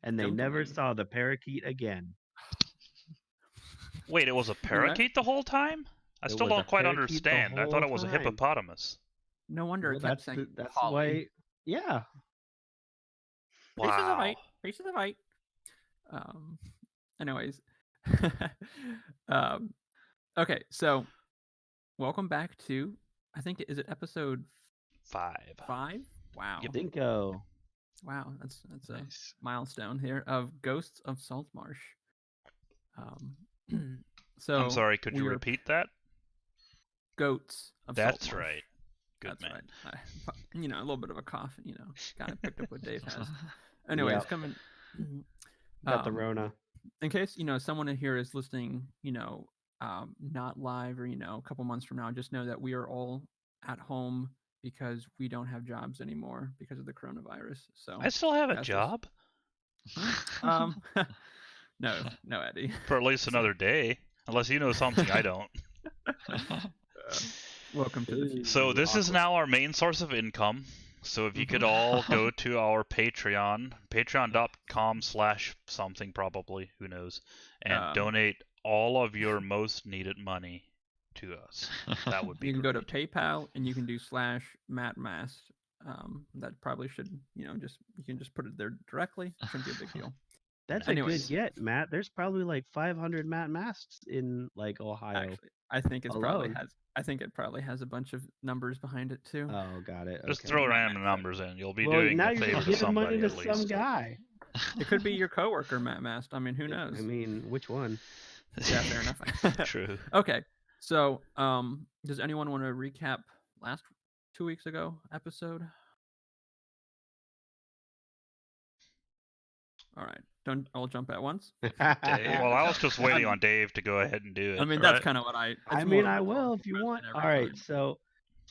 and they Don't never worry. saw the parakeet again. Wait, it was a parakeet the whole time? I It still was a don't quite parakeet the understand. I thought whole it was a time. hippopotamus. No wonder Well, it kept saying that's Polly. why. Yeah. Pieces of Wow. eight. Pieces of eight. Anyways. Okay, so welcome back to, I think, is it episode 5. 5? Wow. Yep. Dinko. Wow, that's Nice. a milestone here of Ghosts of Saltmarsh. So I'm sorry, could you we are repeat that? Goats of That's Saltmarsh. right. Good That's man. right. A little bit of a cough, kind of picked up what Dave has. Anyways, Yep. coming. Got the Rona. In case someone in here is listening, not live or a couple months from now, just know that we are all at home because we don't have jobs anymore because of the coronavirus. So I still have a that's job. no, Eddie. For at least another day. Unless you know something I don't. Welcome to the future. So this is now our main source of income. So if you could all go to our Patreon, patreon.com/something probably, who knows, and donate all of your most needed money to us. That would be You can great. go to PayPal and you can do /MattMast. That probably should, you can just put it there directly. Shouldn't be a big deal. That's Anyways. a good get, Matt. There's probably like 500 Matt masks in like Ohio. Actually, I think it alone. probably has a bunch of numbers behind it too. Oh, got it. Just Okay. throw random numbers in. You'll be Well, doing now a you're favor to giving money somebody to at some least. guy. It could be your coworker, Matt Mast. I mean, who knows? I mean, which one? Yeah, fair enough. True. Okay, so does anyone want to recap last 2 weeks ago episode? All right, don't all jump at once. Well, I was just waiting on Dave to go ahead and do it. I mean, that's kind of what I will if you want. All right, so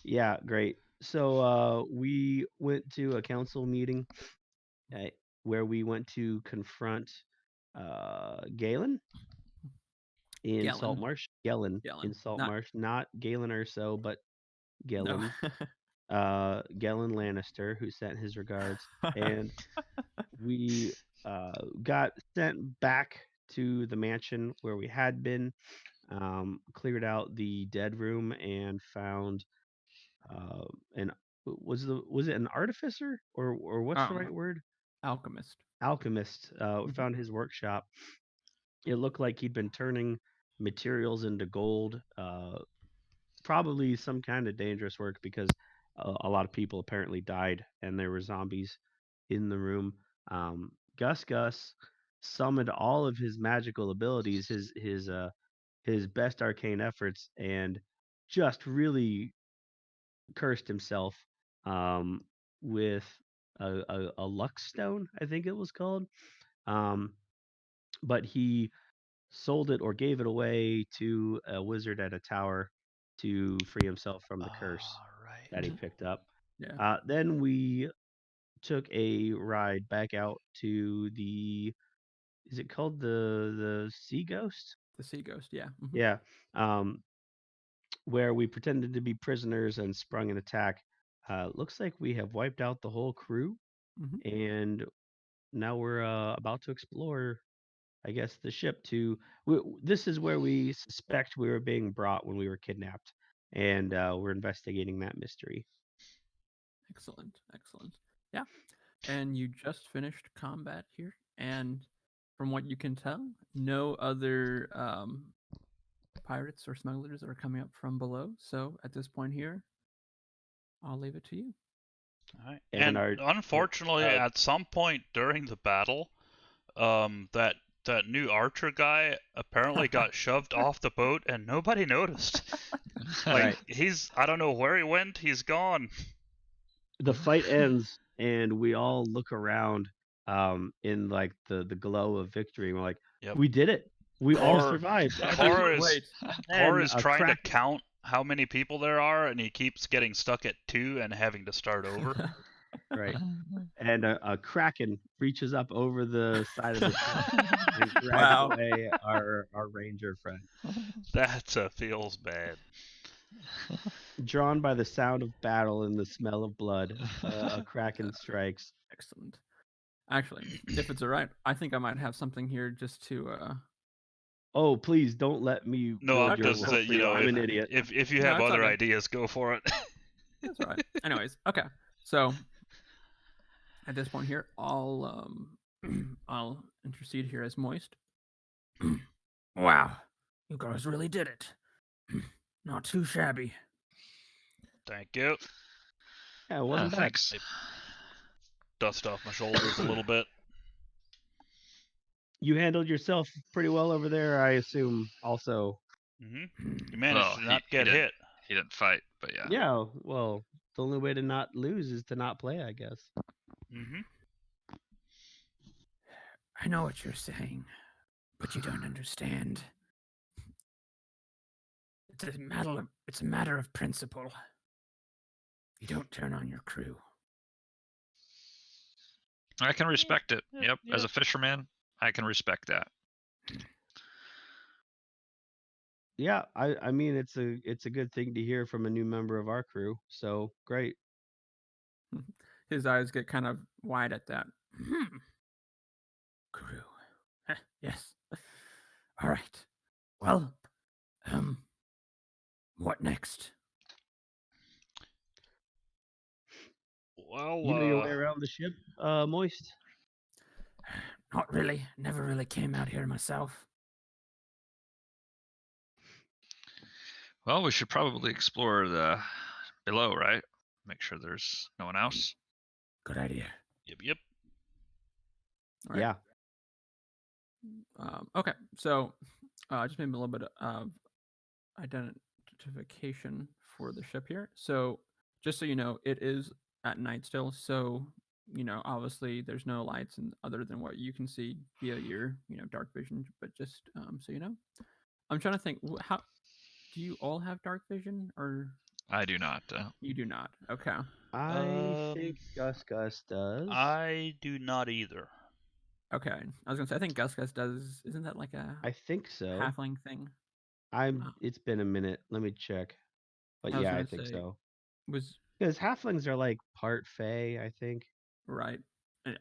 yeah, great. So we went to a council meeting where we went to confront Galen in Saltmarsh. Galen in Saltmarsh, not Galen Urso, but Galen. Galen Lannister, who sent his regards, and we got sent back to the mansion where we had been, cleared out the dead room, and found an was it an artificer or what's the right word? Alchemist. We found his workshop. It looked like he'd been turning materials into gold. Probably some kind of dangerous work because a lot of people apparently died and there were zombies in the room. Gus summoned all of his magical abilities, his best arcane efforts, and just really cursed himself with a luck stone, I think it was called. But he sold it or gave it away to a wizard at a tower to free himself from the curse that he picked up. Yeah. Then we took a ride back out to is it called the Sea Ghost? The Sea Ghost, yeah. Mm-hmm. Yeah. Where we pretended to be prisoners and sprung an attack. Looks like we have wiped out the whole crew, and now we're about to explore, I guess, the ship this is where we suspect we were being brought when we were kidnapped, and we're investigating that mystery. Excellent. Yeah. And you just finished combat here, and from what you can tell, no other pirates or smugglers are coming up from below. So at this point here, I'll leave it to you. All right. And unfortunately, at some point during the battle, that new archer guy apparently got shoved off the boat and nobody noticed. I don't know where he went. He's gone. The fight ends and we all look around in like the glow of victory. We're like, we did it. We all survived. Cor is trying to count how many people there are, and he keeps getting stuck at 2 and having to start over. Right. And a kraken reaches up over the side of the ship and drags away our ranger friend. That feels bad. Drawn by the sound of battle and the smell of blood, a kraken strikes. Excellent. Actually, if it's all right, I think I might have something here just to. Oh, please don't let me No, build I'm your just world saying, for you. I'm if, an idiot. if you No, have it's other okay. ideas, go for it. That's all right. Anyways, okay. So at this point here, I'll intercede here as Moist. Wow, you guys really did it. Not too shabby. Thank you. Yeah, it wasn't bad. Thanks. Dust off my shoulders a little bit. You handled yourself pretty well over there, I assume. Also. You managed to not get hit. He didn't fight, but yeah. Yeah, well, the only way to not lose is to not play, I guess. I know what you're saying, but you don't understand. It's a matter of principle. You don't turn on your crew. I can respect it. Yep. As a fisherman, I can respect that. Yeah, I mean it's a good thing to hear from a new member of our crew. So great. His eyes get kind of wide at that. Crew. Yes. All right. Well, what next? Well, You know your way around the ship, Moist? Not really. Never really came out here myself. Well, we should probably explore the below, right? Make sure there's no one else. Good idea. Yep. All right. Yeah. Okay, so just maybe a little bit of identification for the ship here. So just so you know, it is at night still. So obviously there's no lights and other than what you can see via your dark vision. But just so you know, I'm trying to think. How do you all have dark vision or? I do not. You do not. Okay. I think Gus does. I do not either. Okay, I was gonna say I think Gus does. Isn't that like a? I think so. Halfling thing. It's been a minute. Let me check. But yeah, I think so. Because halflings are like part fae, I think. Right.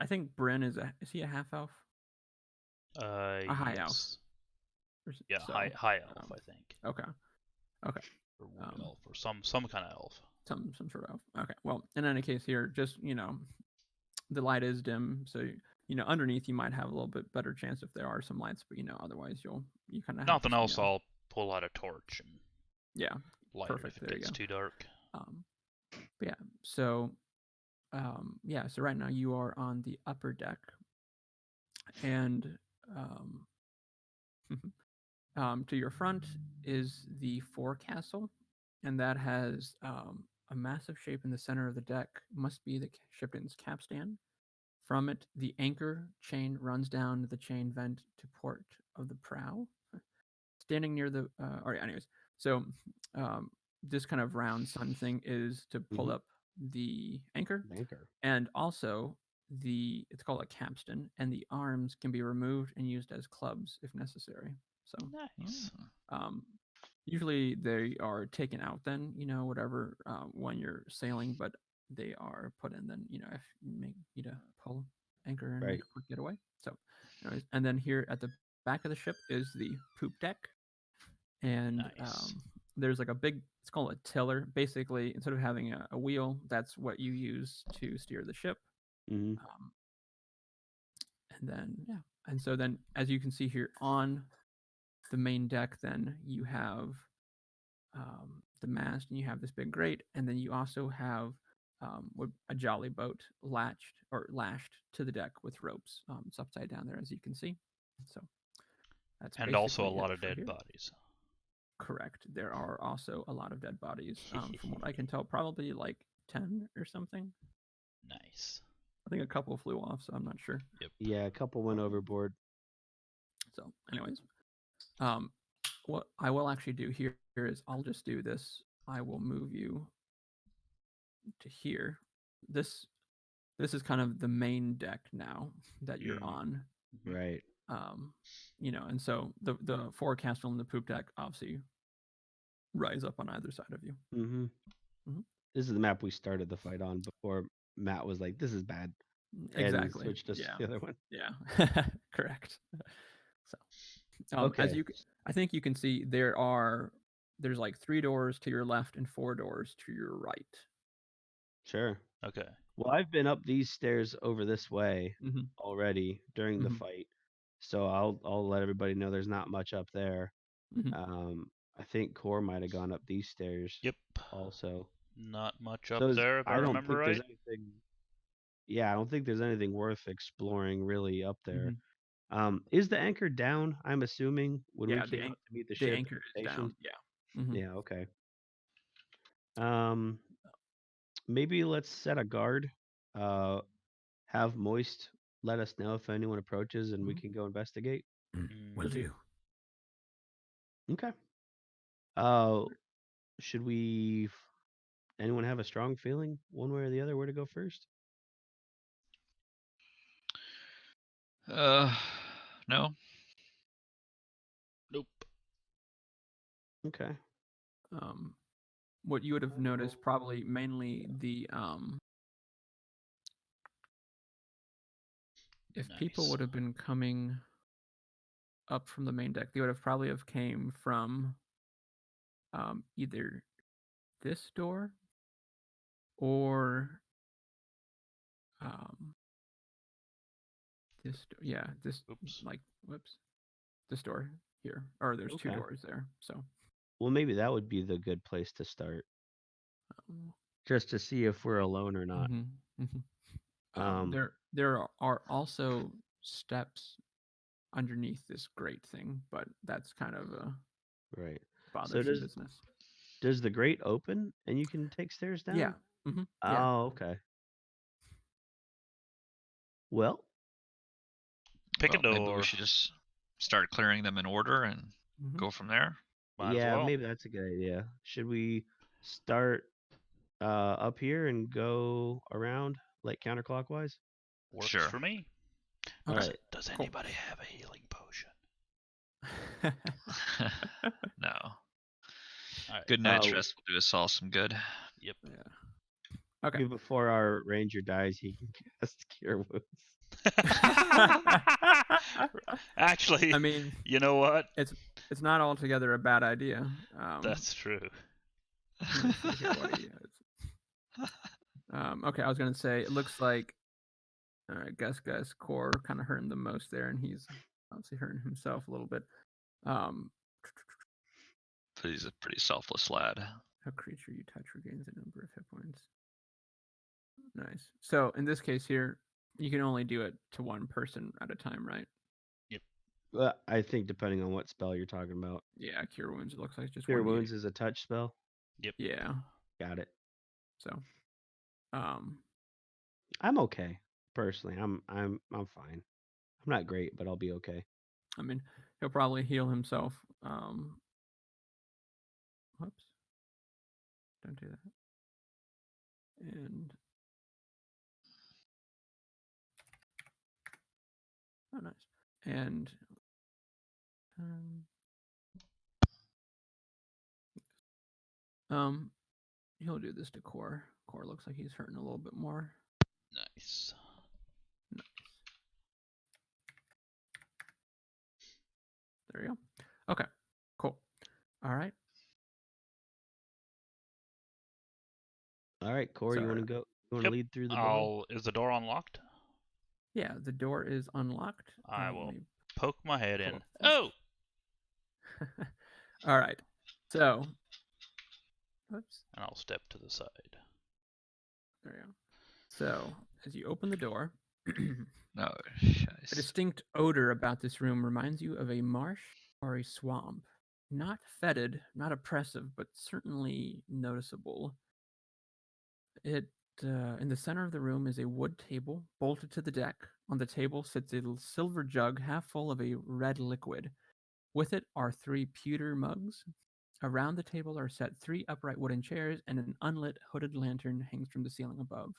I think Bryn is he a half elf? A high elf. Yeah, so, high elf, I think. Okay. Or wood elf, or some kind of elf. Some sort of elf. Okay. Well, in any case, here, just the light is dim, so underneath you might have a little bit better chance if there are some lights, but otherwise you kind of nothing else. I'll pull out a torch and light perfect. it if it gets too dark. But yeah. So so right now you are on the upper deck, and to your front is the forecastle, and that has a massive shape in the center of the deck. Must be the ship's capstan. From it, the anchor chain runs down the chain vent to port of the prow. Standing near the, anyways, so this kind of round sun thing is to pull up the anchor. And also it's called a capstan, and the arms can be removed and used as clubs if necessary. So nice. Usually they are taken out then, whatever, when you're sailing, but they are put in then, if you need to pull anchor and make a quick getaway. So, anyways, and then here at the back of the ship is the poop deck, and there's like a big, it's called a tiller. Basically, instead of having a wheel, that's what you use to steer the ship. And then and so then as you can see here on the main deck, then you have the mast, and you have this big grate, and then you also have a jolly boat lashed to the deck with ropes. It's upside down there, as you can see. So that's and also a lot of dead bodies. Correct. There are also a lot of dead bodies. From what I can tell, probably like 10 or something. Nice. I think a couple flew off, so I'm not sure. Yep. Yeah, a couple went overboard. So, anyways, what I will actually do here is I'll just do this. I will move you to here. This is kind of the main deck now that you're on. Right. And so the forecastle and the poop deck obviously rise up on either side of you. This is the map we started the fight on before Matt was like, "This is bad." Exactly. And switched us to the other one. Yeah. Correct. So, Okay. I think you can see there's like 3 doors to your left and 4 doors to your right. Sure. Okay. Well, I've been up these stairs over this way already during the fight, so I'll let everybody know there's not much up there. I think Core might have gone up these stairs. Yep. Also. Not much up there, if I don't remember think right. there's anything. Yeah, I don't think there's anything worth exploring really up there. Is the anchor down? I'm assuming when we came out to meet the ship. Anchor is down. Yeah. Yeah. Okay. Maybe let's set a guard. Have Moist let us know if anyone approaches, and we can go investigate. Will do. Okay. Should we? Anyone have a strong feeling, one way or the other, where to go first? No. Nope. Okay. What you would have noticed probably mainly the if people would have been coming up from the main deck, they would have probably have came from either this door or this this door here, or there's 2 doors there. So well, maybe that would be the good place to start, just to see if we're alone or not. There are also steps underneath this grate thing, but that's kind of a right bothersome business. Does the grate open and you can take stairs down? Yeah. Oh, okay. Well, pick a door. Maybe we should just start clearing them in order and go from there. Might as well. Maybe that's a good idea. Should we start up here and go around like counterclockwise? Works Sure. for me. All right. Does anybody have a healing potion? No. Right. Good night rest will do us all some good. Yep. Yeah. Okay. Maybe before our ranger dies, he can cast Cure Wounds. Actually, I mean, you know what? It's not altogether a bad idea. That's true. Okay, I was gonna say it looks like Gus Core kind of hurting the most there, and he's obviously hurting himself a little bit. He's a pretty selfless lad. A creature you touch regains a number of hit points. Nice. So in this case here, you can only do it to one person at a time, right? Yep. Well, I think depending on what spell you're talking about. Yeah, Cure Wounds. It looks like just Cure Wounds is a touch spell. Yep. Yeah. Got it. So, I'm okay personally. I'm fine. I'm not great, but I'll be okay. I mean, he'll probably heal himself. Whoops. Don't do that. And oh, nice. And he'll do this to Core. Core looks like he's hurting a little bit more. Nice. There you go. Okay. Cool. All right. All right, Core, you want to go? You want to lead through the door? Is the door unlocked? Yeah, the door is unlocked. I will poke my head in. Oh! All right. So, whoops. And I'll step to the side. There you go. So, as you open the door, a distinct odor about this room reminds you of a marsh or a swamp. Not fetid, not oppressive, but certainly noticeable. In the center of the room is a wood table bolted to the deck. On the table sits a silver jug half full of a red liquid. With it are 3 pewter mugs. Around the table are set 3 upright wooden chairs, and an unlit hooded lantern hangs from the ceiling above.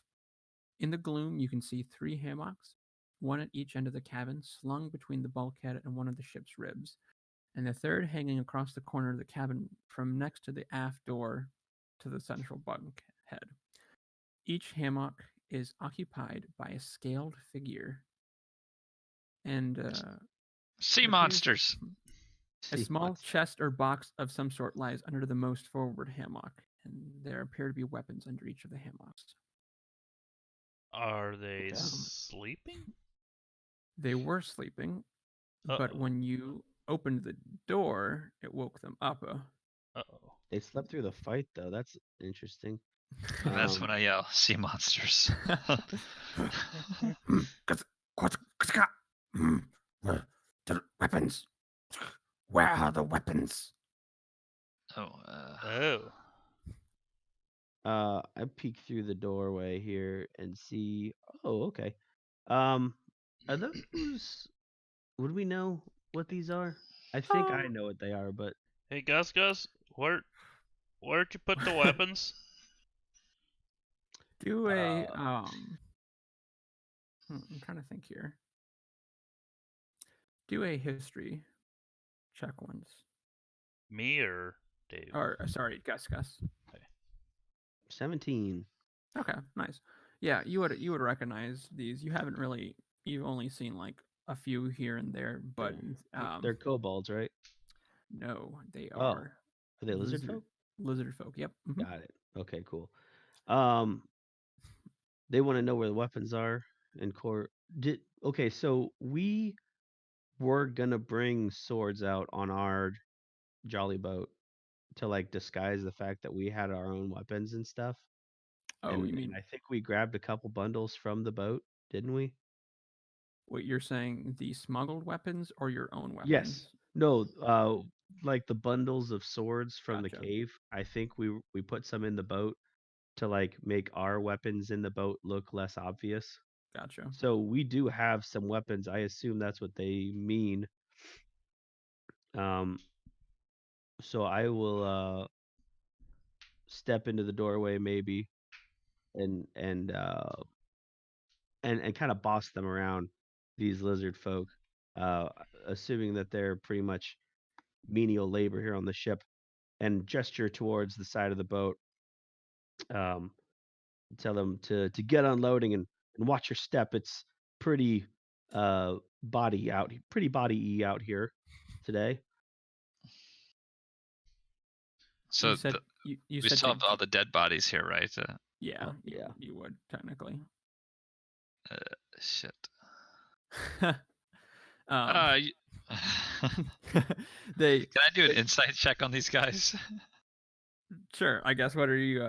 In the gloom, you can see 3 hammocks, one at each end of the cabin, slung between the bulkhead and one of the ship's ribs, and the third hanging across the corner of the cabin from next to the aft door to the central bulkhead. Each hammock is occupied by a scaled figure, and sea monsters. A small chest or box of some sort lies under the most forward hammock, and there appear to be weapons under each of the hammocks. Are they sleeping? They were sleeping, but when you opened the door, it woke them up. They slept through the fight, though. That's interesting. That's when I yell, sea monsters. Weapons. Where are the weapons? I peek through the doorway here and see. Oh, okay. Are those? Would we know what these are? I think I know what they are, but hey, Gus, where'd you put the weapons? Do a I'm trying to think here. Do a history check once. Me or Dave? Or sorry, Gus. Okay. 17. Okay, nice. Yeah, you would recognize these. You've only seen like a few here and there, but they're kobolds, right? No, they Oh, are. Are they lizard folk? Lizard folk. Yep. Mm-hmm. Got it. Okay, cool. They want to know where the weapons are in court. Okay, so we were gonna bring swords out on our jolly boat to like disguise the fact that we had our own weapons and stuff. Oh, you mean? And I think we grabbed a couple bundles from the boat, didn't we? What you're saying? The smuggled weapons or your own weapons? Yes. No. Like the bundles of swords from the cave. I think we put some in the boat to like make our weapons in the boat look less obvious. Gotcha. So we do have some weapons. I assume that's what they mean. So I will step into the doorway maybe and kind of boss them around, these lizard folk, assuming that they're pretty much menial labor here on the ship, and gesture towards the side of the boat. Tell them to get unloading and watch your step. It's pretty body out here today. So you we said still have all the dead bodies here, right? Yeah, you would technically. Shit. They. Can I do an insight check on these guys? Sure. I guess. What are you?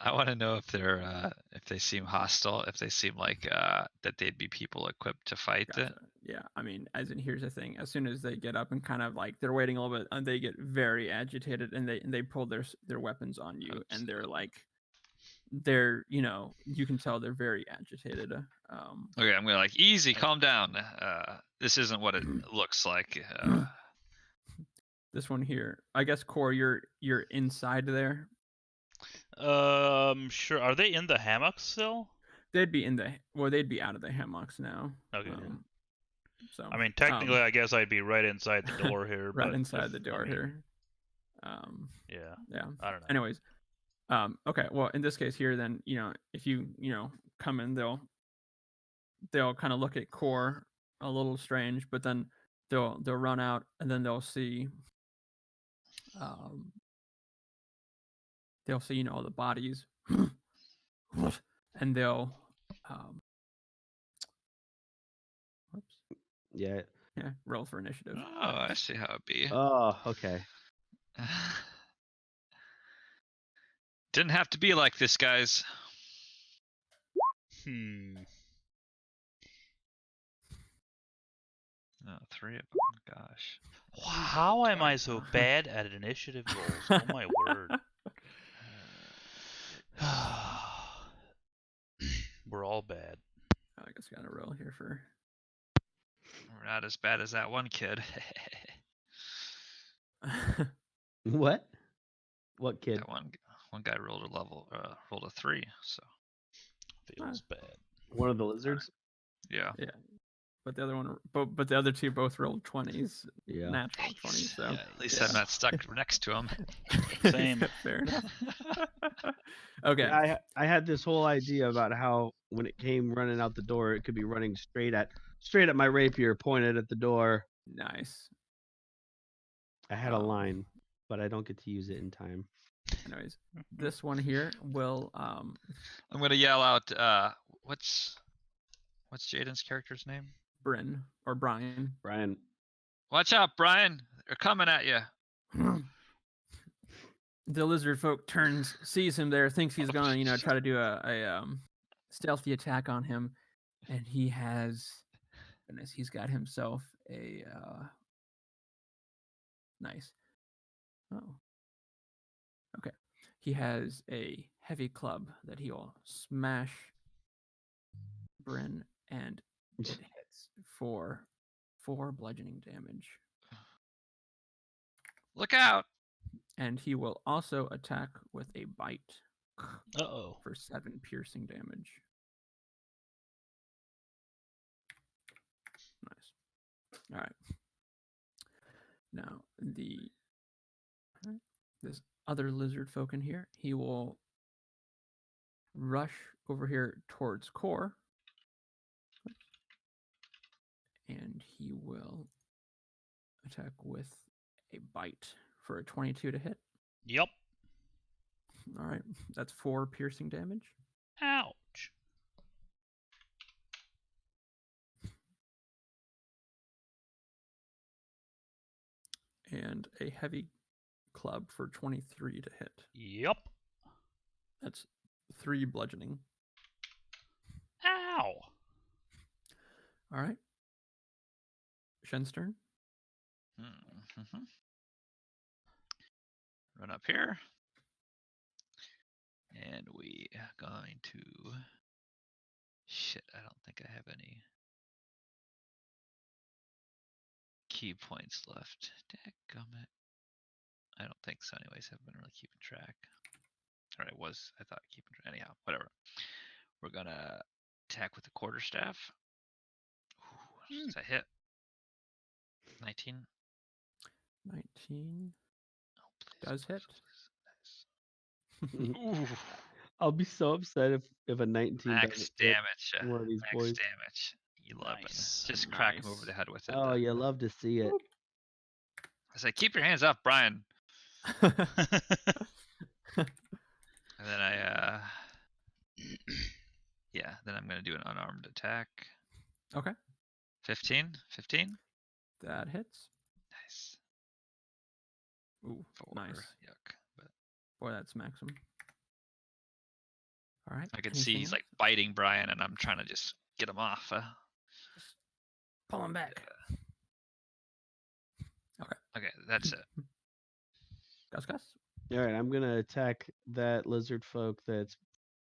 I want to know if they're if they seem hostile, if they seem like that they'd be people equipped to fight. Gotcha. Yeah, I mean, as in here's the thing: as soon as they get up and kind of like they're waiting a little bit, and they get very agitated, and they pull their weapons on you, and they're like, you can tell they're very agitated. Okay, I'm gonna like easy, calm down. This isn't what it looks like. This one here, I guess, Core, you're inside there. Sure. Are they in the hammocks still? They'd be they'd be out of the hammocks now. Okay. So I mean, technically, I guess I'd be right inside the door here. Right inside the door here. Yeah. I don't know. Anyways, okay. Well, in this case here, then if you come in, they'll kind of look at Core a little strange, but then they'll run out, and then they'll see all the bodies, and they'll whoops. Yeah, roll for initiative. Oh, I see how it be. Oh, okay. Didn't have to be like this, guys. Oh, 3 of them. Gosh. How am I so bad at initiative rolls? Oh my word. We're all bad. I guess I gotta roll here for. We're not as bad as that one kid. What? What kid? That one guy rolled a 3, so feels bad. One of the lizards? Yeah. but the other one, but the other two both rolled 20s, Yeah. natural Nice. 20s. So Yeah, at least I'm not stuck next to him. Same. Fair enough. Okay. Yeah, I had this whole idea about how when it came running out the door, it could be running straight at my rapier pointed at the door. Nice. I had a line, but I don't get to use it in time. Anyways, this one here will I'm gonna yell out. What's Jaden's character's name? Bryn or Brian. Brian. Watch out, Brian! They're coming at you. The lizard folk sees him there, thinks he's gonna, try to do a stealthy attack on him, and he's got himself a nice. Oh, okay. He has a heavy club that he'll smash Bryn, and it hits for 4 bludgeoning damage. Look out! And he will also attack with a bite. Uh-oh. For 7 piercing damage. Nice. All right. Now this other lizard folk in here, he will rush over here towards Core, and he will attack with a bite for a 22 to hit. Yep. All right, that's 4 piercing damage. Ouch. And a heavy club for 23 to hit. Yep. That's 3 bludgeoning. Ow. All right. Shen's turn. Mm-hmm. Run up here. And we are going to... Shit, I don't think I have any key points left. Dadgummit. I don't think so anyways. I haven't been really keeping track. Or I thought keeping track. Anyhow, whatever. We're gonna attack with the quarterstaff. Ooh, does that hit? 19? 19. Oh, please, Does hit. Nice. Ooh. I'll be so upset if a 19 Max doesn't hit damage. one of these Max boys. damage. 11. Nice. Just crack him over the head with it. Oh, you love to see it. I say, keep your hands off Brian. And then yeah, then I'm gonna do an unarmed attack. Okay. 15? 15? That hits. Nice. Ooh, 4. nice. Yuck. But Boy, that's maximum. All right. I can see he's like biting Brian, and I'm trying to just get him off. Pull him back. Okay, that's it. Gus. All right, I'm gonna attack that lizard folk that's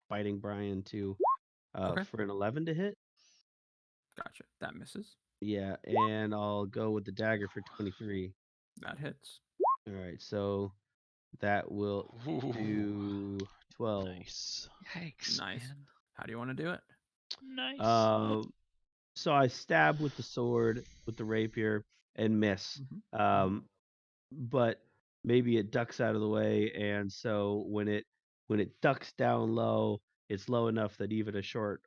biting Brian too. For an 11 to hit. Gotcha. That misses. Yeah, and I'll go with the dagger for 23. That hits. All right, so that will do 12. Nice. Yikes. Nice. Man. How do you want to do it? Nice. So I stab with the sword, with the rapier, and miss. But maybe it ducks out of the way, and so when it ducks down low, it's low enough that even a short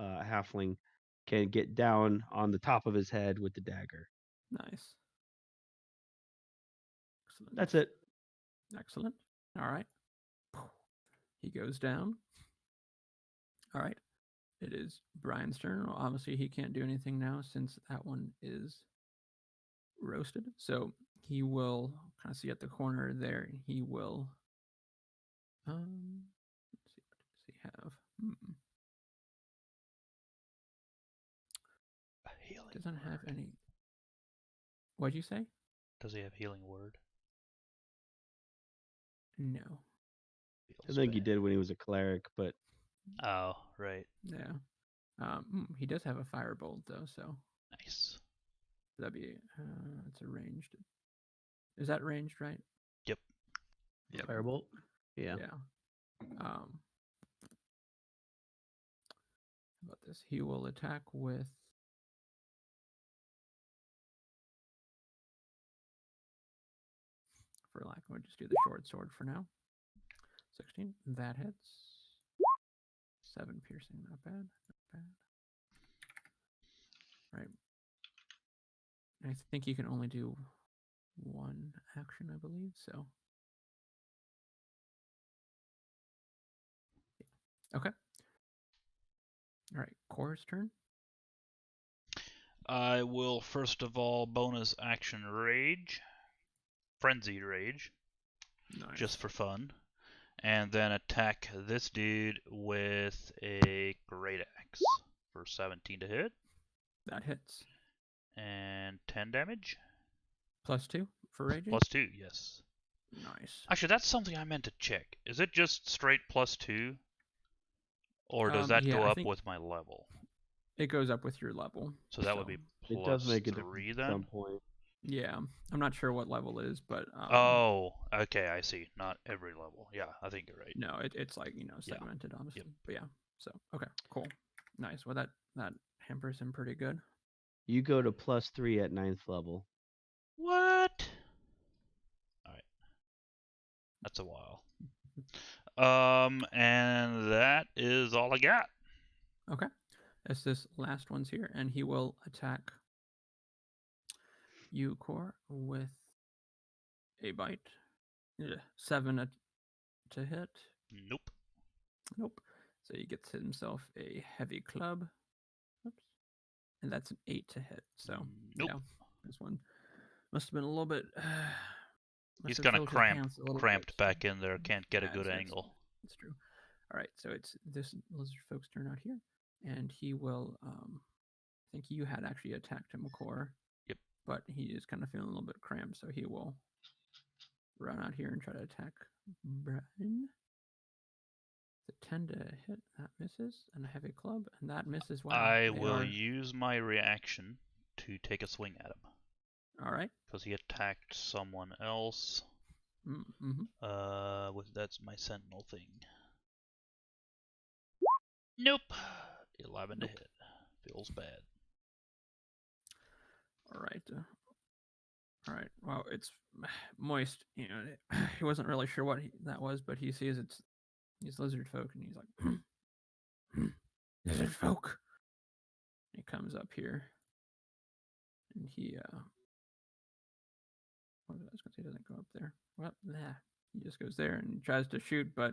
halfling can get down on the top of his head with the dagger. Nice. Excellent. That's it. Excellent. All right. He goes down. All right. It is Brian's turn. Well, obviously, he can't do anything now since that one is roasted. So he will kind of see at the corner there. He will. Let's see. What does he have? Doesn't have any. What'd you say? Does he have healing word? No. I think he did when he was a cleric, but. Oh, right. Yeah. He does have a firebolt though, so. Nice. That'd be. It's a ranged. Is that ranged, right? Yep. Firebolt. Yeah. How about this? He will attack with for lack, we'll just do the short sword for now. 16. That hits. 7 piercing. Not bad. Not bad. Right. I think you can only do one action, I believe. So. Okay. All right. Core's turn. I will first of all bonus action rage, frenzied rage, Nice. just for fun, and then attack this dude with a great axe for 17 to hit. That hits. And 10 damage. +2 for raging. +2, yes. Nice. Actually, that's something I meant to check. Is it just straight +2, or does that go up with my level? It goes up with your level. So that would be it does make a +3 difference then. at some point. Yeah, I'm not sure what level is, but oh, okay, I see. Not every level. Yeah, I think you're right. No, it's like segmented, obviously. Yep. But yeah, so okay, cool, nice. Well, that hampers him pretty good. You go to +3 at 9th level. What? All right, that's a while. And that is all I got. Okay, it's this last one's here, and he will attack you, Core, with a bite. 7 to hit. Nope. Nope. So he gets himself a heavy club. Oops. And that's an 8 to hit. So nope. Yeah, this one must have been a little bit. He's kind of cramped back in there. Can't get a good angle. That's true. All right, so it's this lizard folk's turn out here, and he will. I think you had actually attacked him, Core. Yep. But he is kind of feeling a little bit cramped, so he will run out here and try to attack Brian. The 10 to hit, that misses, and a heavy club, and that misses. Wow. I will use my reaction to take a swing at him. All right. Because he attacked someone else. Mm-hmm. That's my sentinel thing. Nope. 11 to hit. Feels bad. All right. All right. Well, it's moist. He wasn't really sure what that was, but he sees it's these lizard folk, and he's like, lizard folk. He comes up here, and he what was I going to say? Doesn't go up there. Well, nah. He just goes there and tries to shoot, but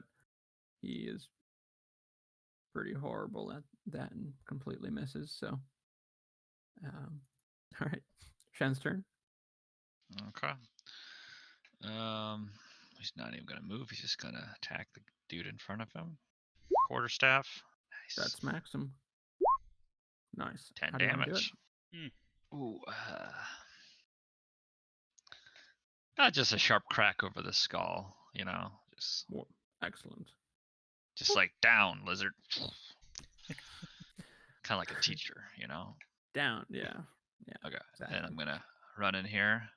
he is pretty horrible at that and completely misses. So, all right, Shen's turn. Okay. He's not even gonna move. He's just gonna attack the dude in front of him. Quarterstaff. Nice. That smacks him. Nice. 10 How do you wanna damage. do it? Ooh. Just a sharp crack over the skull. Just. Excellent. Just like down, lizard. Kind of like a teacher, Down. Yeah. Okay. Exactly. And I'm gonna run in here.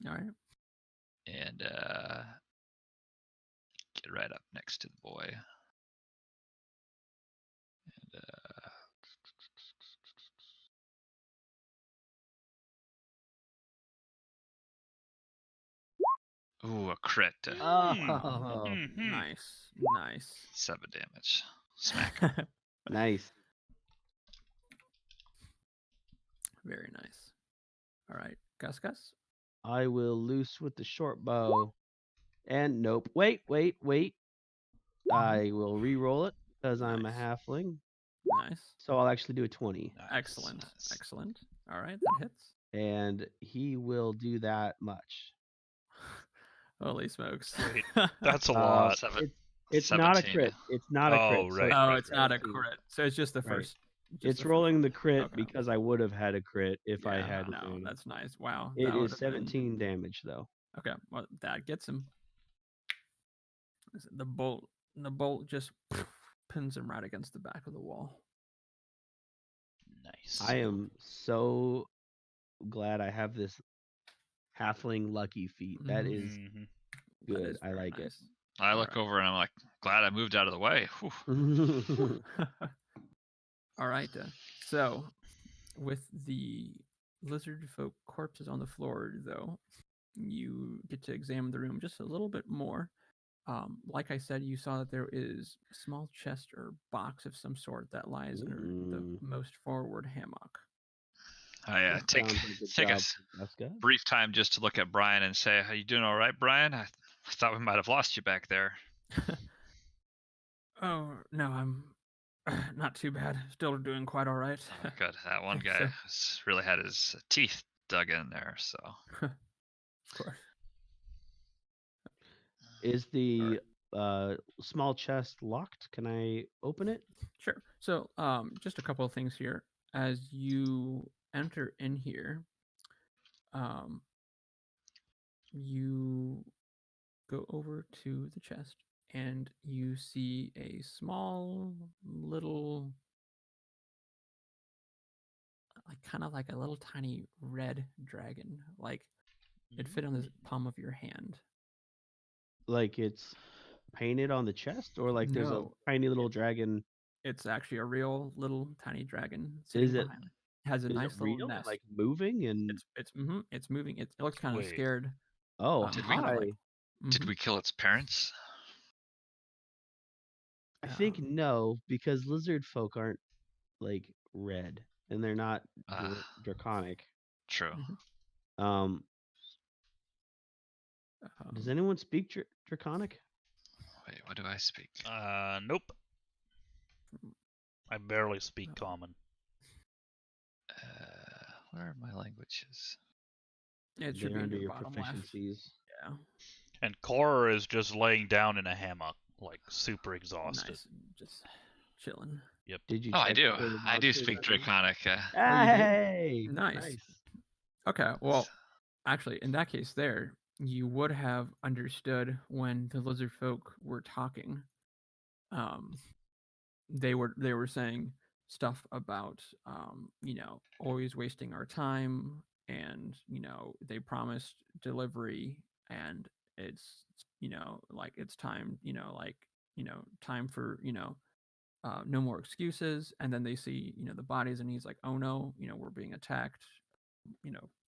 All right. And get right up next to the boy. And ooh, a crit. Nice. 7 damage. Smack. Nice. Very nice. All right, Gus. I will loose with the short bow. And nope. Wait. I will re-roll it because I'm a halfling. Nice. So I'll actually do a 20. Nice. Excellent. All right, that hits. And he will do that much. Holy smokes. Wait, that's a lot. It's not a crit. It's not a crit. Right. It's not a crit. So it's just the first. It's rolling the crit because I would have had a crit if I had. No, that's nice. Wow. It is 17 damage though. Okay, well that gets him. The bolt just pins him right against the back of the wall. Nice. I am so glad I have this halfling lucky feat. That is good. I like it. I look over and I'm like, glad I moved out of the way. All right. So, with the lizard folk corpses on the floor, though, you get to examine the room just a little bit more. Like I said, you saw that there is a small chest or box of some sort that lies under the most forward hammock. I take a brief time just to look at Brian and say, "Are you doing all right, Brian? I thought we might have lost you back there." Oh no, I'm not too bad. Still doing quite all right. Oh, good. That one guy really had his teeth dug in there. So, of course. Is the small chest locked? Can I open it? Sure. So, just a couple of things here. As you enter in here, you go over to the chest and you see a small little, like kind of like a little tiny red dragon. Like it fit on the palm of your hand. Like it's painted on the chest, or like there's a tiny little dragon? It's actually a real little tiny dragon sitting behind. It has a nice little nest. Like moving, and it's moving. It looks kind of scared. Oh, hi. Did we kill its parents? I think no, because lizard folk aren't like red, and they're not draconic. True. Does anyone speak draconic? Wait, what do I speak? Nope. I barely speak common. Where are my languages? It should be under your proficiencies. Yeah. And Cora is just laying down in a hammock, like super exhausted. Nice, just chilling. Yep. Did you? Oh, I do. I do speak draconic. Hey, nice. Okay, well, actually, in that case, you would have understood when the lizard folk were talking. They were saying stuff about always wasting our time, and they promised delivery, and it's like it's time time for no more excuses. And then they see the bodies, and he's like, oh no, we're being attacked,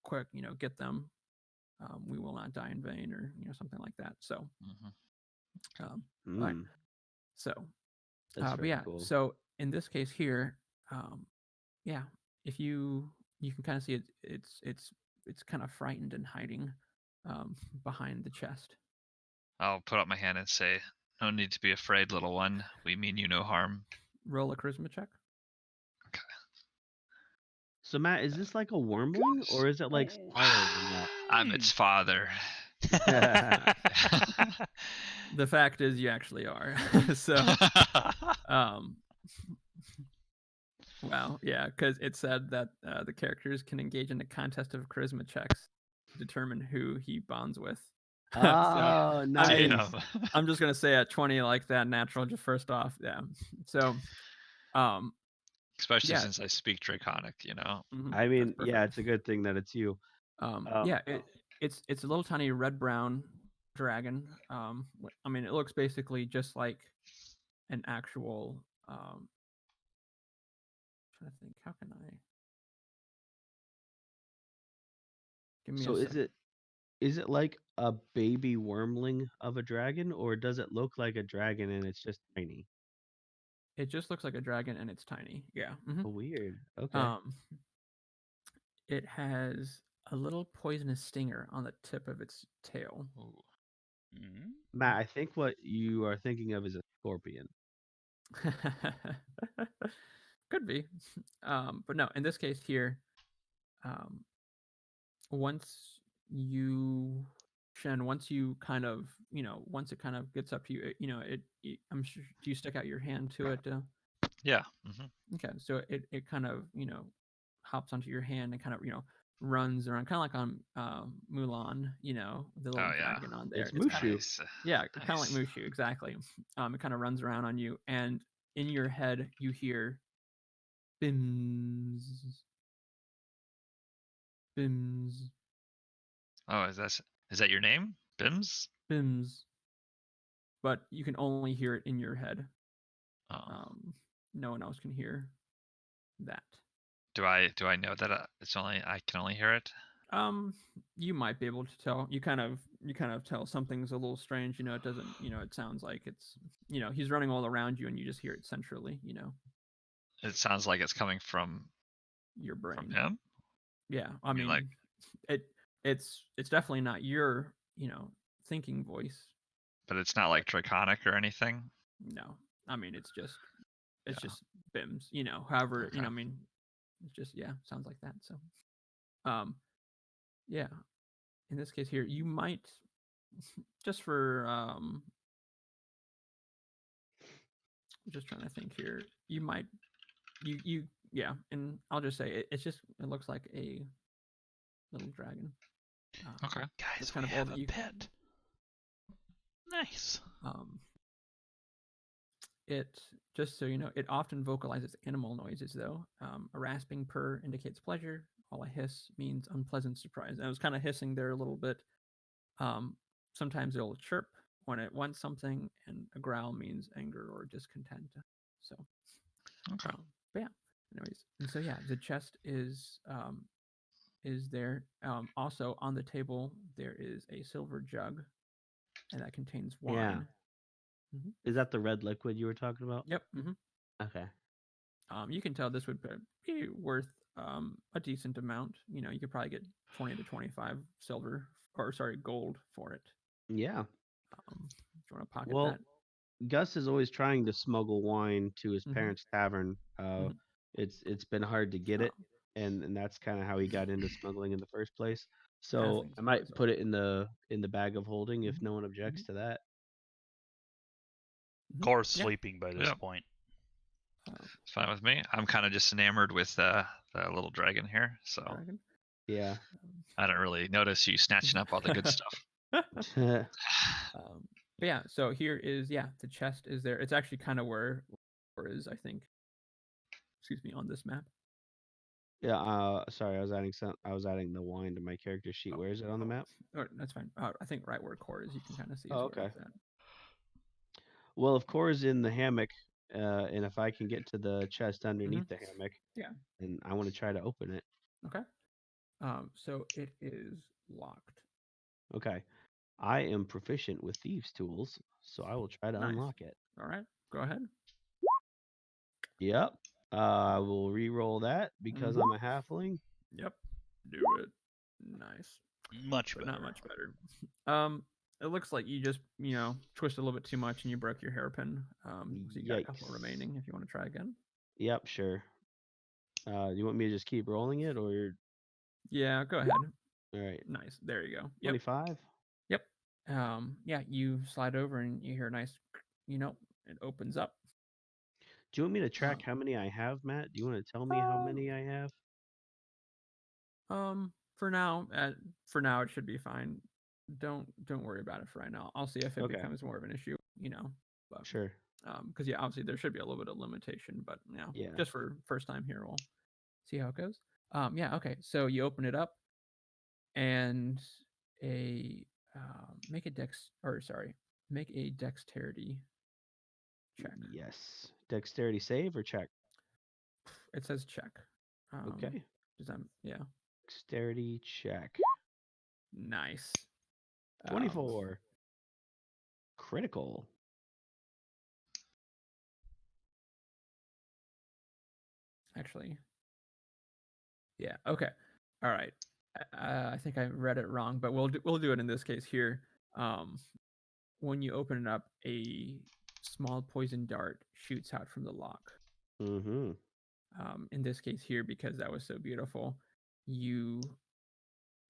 quick, get them, we will not die in vain, or something like that. So right. So that's but yeah, cool. so in this case here, yeah, if you can kind of see it's kind of frightened and hiding behind the chest. I'll put up my hand and say, "No need to be afraid, little one. We mean you no harm." Roll a charisma check. Okay. So Matt, is this like a wormling, or is it like smaller than that? I'm its father. The fact is, you actually are. So, well, yeah, because it said that the characters can engage in a contest of charisma checks to determine who he bonds with. Oh, nice. I'm just gonna say at 20 like that natural, just first off, yeah. So, especially since I speak draconic, I mean, yeah, it's a good thing that it's you. Yeah, it's a little tiny red-brown dragon. I mean, it looks basically just like an actual. I'm trying to think, how can I? Give me so is it like a baby wormling of a dragon, or does it look like a dragon and it's just tiny? It just looks like a dragon and it's tiny. Yeah. Oh, weird. Okay. It has a little poisonous stinger on the tip of its tail. Matt, I think what you are thinking of is a scorpion. Could be. But no, in this case here, once you kind of, once it kind of gets up to you, I'm sure, do you stick out your hand to it? Yeah. Okay, so it kind of, hops onto your hand and kind of, runs around, kind of like on Mulan, the little dragon on there. It's Mushu. Yeah, kind of like Mushu, exactly. It kind of runs around on you, and in your head you hear bims, bims. Oh, is that your name? Bims? Bims. But you can only hear it in your head. No one else can hear that. Do I know that I can only hear it? You might be able to tell. You kind of tell something's a little strange. It doesn't. It sounds like it's. He's running all around you, and you just hear it centrally. It sounds like it's coming from your brain. From him? Yeah, I mean, like it's definitely not your thinking voice. But it's not like draconic or anything. No, I mean it's just Bim's. However, Okay. I mean, it's just sounds like that. So, yeah. In this case here, you might just for just trying to think here. You might and I'll just say it looks like a little dragon. Okay. Guys, kind we of have a pet. Nice. It, just so you know, it often vocalizes animal noises, though. A rasping purr indicates pleasure, while a hiss means unpleasant surprise. And I was kind of hissing there a little bit. Sometimes it'll chirp when it wants something, and a growl means anger or discontent. So, okay. But yeah, anyways, and so the chest is there. Also on the table there is a silver jug, and that contains wine. Yeah. Mm-hmm. Is that the red liquid you were talking about? Yep. Mm-hmm. Okay. You can tell this would be worth a decent amount. You could probably get 20 to 25 gold for it. Yeah. If you want to pocket that. Gus is always trying to smuggle wine to his parents' tavern. It's been hard to get it, and that's kind of how he got into smuggling in the first place. So I might put it in the bag of holding if no one objects to that. Core's sleeping by this point. It's fine with me. I'm kind of just enamored with the little dragon here, so yeah. I don't really notice you snatching up all the good stuff. But yeah, so here is the chest is there. It's actually kind of where is, I think. Excuse me, on this map. Yeah. Sorry, I was adding the wine to my character sheet. Where is it on the map? Oh, that's fine. I think right where Core is, you can kind of see. Oh, okay. Well, if Core's in the hammock, and if I can get to the chest underneath the hammock, and I want to try to open it. Okay. So it is locked. Okay. I am proficient with thieves' tools, so I will try to unlock it. All right, go ahead. Yep. I will re-roll that because I'm a halfling. Yep. Do it. Nice. Much better. Not much better. It looks like you just twisted a little bit too much and you broke your hairpin. So you got a couple remaining if you want to try again. Yep, sure. You want me to just keep rolling it, or? Yeah, go ahead. All right. Nice. There you go. 25. Yep. You slide over and you hear a nice, it opens up. Do you want me to track how many I have, Matt? Do you want to tell me how many I have? For now, it should be fine. Don't worry about it for right now. I'll see if it becomes more of an issue, But, sure. Because obviously there should be a little bit of limitation, but just for first time here, we'll see how it goes. Okay. So you open it up, and make a dexterity check. Yes. Dexterity save or check? It says check. Okay. Dexterity check. Nice. 24. Critical. Actually. Yeah. Okay. All right. I think I read it wrong, but we'll do it in this case here. When you open it up, a small poison dart shoots out from the lock. Mm-hmm. In this case here, because that was so beautiful, you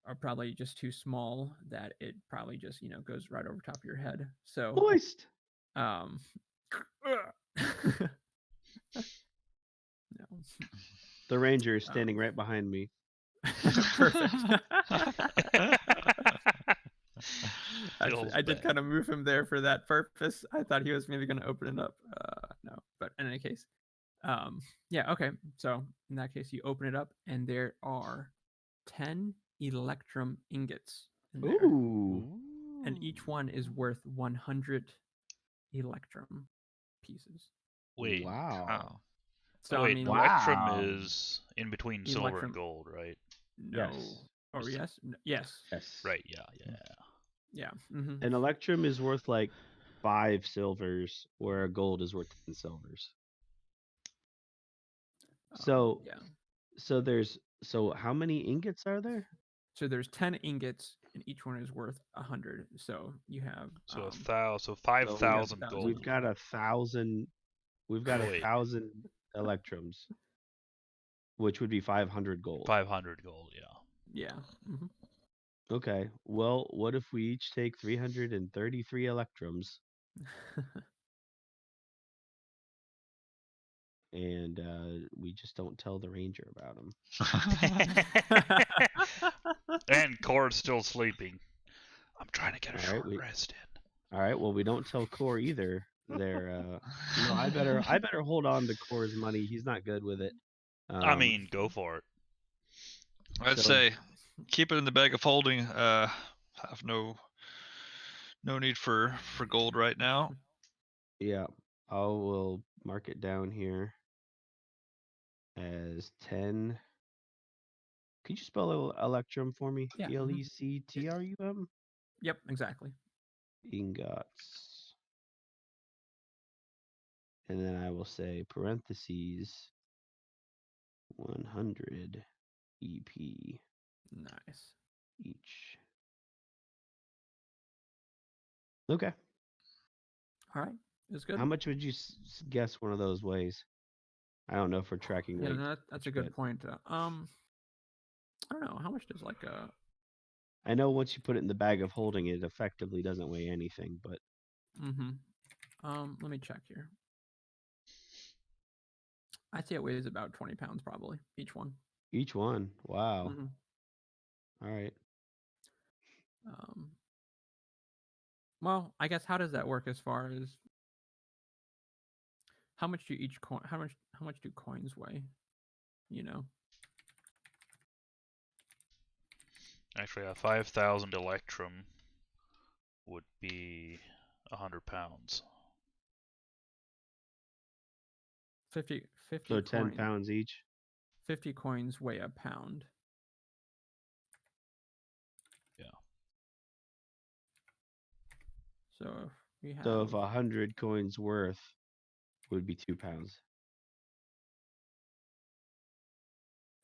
are probably just too small that it probably just goes right over top of your head. So moist. No. The ranger is standing right behind me. Perfect. Actually, I did kind of move him there for that purpose. I thought he was maybe going to open it up. No, but in any case, okay. So in that case, you open it up, and there are 10 electrum ingots in there. Ooh. And each one is worth 100 electrum pieces. Wait. Wow. So electrum is in between silver and gold, right? No. Yes. Or yes? Yes. Yes. Right. Yeah. Yeah. Mm-hmm. An electrum is worth like 5 silvers, where a gold is worth 10 silvers. So yeah. So how many ingots are there? So there's 10 ingots, and each one is worth 100. So you have So 5,000 1,000. gold. We've got 1,000. We've got Wait. 1,000 electrums, which would be 500 gold. 500 gold. Yeah. Yeah. Mm-hmm. Okay. Well, what if we each take 333 electrums and we just don't tell the ranger about them? And Core's still sleeping. I'm trying to get a short rest in. All right. Well, we don't tell Core either. They're no. I better hold on to Core's money. He's not good with it. I mean, go for it. I'd say keep it in the bag of holding. Have no need for gold right now. Yeah, I will mark it down here as 10. Could you spell electrum for me? Yeah. Electrum. Yep, exactly. Ingots. And then I will say parentheses 100 EP Nice. each. Okay. All right. It's good. How much would you guess one of those weighs? I don't know for tracking weight. No, that's a good point. I don't know. How much does like a... I know once you put it in the bag of holding, it effectively doesn't weigh anything, but... Mm-hmm. Let me check here. I'd say it weighs about 20 pounds probably, each one. Each one? Wow. Mm-hmm. All right. Well, I guess how does that work as far as how much do each coin? How much do coins weigh? You know. Actually, a 5,000 electrum would be 100 pounds. 50 So 10 pounds each. 50 coins weigh a pound. Yeah. So if we have... So if 100 coins worth would be 2 pounds.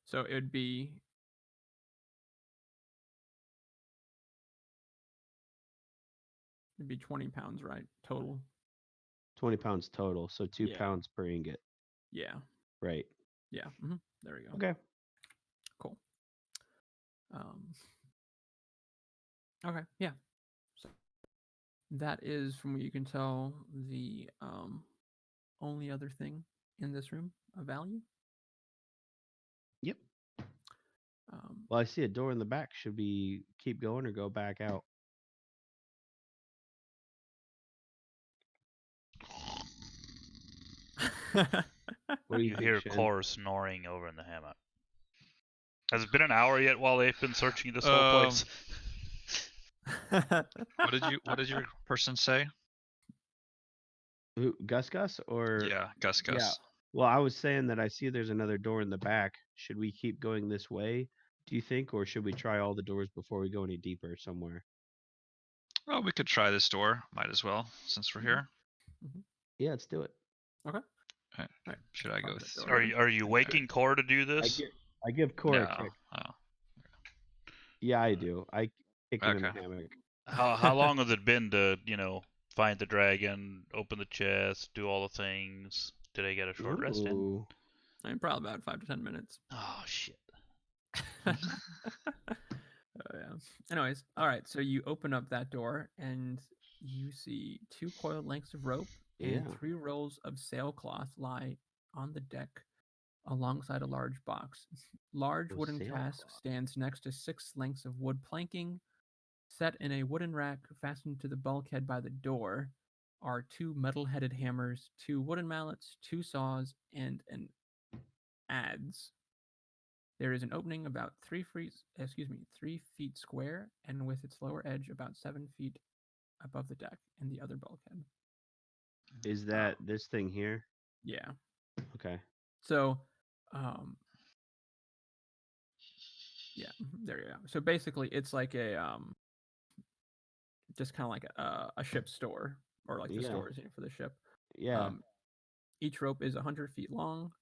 So it would be... It'd be 20 pounds, right? Total. 20 pounds total. So 2 pounds per ingot. Yeah. Right. Yeah. Mm-hmm. There we go. Okay. Cool. Okay. Yeah. So that is, from what you can tell, the only other thing in this room of value. Yep. Well, I see a door in the back. Should we keep going or go back out? What do you hear? Core snoring over in the hammock. Has it been an hour yet while they've been searching this whole place? What did your person say? Who, Gus or... Yeah, Gus. Yeah. Well, I was saying that I see there's another door in the back. Should we keep going this way, do you think, or should we try all the doors before we go any deeper somewhere? Well, we could try this door. Might as well, since we're here. Mm-hmm. Yeah, let's do it. Okay. All right. Should I go through? Are you waking Core to do this? I give Core a kick. Oh. Yeah, I do. I kick him in the hammock. How long has it been to, find the dragon, open the chest, do all the things? Did I get a short rest in? I'm probably about 5 to 10 minutes. Oh shit. Yeah. Anyways, all right. So you open up that door and you see 2 coiled lengths of rope and 3 rolls of sailcloth lie on the deck alongside a large box. Large wooden cask stands next to 6 lengths of wood planking. Set in a wooden rack fastened to the bulkhead by the door are 2 metal-headed hammers, 2 wooden mallets, 2 saws, and an adze. There is an opening about 3 feet square, and with its lower edge about 7 feet above the deck and the other bulkhead. Is that this thing here? Yeah. Okay. So, Yeah, there you go. So basically, it's like a just kind of like a ship store, or like the stores for the ship. Yeah. Each rope is 100 feet long.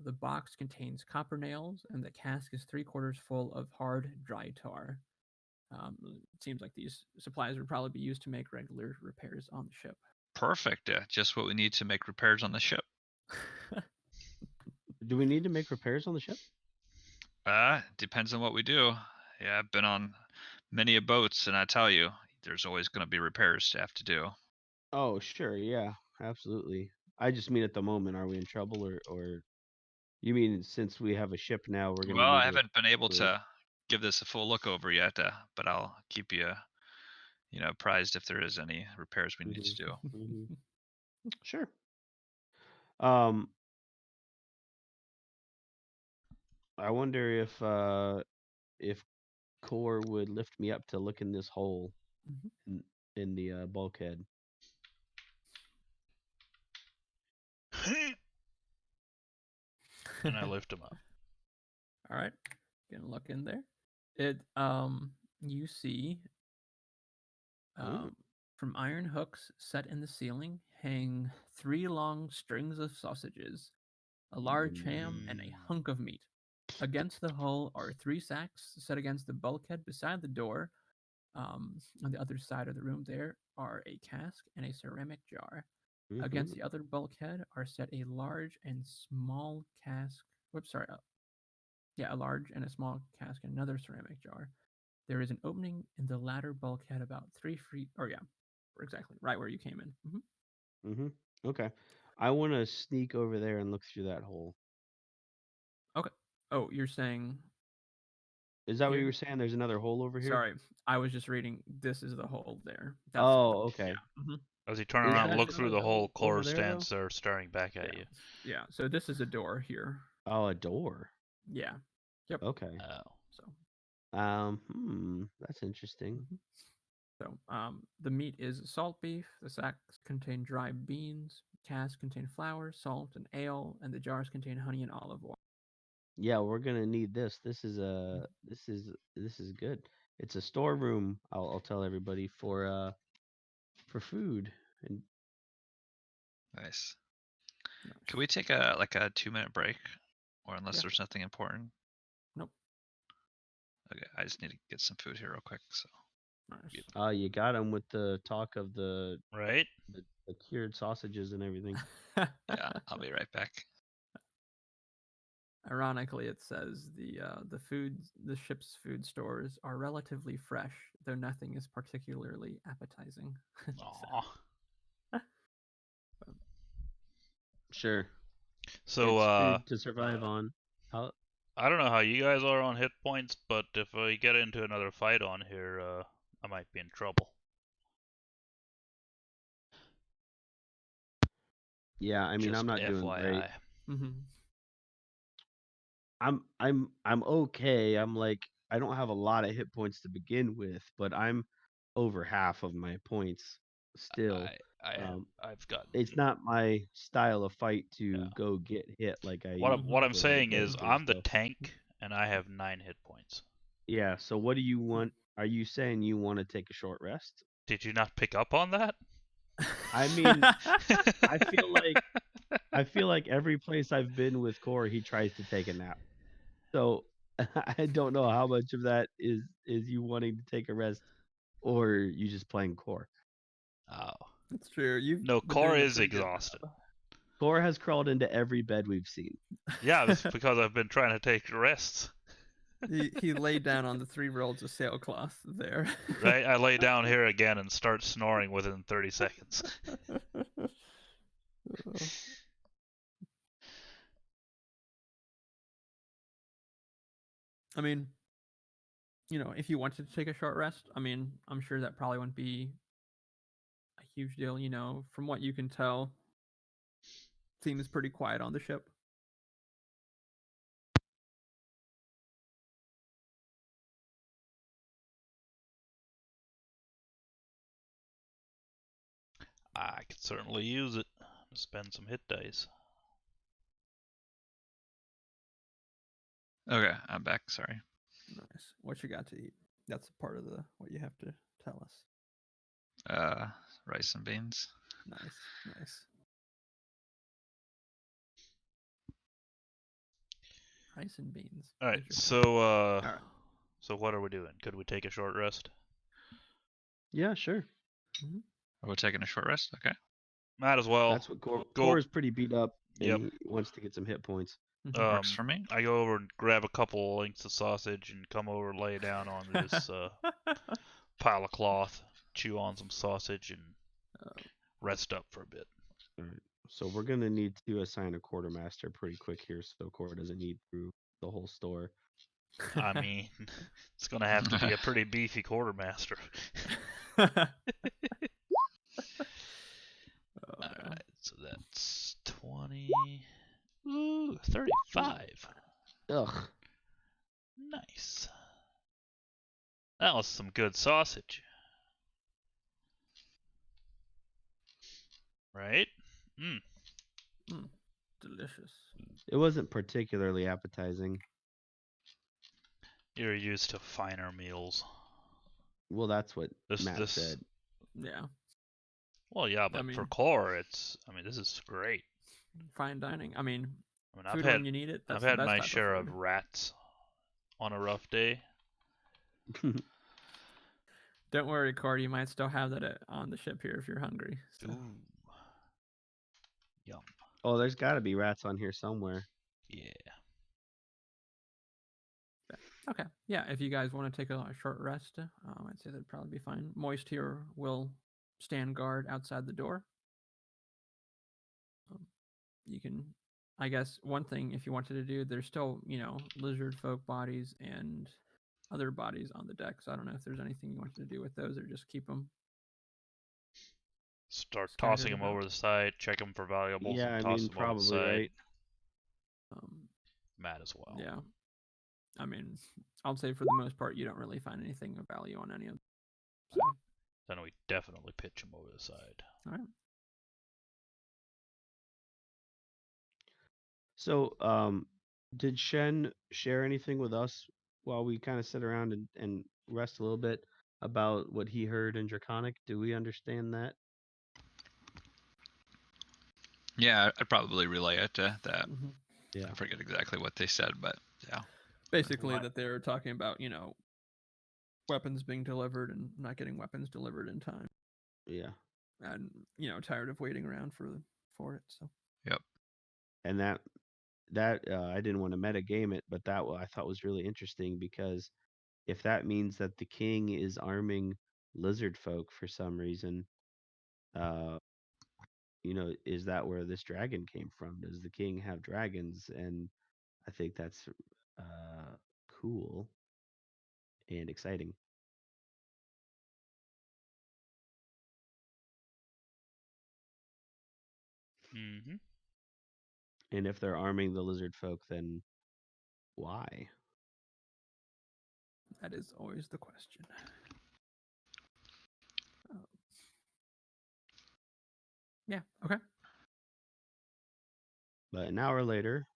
The box contains copper nails, and the cask is 3/4 full of hard, dry tar. It seems like these supplies would probably be used to make regular repairs on the ship. Perfect. Just what we need to make repairs on the ship. Do we need to make repairs on the ship? Depends on what we do. Yeah, I've been on many a boats, and I tell you, there's always going to be repairs to have to do. Oh, sure. Yeah, absolutely. I just mean at the moment, are we in trouble, or you mean since we have a ship now, we're going to Well, need I it? haven't been able to give this a full look over yet, but I'll keep you, apprised if there is any repairs we need to do. Sure. I wonder if Core would lift me up to look in this hole in the bulkhead. And I lift him up. All right, gonna look in there. You see, from iron hooks set in the ceiling hang 3 long strings of sausages, a large ham, and a hunk of meat. Against the hull are 3 sacks set against the bulkhead beside the door. On the other side of the room, there are a cask and a ceramic jar. Against the other bulkhead are set a large and small cask. Whoops, sorry. A large and a small cask and another ceramic jar. There is an opening in the latter bulkhead about 3 feet. Exactly right where you came in. Okay. I want to sneak over there and look through that hole. Okay. Oh, you're saying. Is that what you were saying? There's another hole over here? Sorry, I was just reading. This is the hole there. Okay. Yeah. As you turn around and look through the hole, Clore stands there staring back at you. Yeah, so this is a door here. Oh, a door. Yeah. Yep. Okay. Oh. So. That's interesting. So, the meat is salt beef. The sacks contain dry beans. Casks contain flour, salt, and ale, and the jars contain honey and olive oil. Yeah, we're gonna need this. This is good. It's a storeroom. I'll tell everybody for food. And Nice. Can we take a 2-minute break, or unless there's nothing important? Nope. Okay, I just need to get some food here real quick. So. Nice. You got him with the talk of the cured sausages and everything. Yeah, I'll be right back. Ironically, it says the ship's food stores are relatively fresh, though nothing is particularly appetizing. Sure. So it's food to survive on. I don't know how you guys are on hit points, but if we get into another fight on here, I might be in trouble. Yeah, I mean, Just I'm not FYI. doing great. I'm okay. I'm like, I don't have a lot of hit points to begin with, but I'm over half of my points still. I've got. It's not my style of fight to go get hit like I. What I'm saying is, I'm the tank, and I have 9 hit points. Yeah. So what do you want? Are you saying you want to take a short rest? Did you not pick up on that? I mean, I feel like every place I've been with Core, he tries to take a nap. So I don't know how much of that is you wanting to take a rest, or you just playing Core. Oh, that's true. Core is exhausted. Core has crawled into every bed we've seen. Yeah, that's because I've been trying to take rests. He laid down on the 3 rolls of sailcloth there. Right, I lay down here again and start snoring within 30 seconds. I mean, if you wanted to take a short rest, I mean, I'm sure that probably wouldn't be a huge deal. From what you can tell, seems pretty quiet on the ship. I could certainly use it to spend some hit dice. Okay, I'm back. Sorry. Nice. What you got to eat? That's part of what you have to tell us. Rice and beans. Nice. Rice and beans. All right. So what are we doing? Could we take a short rest? Yeah, sure. Mm-hmm. Are we taking a short rest? Okay. Might as well. That's what Core is pretty beat up, and Yep. he wants to get some hit points. Works for me. I go over and grab a couple lengths of sausage and come over and lay down on this pile of cloth, chew on some sausage, and rest up for a bit. All right. So we're gonna need to assign a quartermaster pretty quick here, so Core doesn't need through the whole store. I mean, it's gonna have to be a pretty beefy quartermaster. Alright, so that's 20. Ooh, 35. Ugh. Nice. That was some good sausage. Right? Delicious. It wasn't particularly appetizing. You're used to finer meals. Well, that's what Matt said. Yeah. Well, yeah, but for Core, this is great. Fine dining. Food I've when you need it. That's I've had the best my type share of of rats on a rough day. Don't worry, Cord. You might still have that on the ship here if you're hungry. So. Ooh. Yum. Oh, there's got to be rats on here somewhere. Yeah. Okay. Yeah, if you guys want to take a short rest, I'd say that'd probably be fine. Moist here will stand guard outside the door. You can, I guess, one thing if you wanted to do, there's still, lizard folk bodies and other bodies on the deck. So I don't know if there's anything you wanted to do with those or just keep them. Start tossing them over the side, check them for valuables, and toss them probably, over the side. Right? Matt as well. Yeah. I'll say for the most part, you don't really find anything of value on any of them. So. Then we definitely pitch them over the side. All right. So, did Shen share anything with us while we kind of sit around and rest a little bit about what he heard in Draconic? Do we understand that? Yeah, I'd probably relay it to that. Mm-hmm. Yeah. I forget exactly what they said, but yeah. Basically, that they were talking about, weapons being delivered and not getting weapons delivered in time. Yeah. And, tired of waiting around for it. So. Yep. And that I didn't want to metagame it, but that I thought was really interesting because if that means that the king is arming lizard folk for some reason, is that where this dragon came from? Does the king have dragons? And I think that's cool and exciting. Mm-hmm. And if they're arming the lizard folk, then why? That is always the question. Yeah, okay. But an hour later.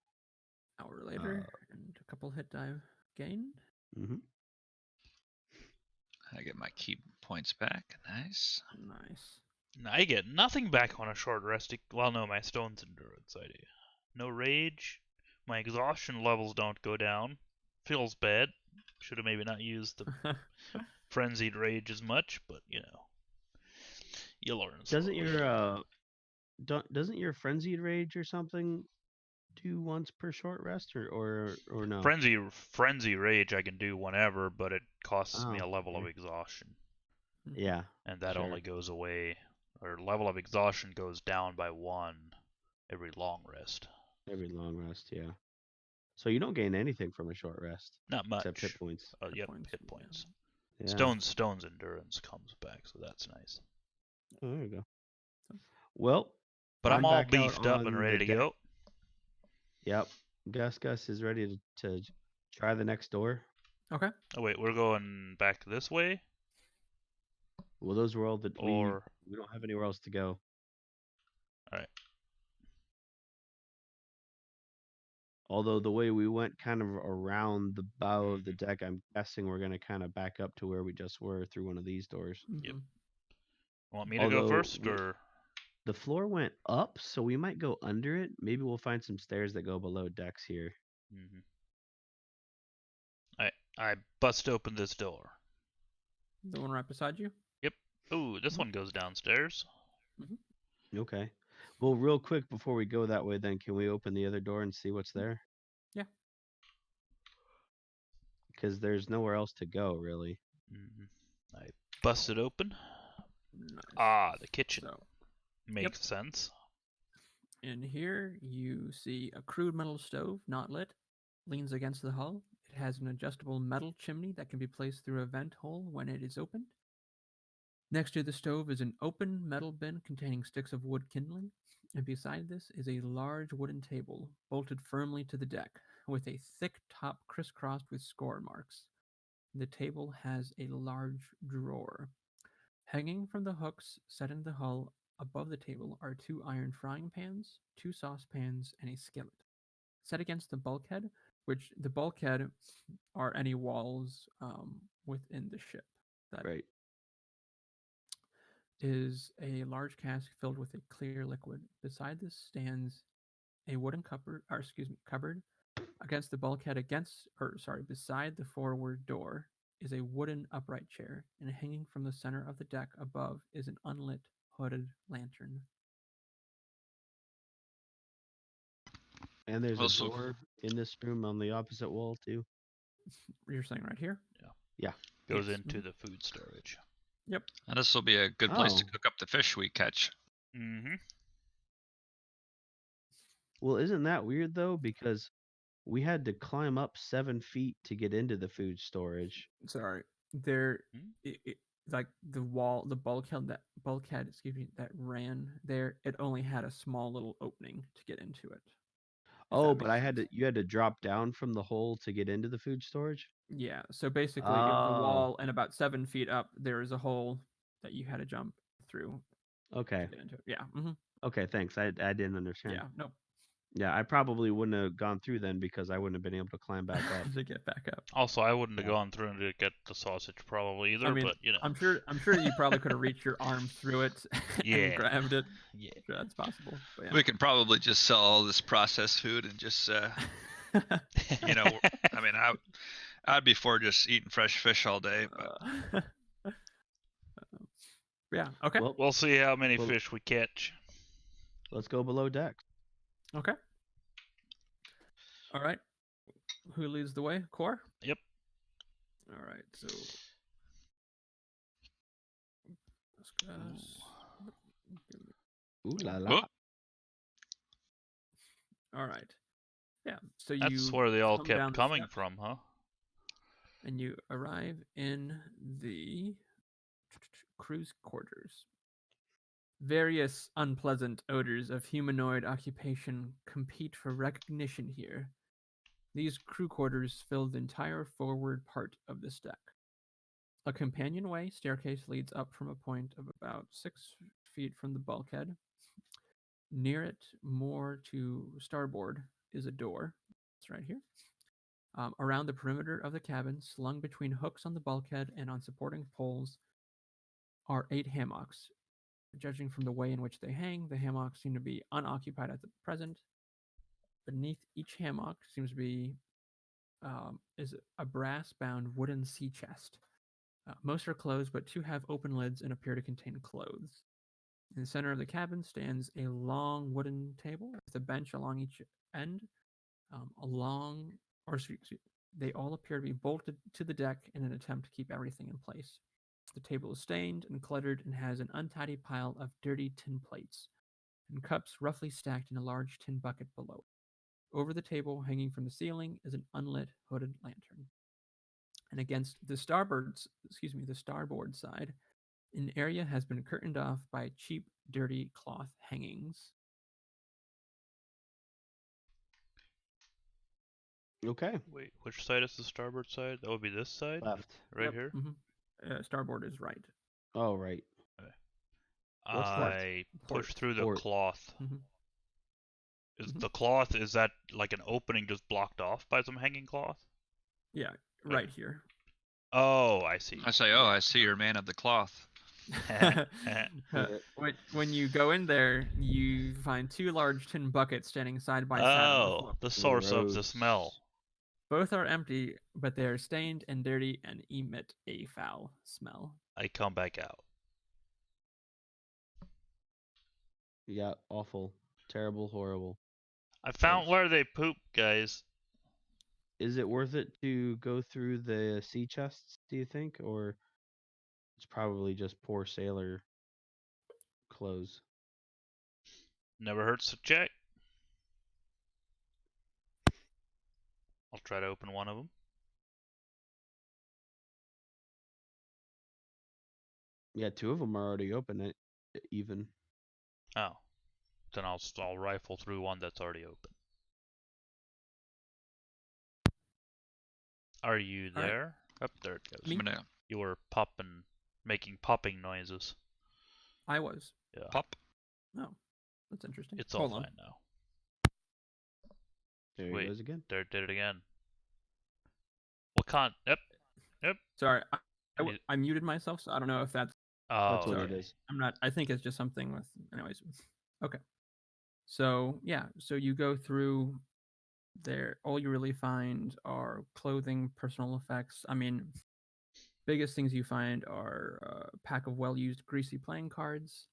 And a couple hit die gained. Mm-hmm. I get my key points back. Nice. I get nothing back on a short rest. Well, no, my stone's endurance I do. No rage. My exhaustion levels don't go down. Feels bad. Should have maybe not used the frenzied rage as much, but you learn. Doesn't your frenzied rage or something do once per short rest or no? Frenzy rage I can do whenever, but it costs me a level of exhaustion. Yeah. And that only goes away, or level of exhaustion goes down by 1 every long rest. Every long rest, yeah. So you don't gain anything from a short rest. Not much. Except hit points. Hit points. Yeah. Stone's endurance comes back, so that's nice. Oh, there you go. Well, but I'm all beefed up and ready to go. Yep. Gus is ready to try the next door. Okay. Oh wait, we're going back this way? Well, those were all that we don't have anywhere else to go. Alright. Although the way we went kind of around the bow of the deck, I'm guessing we're going to kind of back up to where we just were through one of these doors. Yep. Want me to go first, or? The floor went up, so we might go under it. Maybe we'll find some stairs that go below decks here. I bust open this door. The one right beside you? Yep. Ooh, this one goes downstairs. Okay. Well, real quick before we go that way, then can we open the other door and see what's there? Yeah. Because there's nowhere else to go, really. I bust it open. Nice. Ah, the kitchen. So, makes sense. In here, you see a crude metal stove, not lit, leans against the hull. It has an adjustable metal chimney that can be placed through a vent hole when it is opened. Next to the stove is an open metal bin containing sticks of wood kindling, and beside this is a large wooden table bolted firmly to the deck, with a thick top crisscrossed with score marks. The table has a large drawer. Hanging from the hooks set in the hull above the table are 2 iron frying pans, 2 saucepans, and a skillet. Set against the bulkhead, which the bulkhead are any walls within the ship. That Right. is a large cask filled with a clear liquid. Beside this stands a wooden cupboard. Against the bulkhead, beside the forward door is a wooden upright chair, and hanging from the center of the deck above is an unlit hooded lantern. And there's a door in this room on the opposite wall too. You're saying right here? Yeah. Goes into the food storage. Yep. And this will be a good place to cook up the fish we catch. Well, isn't that weird though? Because we had to climb up 7 feet to get into the food storage. Sorry, like the bulkhead that ran there. It only had a small little opening to get into it. Oh, but you had to drop down from the hole to get into the food storage? Yeah. So basically, the wall and about 7 feet up, there is a hole that you had to jump through. Okay. To get into it. Yeah. Okay, thanks. I didn't understand. Yeah. Nope. Yeah, I probably wouldn't have gone through then because I wouldn't have been able to climb back up. To get back up. Also, I wouldn't have gone through to get the sausage probably either. I mean, but you know, I'm sure you probably could have reached your arm through it and grabbed it. Yeah, sure that's possible. But yeah. We can probably just sell all this processed food and just, you know, I mean, I'd be for just eating fresh fish all day. But... yeah. Okay. Well, we'll see how many fish we catch. Let's go below deck. Okay. All right. Who leads the way? Core? Yep. All right. So. Ooh la la. All right. Yeah. So that's where they all kept coming from, huh? And you arrive in the crew's quarters. Various unpleasant odors of humanoid occupation compete for recognition here. These crew quarters fill the entire forward part of this deck. A companionway staircase leads up from a point of about 6 feet from the bulkhead. Near it, more to starboard, is a door. It's right here. Around the perimeter of the cabin, slung between hooks on the bulkhead and on supporting poles, are 8 hammocks. Judging from the way in which they hang, the hammocks seem to be unoccupied at the present. Beneath each hammock seems to be is a brass-bound wooden sea chest. Most are closed, but 2 have open lids and appear to contain clothes. In the center of the cabin stands a long wooden table with a bench along each end. They all appear to be bolted to the deck in an attempt to keep everything in place. The table is stained and cluttered and has an untidy pile of dirty tin plates and cups roughly stacked in a large tin bucket below. Over the table, hanging from the ceiling, is an unlit hooded lantern. And against the starboard side, an area has been curtained off by cheap, dirty cloth hangings. Okay. Wait, which side is the starboard side? That would be this side? Left. Right here? Starboard is right. Oh, right. Okay. I push through the cloth. Is the cloth, is that like an opening just blocked off by some hanging cloth? Yeah, right here. Oh, I see. I say, I see you're a man of the cloth. When you go in there, you find 2 large tin buckets standing side by side on the floor. The source of the smell. Both are empty, but they are stained and dirty and emit a foul smell. I come back out. Yeah, awful, terrible, horrible. I found where they poop, guys. Is it worth it to go through the sea chests, do you think? Or it's probably just poor sailor clothes? Never hurts to check. I'll try to open one of them. Yeah, 2 of them are already open, even. Oh. Then I'll rifle through one that's already open. Are you there? Up there it goes. Me? You were making popping noises. I was. Yeah. Pop. Oh, that's interesting. It's all fine now. There he goes again. There it did it again. What can't? Yep. Sorry, I muted myself, so I don't know if that's. That's what it is. I'm not. I think it's just something with. Anyways, okay. So yeah, so you go through there. All you really find are clothing, personal effects. I mean, biggest things you find are a pack of well-used, greasy playing cards.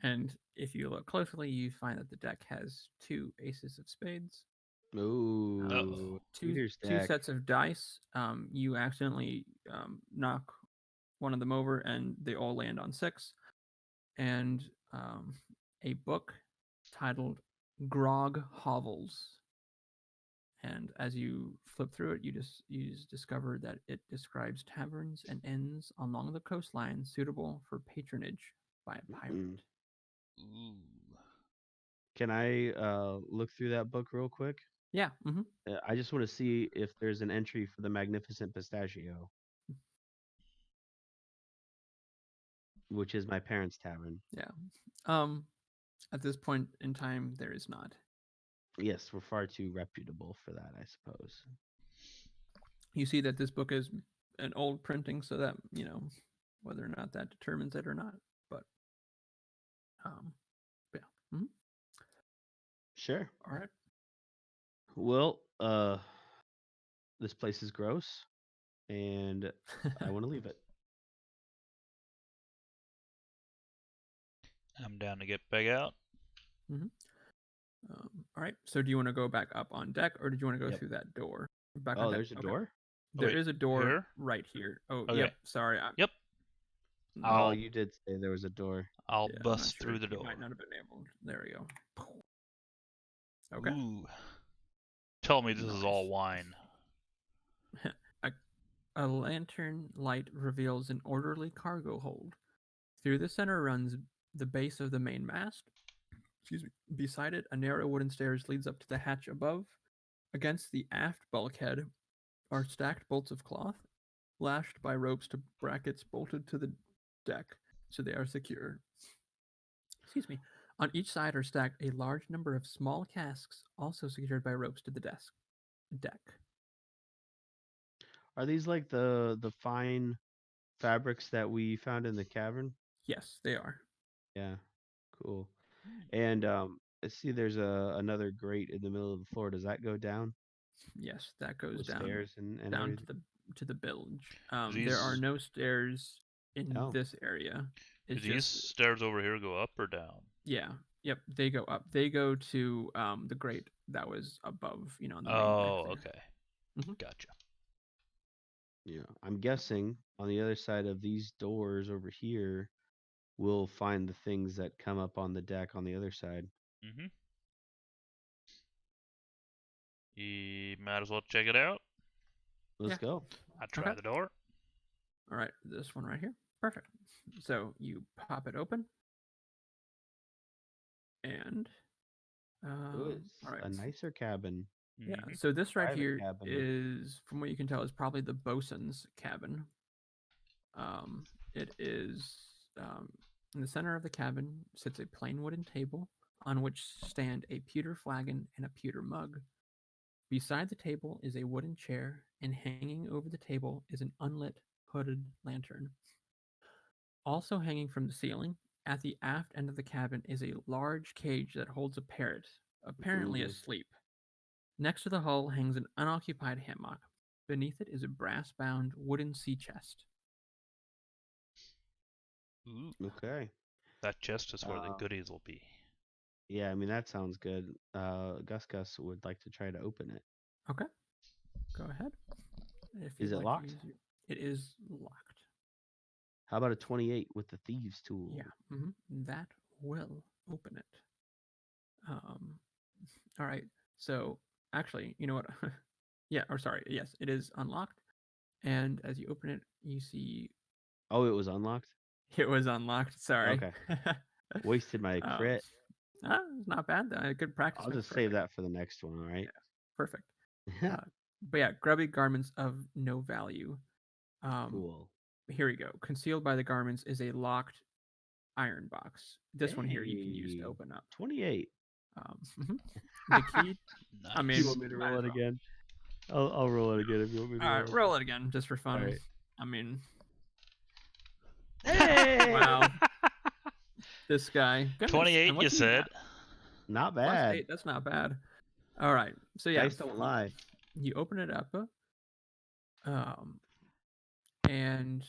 And if you look closely, you find that the deck has 2 aces of spades. Ooh, two sets of dice. You accidentally knock one of them over, and they all land on 6. And a book titled Grog Hovels. And as you flip through it, you discover that it describes taverns and inns along the coastline suitable for patronage by a pirate. Ooh. Can I look through that book real quick? Yeah. I just want to see if there's an entry for the Magnificent Pistachio, which is my parents' tavern. Yeah. At this point in time, there is not. Yes, we're far too reputable for that, I suppose. You see that this book is an old printing, so that, whether or not that determines it or not. But, yeah. Sure. All right. Well, this place is gross, and I want to leave it. I'm down to get back out. All right. So do you want to go back up on deck, or did you want to go through that door? Back on deck? There's a door? There is a door right here. Oh, okay. Yep. Sorry. Yep. You did say there was a door. I'll bust through the door. You might not have been able. There we go. Okay. Ooh. Tell me this is all wine. A lantern light reveals an orderly cargo hold. Through the center runs the base of the main mast. Beside it, a narrow wooden stairs leads up to the hatch above. Against the aft bulkhead are stacked bolts of cloth, lashed by ropes to brackets bolted to the deck, so they are secure. On each side are stacked a large number of small casks, also secured by ropes to the deck. Are these like the fine fabrics that we found in the cavern? Yes, they are. Yeah, cool. And I see there's another grate in the middle of the floor. Does that go down? Yes, that goes down. Stairs and down everything? to the bilge. There are no stairs in this area. Do these stairs over here go up or down? Yeah. Yep. They go up. They go to the grate that was above. On the main deck there. Okay. Gotcha. Yeah, I'm guessing on the other side of these doors over here, we'll find the things that come up on the deck on the other side. You might as well check it out. Let's go. I try the door. All right, this one right here. Perfect. So you pop it open, and it's all right. a nicer cabin. Yeah. So this right here is, from what you can tell, is probably the bosun's cabin. It is in the center of the cabin sits a plain wooden table on which stand a pewter flagon and a pewter mug. Beside the table is a wooden chair, and hanging over the table is an unlit hooded lantern. Also hanging from the ceiling, at the aft end of the cabin, is a large cage that holds a parrot, apparently Ooh. asleep. Next to the hull hangs an unoccupied hammock. Beneath it is a brass bound wooden sea chest. Ooh, Okay. that chest is where the Uh, goodies will be. Yeah, I mean that sounds good. Gus would like to try to open it. Okay, go ahead. If Is you'd it like to locked? use it is locked. How about a 28 with the thieves tool? Yeah, that will open it. All right. So actually, you know what? Yeah, or sorry, yes, it is unlocked. And as you open it, you see Oh, it was unlocked? it was unlocked. Sorry. Okay. Wasted my um, crit. it's not bad. Good practice I'll makes just save perfect. that for the next one, all right? Yeah, perfect. But yeah, grubby garments of no value. Cool. Here we go. Concealed by the garments is a locked iron box. This one here you can use to Hey, open up. 28. The key. I Nice. mean, You want me to might roll as it well. again? I'll roll it again if you want me to All roll right, it roll it again just for fun. All right. I mean, Hey! wow, this guy. Goodness. 28, And what you do you said? got? Not Plus bad. 8. That's not bad. All right. So yeah, Dice don't lie. you open it up, um, and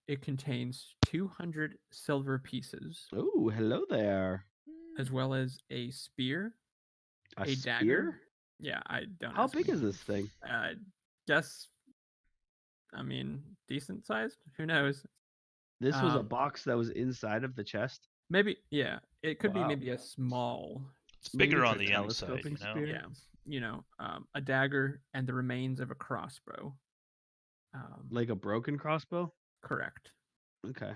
it contains 200 silver pieces, Oh, hello there. as well as a spear, A a dagger. spear? Yeah, I don't How ask big me. is this thing? Guess. I mean, decent sized. Who knows? This was a Um, box that was inside of the chest. maybe. Yeah, it could be Wow. maybe a small. It's Maybe bigger it's on a the inside, telescoping you know? spear. Yeah, a dagger and the remains of a crossbow. Like a broken crossbow? Correct. Okay.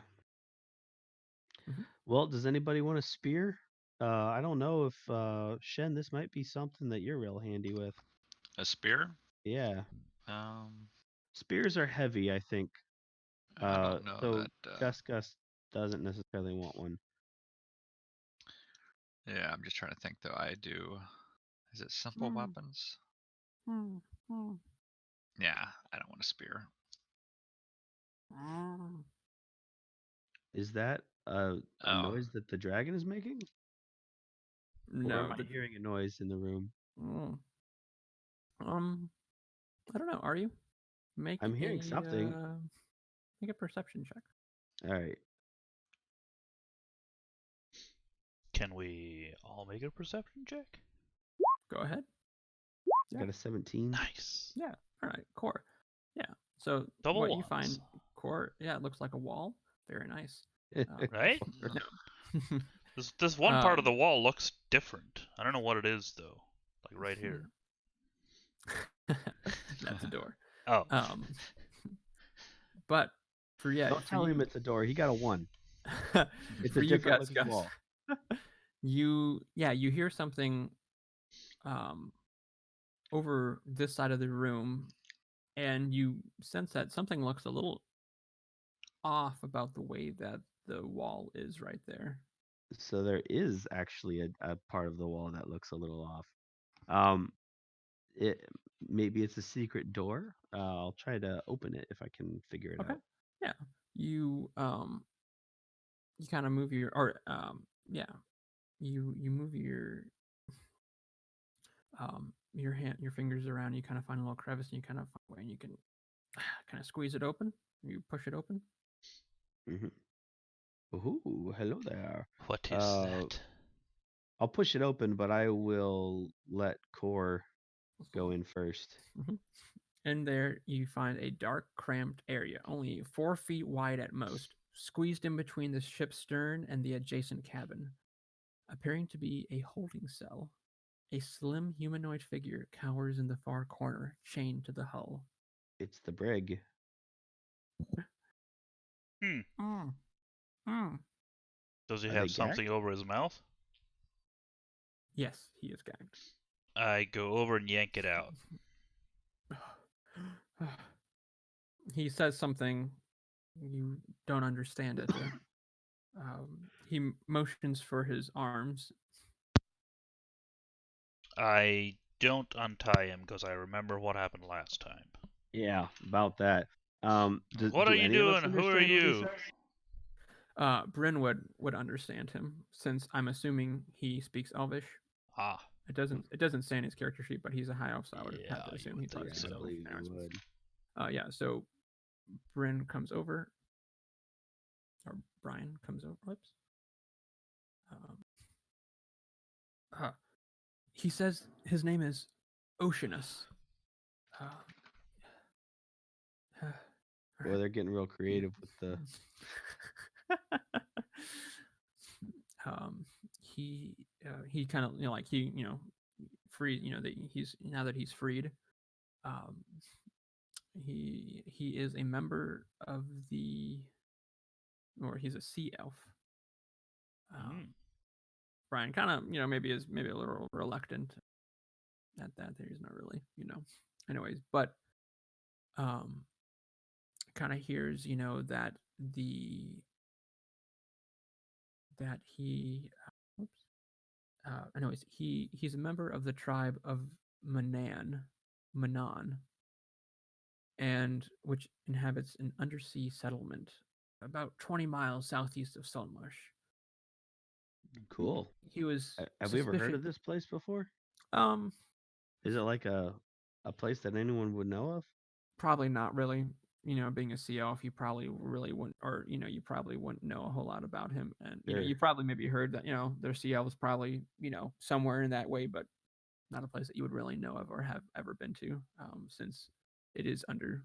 Mhm. Well, does anybody want a spear? I don't know if Shen, this might be something that you're real handy with. A spear? Yeah. Um, Spears are heavy, I think. I don't know So that. Gus doesn't necessarily want one. Yeah, I'm just trying to think though. I do. Is it simple weapons? Yeah, I don't want a spear. Is that a Oh, noise that the dragon is making? Or am No, I hearing a noise in the room? mm, um, I don't know. Are you? Make I'm hearing something. make a perception check. All right. Can we all make a perception check? Go ahead. Yeah. Got a 17. Nice. Yeah. All right. Core. Yeah. So Double what ones. you find, core? Yeah, it looks like a wall. Very nice. Right? No. This one part of the wall looks different. I don't know what it is though. Like right here. That's a door. Oh. But Don't tell him it's a door. He got a 1. It's for a you, different Gus, looking wall. you hear something over this side of the room, and you sense that something looks a little off about the way that the wall is right there. So there is actually a part of the wall that looks a little off. Um, it maybe it's a secret door. I'll try to open it if I can figure it Okay. out. Yeah. You kind of move your or yeah. You move your your fingers around, you kind of find a little crevice and you kind of find a way and you can kind of squeeze it open. You push it open. Mm-hmm. Ooh, hello there. What is that? I'll push it open, but I will let Core go in first. Mm-hmm. In there, you find a dark, cramped area, only 4 feet wide at most, squeezed in between the ship's stern and the adjacent cabin, appearing to be a holding cell. A slim humanoid figure cowers in the far corner, chained to the hull. It's the brig. Does he Are have they something gagged? over his mouth? Yes, he is gagged. I go over and yank it out. He says something. You don't understand it. He motions for his arms, I don't untie him because I remember what happened last time. Yeah, about that. What are Do you any of us doing? Who are understand what he you? says? Bryn would understand him, since I'm assuming he speaks Elvish. Ah. It doesn't say in his character sheet, but he's a high elf, so I would have to Yeah, assume you he would probably think speaks I so. Elvish. believe you would. Yeah, so Bryn comes over, or Brian comes over. Whoops. He says his name is Oceanus. Boy, they're getting real creative with the. He kind of like he free that he's now that he's freed. Um, he is a member of the, or he's a sea elf. Brian kind of maybe is maybe a little reluctant at that. He's not really anyways, but kind of hears that that he anyways, he's a member of the tribe of Manan, and which inhabits an undersea settlement about 20 miles southeast of Saltmarsh. Cool. He was Have we ever heard of this place before? Is it like a place that anyone would know of? Probably not really. Being a sea elf, you probably really wouldn't, or you probably wouldn't know a whole lot about him. And Sure. you probably maybe heard that their sea elves probably somewhere in that way, but not a place that you would really know of or have ever been to, since it is underwater.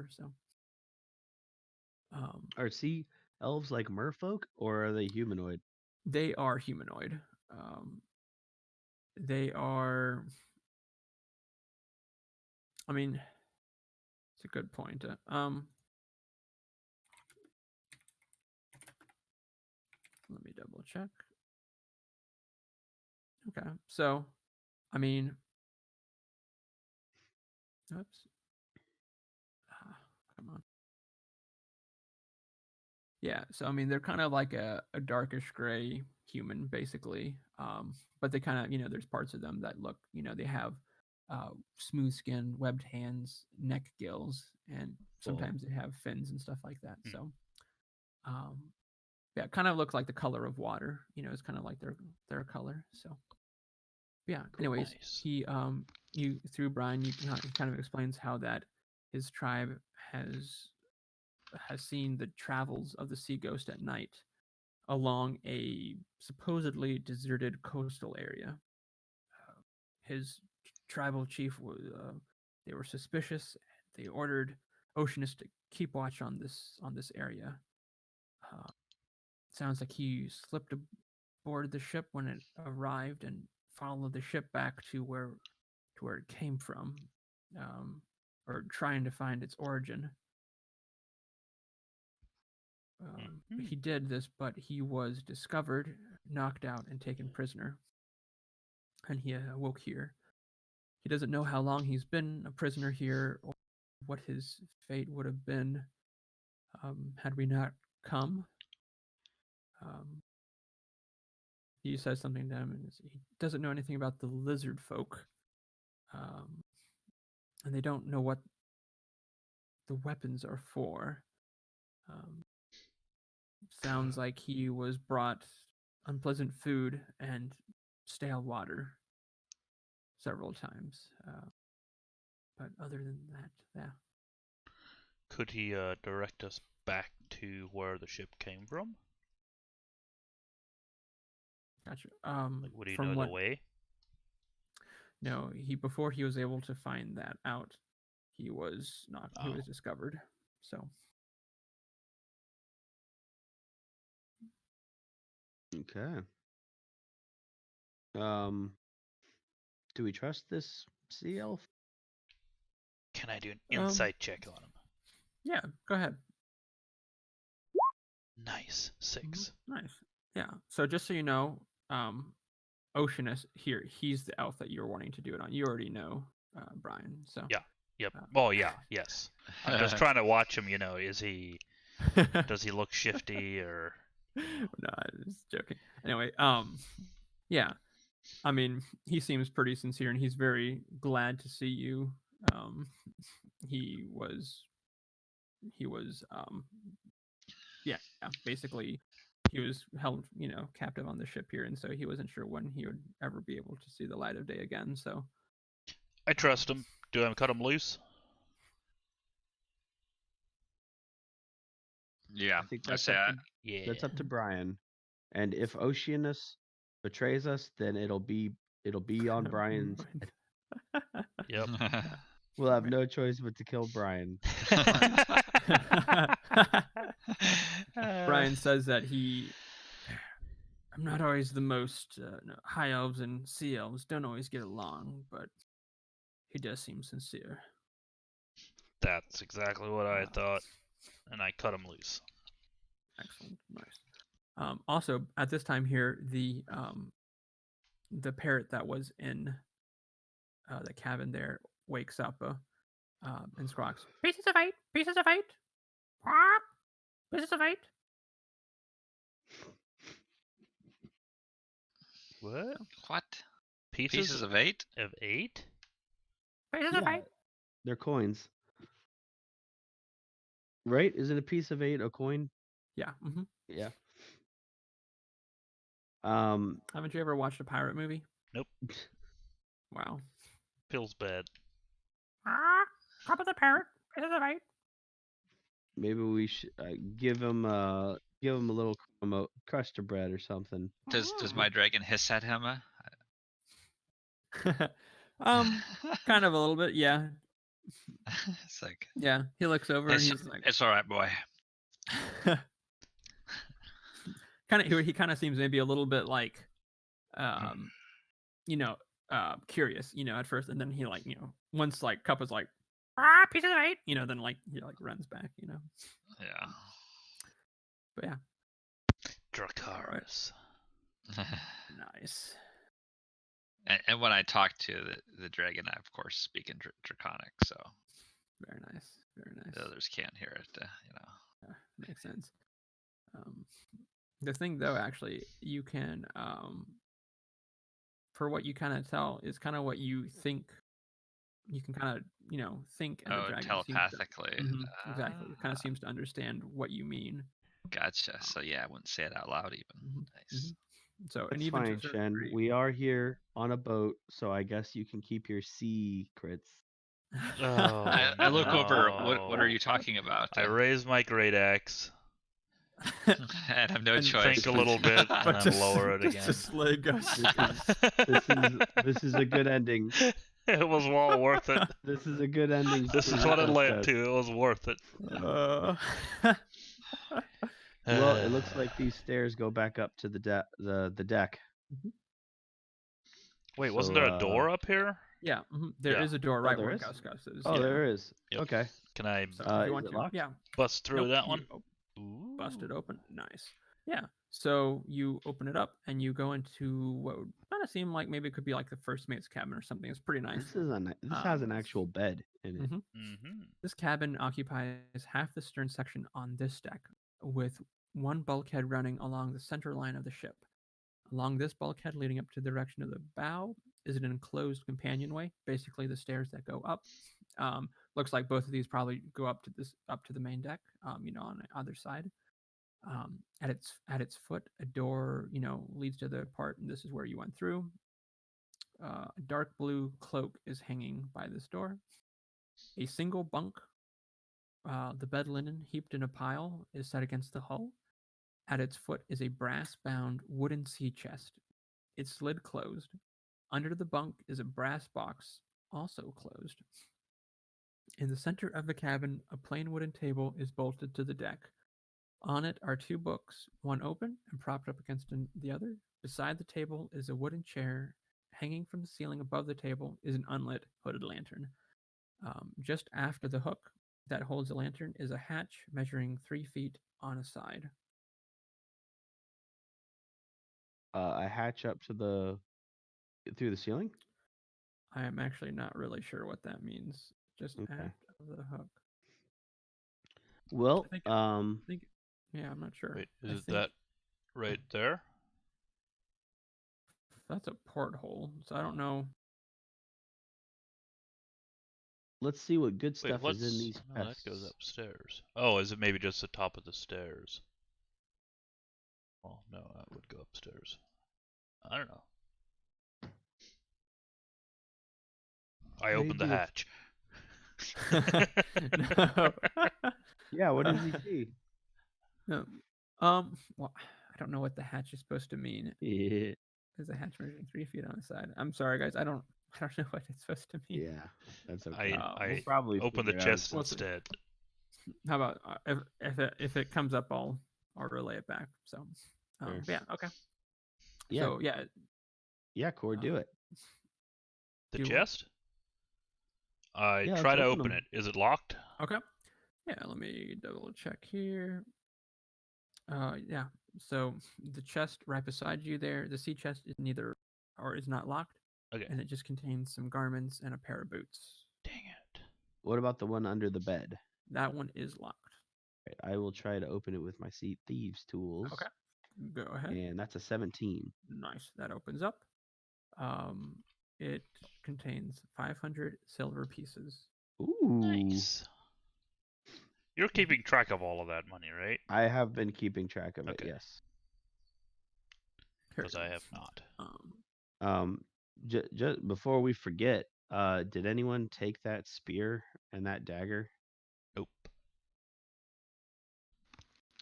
So, are sea elves like merfolk, or are they humanoid? They are humanoid. They are. I mean, it's a good point. Let me double check. Okay, so, I mean, oops. Come on. Yeah, so I mean, they're kind of like a darkish gray human, basically. But they kind of, there's parts of them that look, they have smooth skin, webbed hands, neck gills, and sometimes they have fins and stuff like that. So, yeah, it kind of looks like the color of water. It's kind of like their color. So, yeah. Anyways, Nice. you through Brian, he kind of explains how that his tribe has seen the travels of the sea ghost at night along a supposedly deserted coastal area. His tribal chief was they were suspicious. They ordered Oceanus to keep watch on this area. Sounds like he slipped aboard the ship when it arrived and followed the ship back to where it came from, or trying to find its origin. He did this, but he was discovered, knocked out, and taken prisoner. And he awoke here. He doesn't know how long he's been a prisoner here, or what his fate would have been had we not come. He says something to him, and he doesn't know anything about the lizard folk, and they don't know what the weapons are for. Sounds like he was brought unpleasant food and stale water several times. But other than that, yeah. Could he direct us back to where the ship came from? Gotcha. Would he know the way? No, before he was able to find that out, he was not. He was discovered. So. Okay. Do we trust this sea elf? Can I do an insight check on him? Yeah, go ahead. Nice. 6. Nice. Yeah. So just so you know, Oceanus here, he's the elf that you're wanting to do it on. You already know Brian. So. Yeah. Yep. Yes. I'm just trying to watch him. Is he? Does he look shifty or? No, I was joking. Anyway, yeah. I mean, he seems pretty sincere, and he's very glad to see you. Um, he was, yeah, basically, he was held, captive on the ship here, and so he wasn't sure when he would ever be able to see the light of day again. So, I trust him. Do I cut him loose? Yeah, I think I that's say up to, that's up to Brian. And if Oceanus betrays us, then it'll be on Brian's. Yep. We'll have no choice but to kill Brian. Brian says that I'm not always the most high elves and sea elves don't always get along, but he does seem sincere. That's exactly what I thought, and I cut him loose. Excellent, nice. Also, at this time here, the parrot that was in the cabin there wakes up and squawks, "Pieces of eight, pieces of eight, pieces of eight." What? What? Pieces of 8? Of 8? Pieces of eight. They're coins. Right? Isn't a piece of 8 a coin? Yeah. Mm-hmm. Yeah. Haven't you ever watched a pirate movie? Nope. Wow. Feels bad. Top of the parrot. Pieces of eight. Maybe we should give him a little crust of bread or something. Does my dragon hiss at him? Kind of a little bit, yeah. It's like, Yeah, he looks over and he's like, "It's all right, boy." He kind of seems maybe a little bit like, curious, at first, and then he once Cup was like, piece of eight, then he runs back, Yeah. But yeah. Dracarys. Nice. And when I talk to the dragon, I of course speak in Draconic, so Very nice. Very nice. the others can't hear it. Yeah, makes sense. The thing though, actually, you can, for what you kind of tell, is kind of what you think. You can kind of, think, and the dragon telepathically. Exactly. It kind of seems to understand what you mean. Gotcha. So yeah, I wouldn't say it out loud even. Nice. So, That's and even fine, Shen. degree, We are here on a boat, so I guess you can keep your secrets. Oh, I look over. What are you talking about? I raise my great axe. and I have no choice. Think a little bit and then lower it again. Just let go. This is a good ending. It was well worth it. This is a good ending. This is what it led to. It was worth it. Well, it looks like these stairs go back up to the deck. Wait, wasn't there a door up here? Yeah, there is a door right where Gus is. Oh, there is. Yep. Okay. Can I So if you want to, locked? bust through that one? Bust it open. Nice. Yeah. So you open it up and you go into what would kind of seem like maybe it could be like the first mate's cabin or something. It's pretty nice. This has an actual bed in it. This cabin occupies half the stern section on this deck, with one bulkhead running along the center line of the ship. Along this bulkhead leading up to the direction of the bow is an enclosed companionway, basically the stairs that go up. Looks like both of these probably go up to the main deck, on the other side. At its foot, a door, leads to the part, and this is where you went through. A dark blue cloak is hanging by this door. A single bunk, the bed linen heaped in a pile, is set against the hull. At its foot is a brass-bound wooden sea chest. Its lid closed. Under the bunk is a brass box, also closed. In the center of the cabin, a plain wooden table is bolted to the deck. On it are two books, one open and propped up against the other. Beside the table is a wooden chair. Hanging from the ceiling above the table is an unlit hooded lantern. Just after the hook that holds the lantern is a hatch measuring 3 feet on a side. A hatch up to through the ceiling? I am actually not really sure what that means. Just after the hook. Well, I'm not sure. Wait, is that right there? That's a porthole. So I don't know. Let's see what good stuff Wait, is in these no, chests. that goes upstairs. Oh, is it maybe just the top of the stairs? Well, no, that would go upstairs. I don't know. I opened the Maybe hatch. No. Yeah, what does he see? No. Well, I don't know what the hatch is supposed to mean. Yeah. There's a hatch measuring 3 feet on the side. I'm sorry, guys. I don't know what it's supposed to mean. Yeah, that's okay. I We'll probably opened the figure it out. chest We'll see. instead. How about if it comes up, I'll relay it back. So, Sure. yeah, okay. Yeah. So yeah, Yeah, Core, do it. The Do what? chest? I Yeah, try let's to open open 'em. it. Is it locked? Okay. Yeah, let me double check here. Yeah. So the chest right beside you there, the sea chest is neither or is not locked, Okay. and it just contains some garments and a pair of boots. Dang it. What about the one under the bed? That one is locked. Right, I will try to open it with my thieves tools. Okay. Go ahead. And that's a 17. Nice. That opens up. It contains 500 silver pieces. Ooh. Nice. You're keeping track of all of that money, right? I have been keeping track of it, Okay. yes. Because I have not. Just before we forget, did anyone take that spear and that dagger? Nope.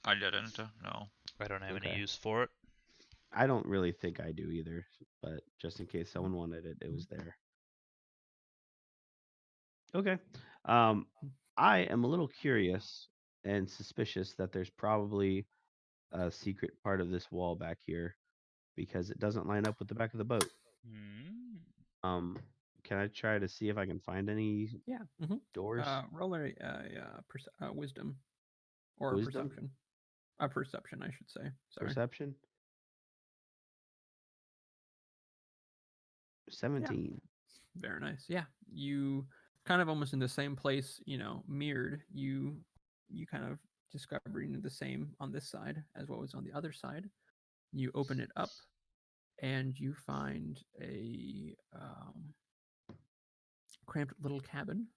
I didn't. No. I don't have Okay. any use for it. I don't really think I do either, but just in case someone wanted it, it was there. Okay. I am a little curious and suspicious that there's probably a secret part of this wall back here because it doesn't line up with the back of the boat. Can I try to see if I can find any doors? Roll a wisdom or Wisdom? perception. A perception, I should say. Sorry. Perception? 17. Yeah. Very nice. Yeah. You kind of almost in the same place, mirrored. You kind of discovering the same on this side as what was on the other side. You open it up and you find a cramped little cabin.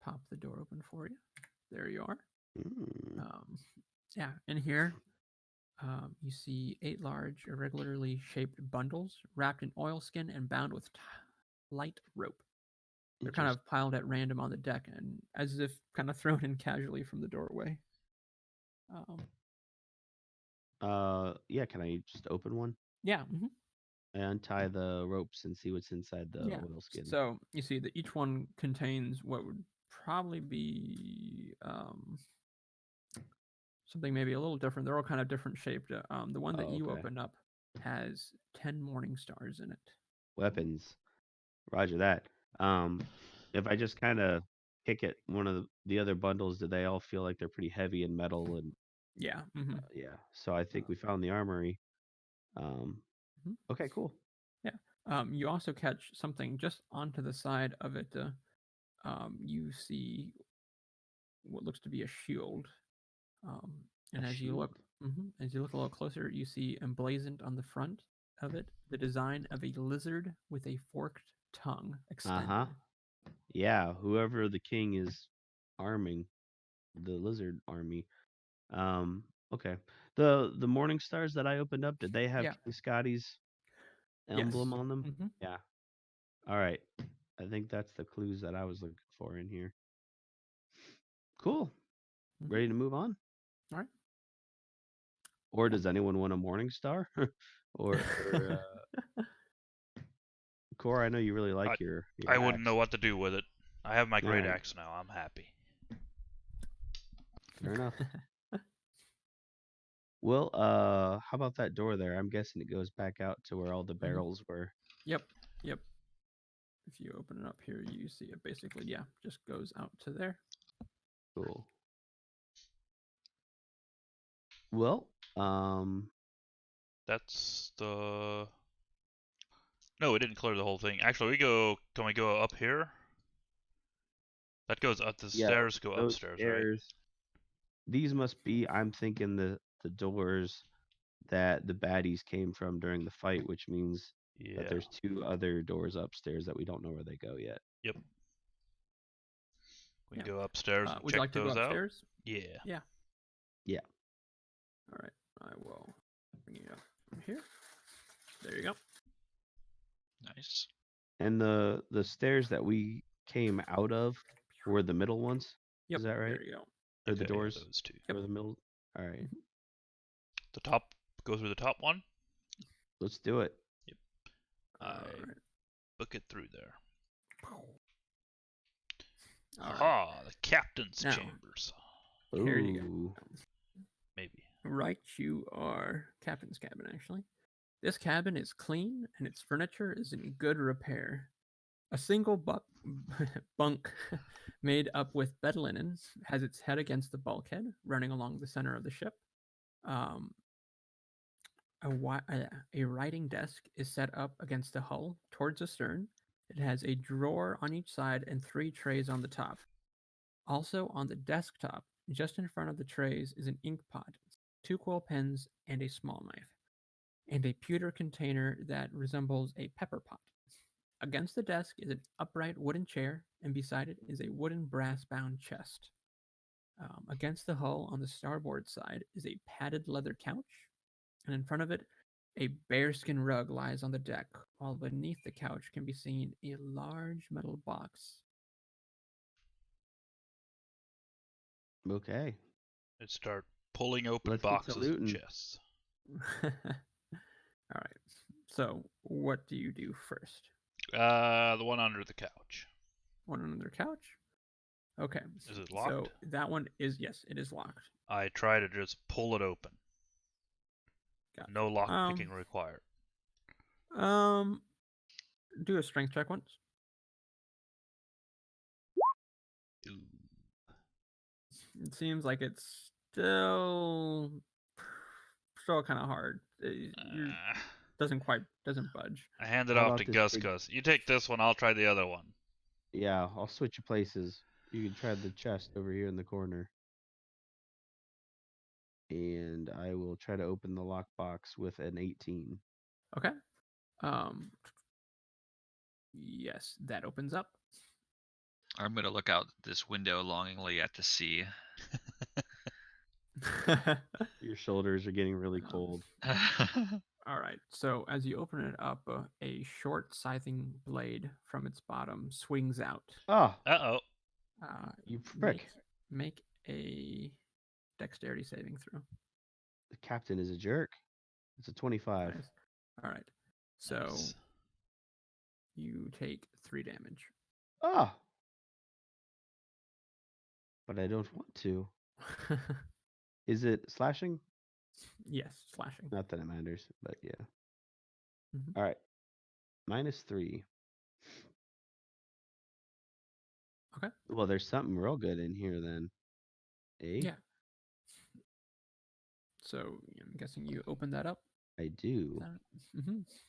Pop the door open for you. There you are. Yeah, in here, you see 8 large, irregularly shaped bundles wrapped in oilskin and bound with light rope. They're kind of piled at random on the deck and as if kind of thrown in casually from the doorway. Yeah, can I just open one? Yeah. I untie the ropes and see what's inside the oilskin. So you see that each one contains what would probably be something maybe a little different. They're all kind of different shaped. The one that you open up has 10 morning stars in it. Weapons. Roger that. If I just kind of kick at one of the other bundles, do they all feel like they're pretty heavy and metal? And yeah. Yeah. So I think we found the armory. Okay, cool. Yeah. You also catch something just onto the side of it. You see what looks to be a shield. And as you look a little closer, you see emblazoned on the front of it the design of a lizard with a forked tongue extended. Yeah, whoever the king is arming, the lizard army. Okay. The morning stars that I opened up, did they have King Scotty's emblem on them? Yeah. All right. I think that's the clues that I was looking for in here. Cool. Ready to move on? All right. Or does anyone want a morning star? or Core, I know you really like your I wouldn't axe. know what to do with it. I have my great axe now. I'm happy. Fair enough. Well, how about that door there? I'm guessing it goes back out to where all the barrels were. Yep. If you open it up here, you see it basically, just goes out to there. Cool. Well, that's the... No, we didn't clear the whole thing. Actually, can we go up here? That goes up, the stairs go upstairs, right? These must be, I'm thinking, the doors that the baddies came from during the fight, which means Yeah. that there's 2 other doors upstairs that we don't know where they go yet. Yep. We can Yeah. go upstairs and Would check you like to go those out. upstairs? Yeah. Yeah. Yeah. All right. I will bring you up from here. There you go. Nice. And the stairs that we came out of were the middle ones. Yep. Is that right? There you go. Or the Okay, yeah, doors those 2. or the middle? All right. The top, go through the top one. Let's do it. I Alright. book it through there. Alright. Aha, the captain's Now, chambers. Here you Ooh. Maybe. Right, you are captain's cabin, actually. This cabin is clean, and its furniture is in good repair. A single bunk made up with bed linen has its head against the bulkhead, running along the center of the ship. A writing desk is set up against the hull towards the stern. It has a drawer on each side and 3 trays on the top. Also on the desktop, just in front of the trays, is an ink pot, 2 quill pens, and a small knife, and a pewter container that resembles a pepper pot. Against the desk is an upright wooden chair, and beside it is a wooden brass-bound chest. Against the hull on the starboard side is a padded leather couch, and in front of it, a bearskin rug lies on the deck, while beneath the couch can be seen a large metal box. Okay. Let's start pulling open Let's get to boxes and looting. chests. All right. So, what do you do first? The one under the couch. One under the couch? Okay. Is it locked? So, that one is, yes, it is locked. I try to just pull it open. Got No lock picking required. Do a strength check once. Ooh. It seems like it's still kind of hard. Doesn't budge. I hand it How off about to this Gus big- Gus. You take this one, I'll try the other one. Yeah, I'll switch you places. You can try the chest over here in the corner. And I will try to open the lockbox with an 18. Okay. Yes, that opens up. I'm gonna look out this window longingly at the sea. Your shoulders are getting really cold. All right. So as you open it up, a short scything blade from its bottom swings out. Ah, Uh-oh. you prick. Make a dexterity saving throw. The captain is a jerk. It's a 25. Nice. All right. So Nice. you take 3 damage. Ah. But I don't want to. Is it slashing? Yes, slashing. Not that it matters, but yeah. Mhm. All right. -3. Okay. Well, there's something real good in here then. Eh? Yeah. So I'm guessing you open that up. I do.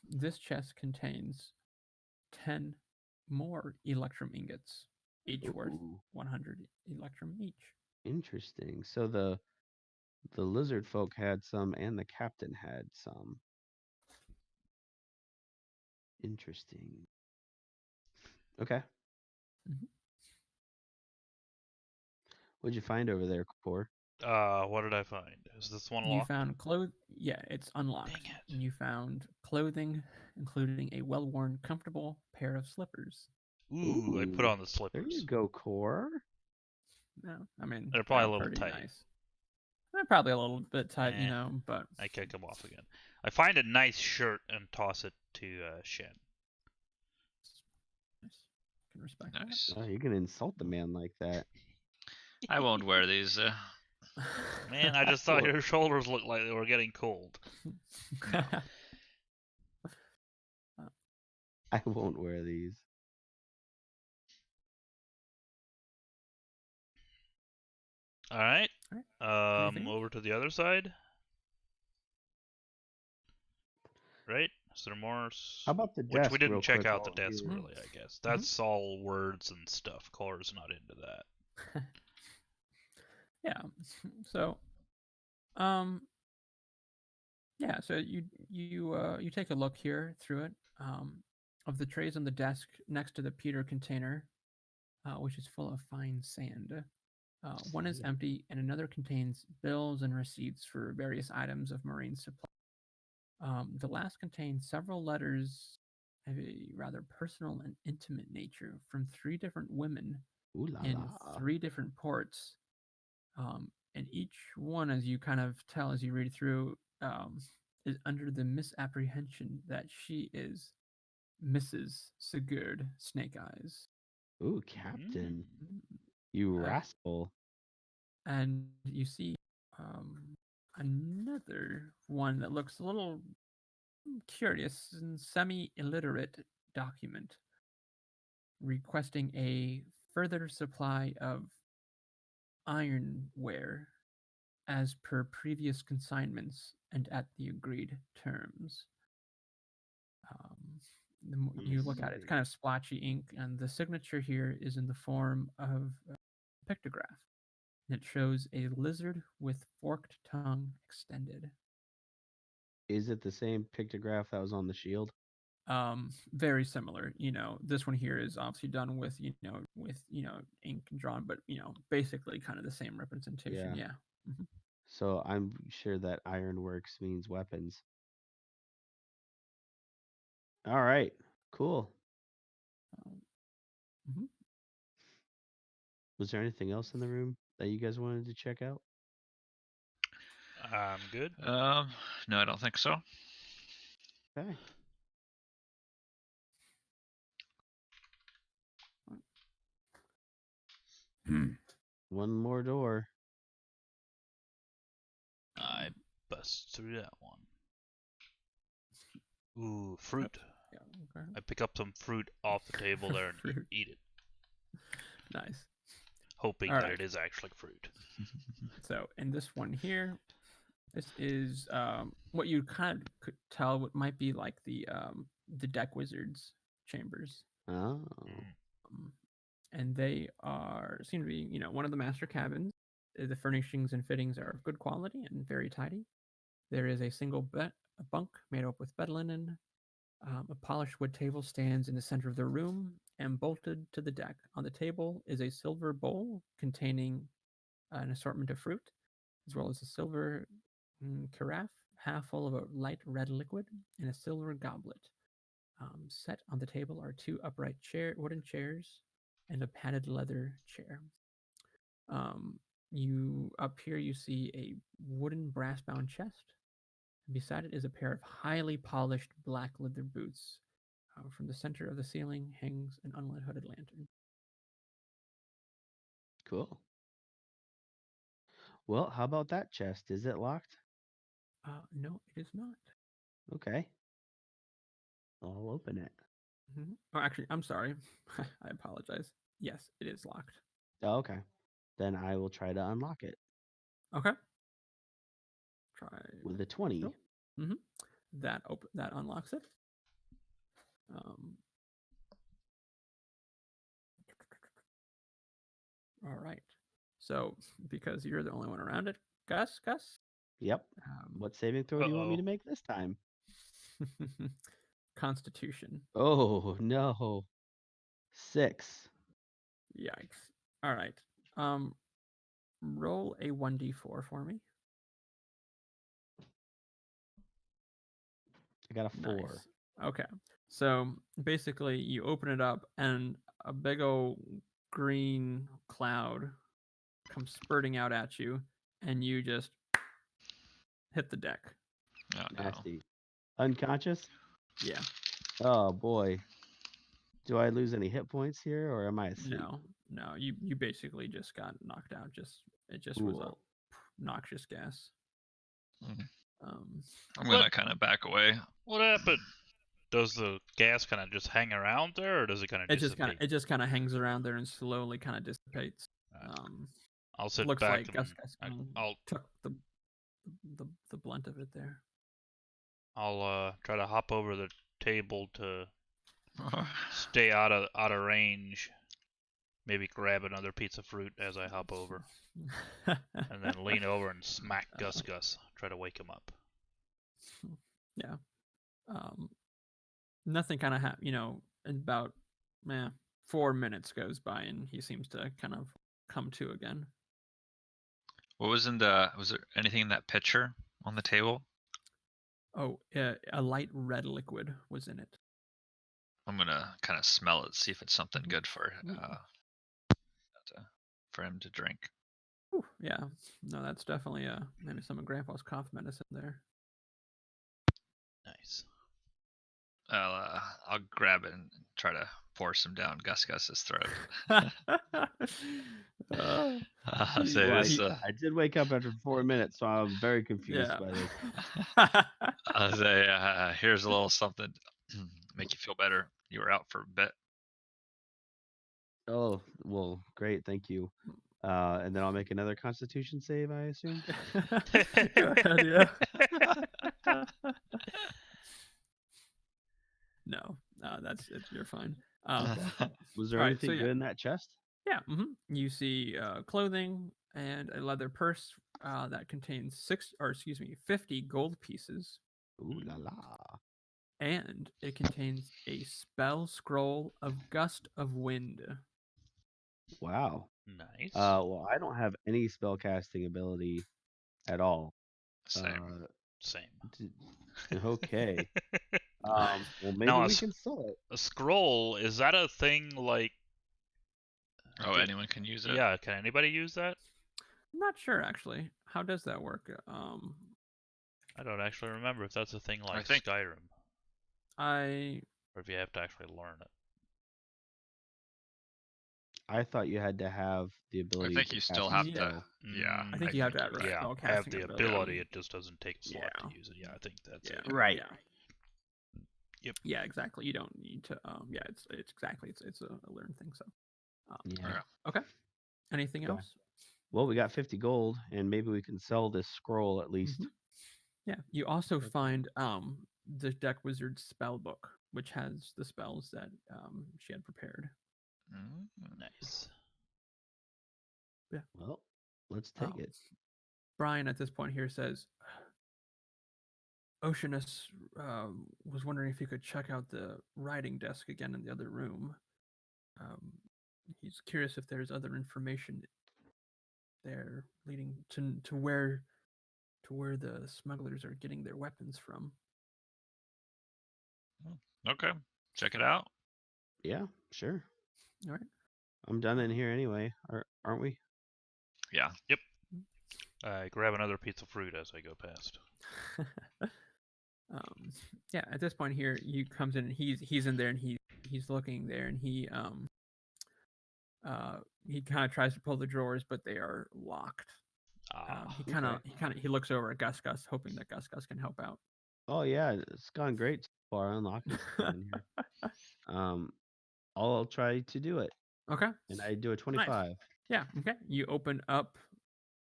This chest contains 10 more electrum ingots, each worth Ooh, 100 electrum each. interesting. So the lizard folk had some and the captain had some. Interesting. Okay. Mhm. What'd you find over there, Kapoor? What did I find? Is this one You locked? found clothes. Yeah, it's unlocked. Dang it. And you found clothing, including a well-worn, comfortable pair of slippers. Ooh, I put Ooh, on the There slippers. you go, Core. No, I mean They're probably a little pretty tight. nice. They're probably a little bit tight, Eh. but I kick them off again. I find a nice shirt and toss it to Shen. nice. Can respect that. Nice. Oh, you can insult the man like that. I won't wear these. Man, I just thought your shoulders looked like they were getting cold. I won't wear these. All right. Anything Over to the other side. Right? Is there more? How about the Which desk? we didn't real check quick out the while desk you- really, I guess. That's all words and stuff. Core's not into that. Yeah. So, Yeah, so you take a look here through it. Of the trays on the desk next to the pewter container, which is full of fine sand. One is empty, and another contains bills and receipts for various items of marine supply. The last contains several letters of a rather personal and intimate nature from 3 different women Ooh la in la. 3 different ports. And each one, as you kind of tell as you read through, is under the misapprehension that she is Mrs. Sigurd Snake Eyes. Ooh, Captain. Mm. You rascal. And you see another one that looks a little curious and semi-illiterate document requesting a further supply of ironware as per previous consignments and at the agreed terms. You look at it, it's kind of splotchy ink, and the signature here is in the form of a pictograph. And it shows a lizard with forked tongue extended. Is it the same pictograph that was on the shield? Very similar. This one here is obviously done with ink and drawn, but basically kind of the same representation. Yeah. Mm-hmm. So I'm sure that ironworks means weapons. All right, cool. Mm-hmm. Was there anything else in the room that you guys wanted to check out? I'm good. No, I don't think so. Okay. One more door. I bust through that one. Ooh, fruit. Yeah, okay. I pick up some fruit off the table there and eat it. Nice. Hoping that it is actually fruit. So in this one here, this is what you kind of could tell what might be like the deck wizard's chambers. Oh. And they seem to be one of the master cabins. The furnishings and fittings are of good quality and very tidy. There is a single bunk made up with bed linen. A polished wood table stands in the center of the room and bolted to the deck. On the table is a silver bowl containing an assortment of fruit, as well as a silver carafe half full of a light red liquid and a silver goblet. Set on the table are 2 upright wooden chairs and a padded leather chair. You up here you see a wooden brass bound chest. And beside it is a pair of highly polished black leather boots. From the center of the ceiling hangs an unlit hooded lantern. Cool. Well, how about that chest? Is it locked? No, it is not. Okay. I'll open it. Mm-hmm. Oh, actually, I'm sorry. I apologize. Yes, it is locked. Oh, okay. Then I will try to unlock it. Okay. Try with a 20. Mm-hmm. That unlocks it. All right. So because you're the only one around it, Gus. Yep. What saving throw do you want me to make this time? Constitution. Oh no. 6. Yikes. All right. Roll a 1d4 for me. I got a 4. Nice. Okay. So basically, you open it up, and a big old green cloud comes spurting out at you, and you just hit the deck. Oh, Nasty. No. Unconscious? Yeah. Oh boy. Do I lose any hit points here, or am I asleep? No. You basically just got knocked out. It just was a noxious gas. I'm gonna kind of back away. What happened? Does the gas kind of just hang around there, or does it kind of dissipate? It just kind of hangs around there and slowly kind of dissipates. I'll sit looks back like and Gus took the blunt of it there. I'll try to hop over the table to stay out of range. Maybe grab another piece of fruit as I hop over, and then lean over and smack Gus. Try to wake him up. Yeah. Nothing kind of about 4 minutes goes by and he seems to kind of come to again. What was was there anything in that pitcher on the table? Oh, a light red liquid was in it. I'm gonna kind of smell it, see if it's something good for him to drink. Ooh, yeah, no, that's definitely maybe some of Grandpa's cough medicine there. Nice. I'll grab it and try to pour some down Gus's throat. I did wake up after 4 minutes, so I'm very confused by this. I'll say, here's a little something make you feel better. You were out for a bit. Oh, well, great, thank you. And then I'll make another Constitution save, I assume. Go ahead, yeah. No, that's it. You're fine. Was there All right, anything good in that chest? Yeah. You see clothing and a leather purse that contains 50 gold pieces. Ooh la la. And it contains a spell scroll of Gust of Wind. Wow. Nice. Well, I don't have any spell casting ability at all. Same. Okay. Well, maybe now, we can sell it. A scroll, is that a thing like? Oh, anyone can use it. Yeah, can anybody use that? I'm not sure actually. How does that work? I don't actually remember if that's a thing like Skyrim. Or if you have to actually learn it. I thought you had to have the ability. I think you still have to. Yeah. I think you have to have spell casting. Have the ability. It just doesn't take a slot to use it. Yeah, I think that's it. Right. Yeah. Yep. Yeah, exactly. You don't need to. Yeah, it's exactly. It's a learned thing. So. Yeah. Okay. Anything else? Well, we got 50 gold, and maybe we can sell this scroll at least. Yeah. You also find the Deck Wizard's spell book, which has the spells that she had prepared. Nice. Yeah. Well, let's take it. Brian at this point here says, Oceanus was wondering if you could check out the writing desk again in the other room. He's curious if there's other information there leading to where the smugglers are getting their weapons from. Okay, check it out. Yeah, sure. All right. I'm done in here anyway, aren't we? Yeah. Yep. I grab another piece of fruit as I go past. Yeah, at this point here, he comes in and he's in there and he's looking there and he kind of tries to pull the drawers, but they are locked. He looks over at Gus, hoping that Gus can help out. Oh yeah, it's gone great so far unlocking stuff in here. I'll try to do it. Okay. And I do a 25. Nice. Yeah. Okay. You open up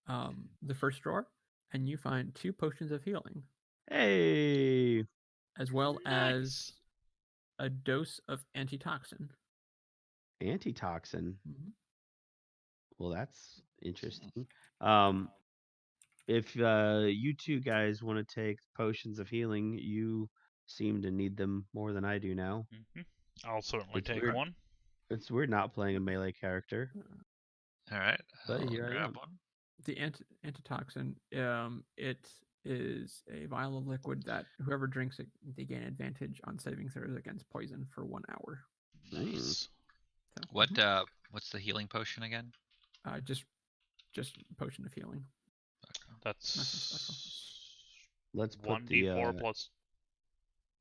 the first drawer and you find 2 potions of healing. Hey. As well as a dose of antitoxin. Antitoxin. Mm-hmm. Well, that's interesting. If you two guys want to take potions of healing, you seem to need them more than I do now. I'll certainly take one. It's weird not playing a melee character. All right, but here I am. One. The antitoxin, it is a vial of liquid that whoever drinks it, they gain advantage on saving throws against poison for 1 hour. Nice. So, what's the healing potion again? Just potion of healing. That's nothing special. Let's put 1d4 plus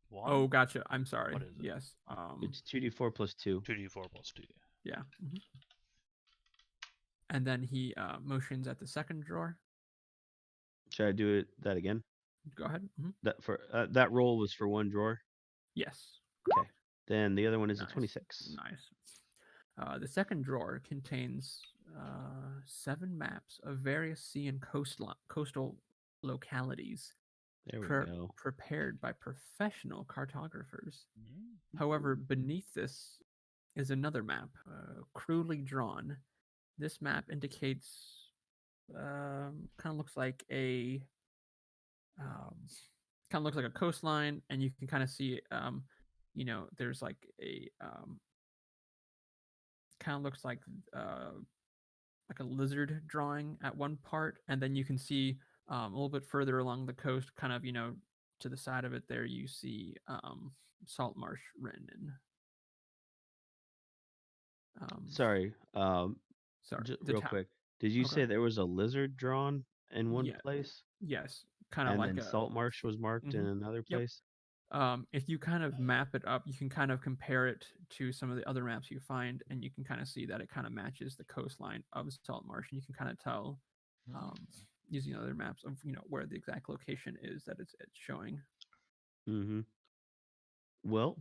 1. Oh, gotcha. I'm sorry. What is it? Yes. It's 2d4 plus 2. 2d4 plus 2. Yeah. Mm-hmm. And then he motions at the second drawer. Should I do that again? Go ahead. Mm-hmm. That roll was for 1 drawer. Yes. Okay. Then the other one is a 26. Nice. The second drawer contains 7 maps of various sea and coastal localities. There we go. Prepared by professional cartographers. However, beneath this is another map, crudely drawn. This map indicates, kind of looks like a kind of looks like a coastline, and you can kind of see, there's like a kind of looks like a lizard drawing at one part, and then you can see a little bit further along the coast, kind of to the side of it there, you see Saltmarsh written in. Sorry, Sorry, real quick. Did you say there was a lizard drawn in one place? Yes, kind of And like then Saltmarsh was marked in another place? If you kind of map it up, you can kind of compare it to some of the other maps you find, and you can kind of see that it kind of matches the coastline of Saltmarsh, and you can kind of tell using other maps of where the exact location is that it's showing. Mm-hmm. Well,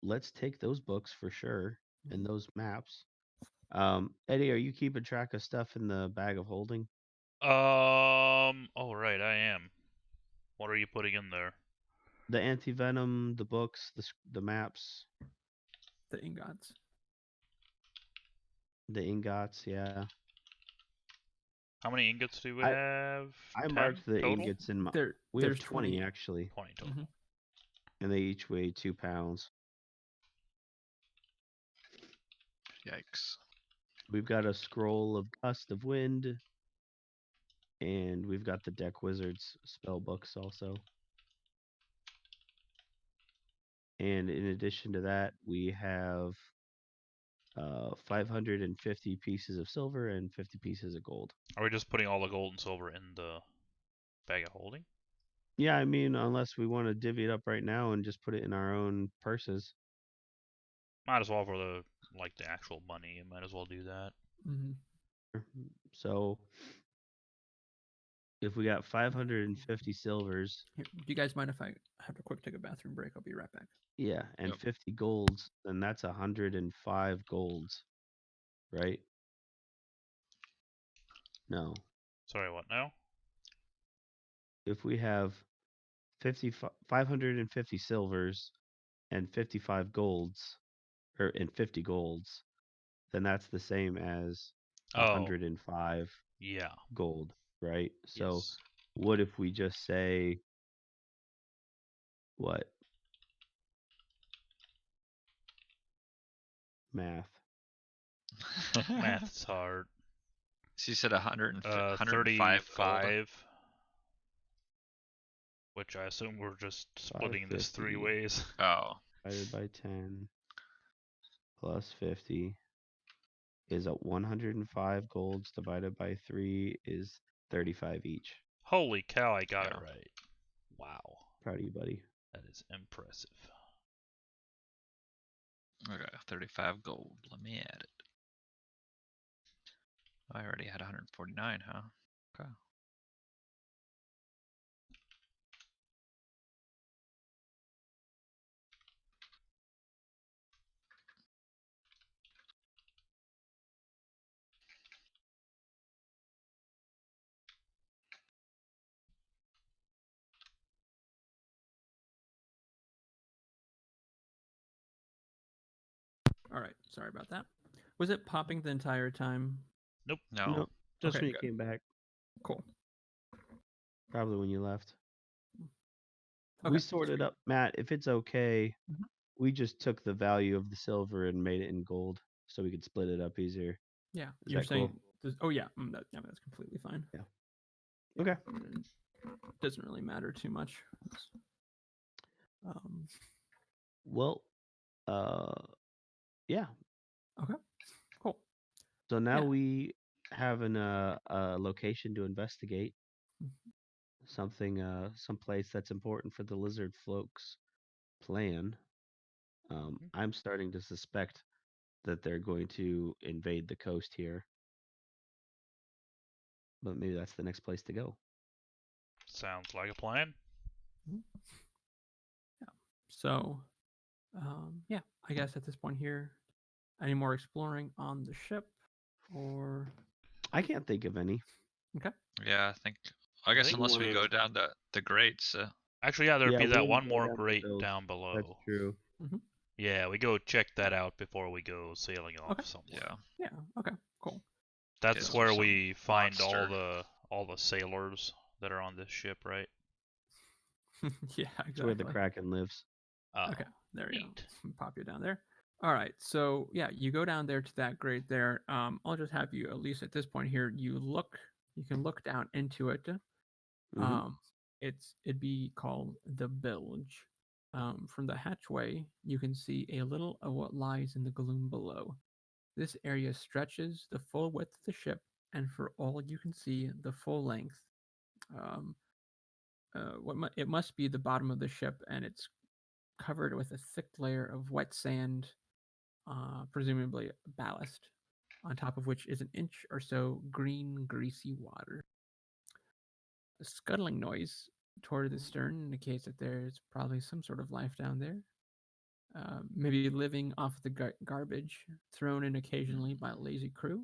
let's take those books for sure and those maps. Eddie, are you keeping track of stuff in the bag of holding? Oh right, I am. What are you putting in there? The anti-venom, the books, the maps. The ingots. The ingots, yeah. How many ingots do we have? I 10 marked the total? ingots in my. There's We have 20 actually. 20 total. And they each weigh 2 pounds. Yikes. We've got a scroll of Gust of Wind. And we've got the Deck Wizards spell books also. And in addition to that, we have 550 pieces of silver and 50 pieces of gold. Are we just putting all the gold and silver in the bag of holding? Yeah, I mean, unless we want to divvy it up right now and just put it in our own purses. Might as well for the actual money. You might as well do that. So if we got 550 silvers. Here, do you guys mind if I have to quick take a bathroom break? I'll be right back. Yeah, and 50 golds, then that's 105 golds, right? No. Sorry, what now? If we have 550 silvers and 55 golds, and 50 golds, then that's the same as 105 gold, right? So yes. What if we just say what? Math. Math's hard. So you said 105 35, which I assume we're just splitting this 3 ways. Oh. Divided by 10 plus 50 is 105 golds divided by 3 is 35 each. Holy cow, I got it right. Wow. Proud of you, buddy. That is impressive. Okay, 35 gold. Let me add it. I already had 149, huh? Okay. All right, sorry about that. Was it popping the entire time? Nope. No. Nope. Just when you came back. Cool. Probably when you left. Okay, we sorted up, Matt, if it's okay, we just took the value of the silver and made it in gold so we could split it up easier. Yeah, Is you're that saying. cool? Oh yeah, that's completely fine. Yeah. Okay. Doesn't really matter too much. Well, yeah. Okay. Cool. So now we have a location to investigate. Something, someplace that's important for the lizard folks' plan. I'm starting to suspect that they're going to invade the coast here. But maybe that's the next place to go. Sounds like a plan. Yeah. So, yeah, I guess at this point here, any more exploring on the ship, or? I can't think of any. Okay. Yeah, I guess unless we go down the grates. Actually, yeah, there'd be that one more grate down below. That's true. Yeah, we go check that out before we go sailing off somewhere. Yeah. Okay. Cool. That's where we find all the sailors that are on this ship, right? Yeah, exactly. It's where the Kraken lives. Oh, Okay, there you neat. go. Pop you down there. All right, so yeah, you go down there to that grate there. I'll just have you, at least at this point here, you can look down into it. Mm-hmm. It'd be called the bilge. From the hatchway, you can see a little of what lies in the gloom below. This area stretches the full width of the ship, and for all you can see, the full length. Um, it must be the bottom of the ship, and it's covered with a thick layer of wet sand, presumably ballast, on top of which is an inch or so green, greasy water. A scuttling noise toward the stern indicates that there's probably some sort of life down there. Maybe living off the garbage thrown in occasionally by a lazy crew.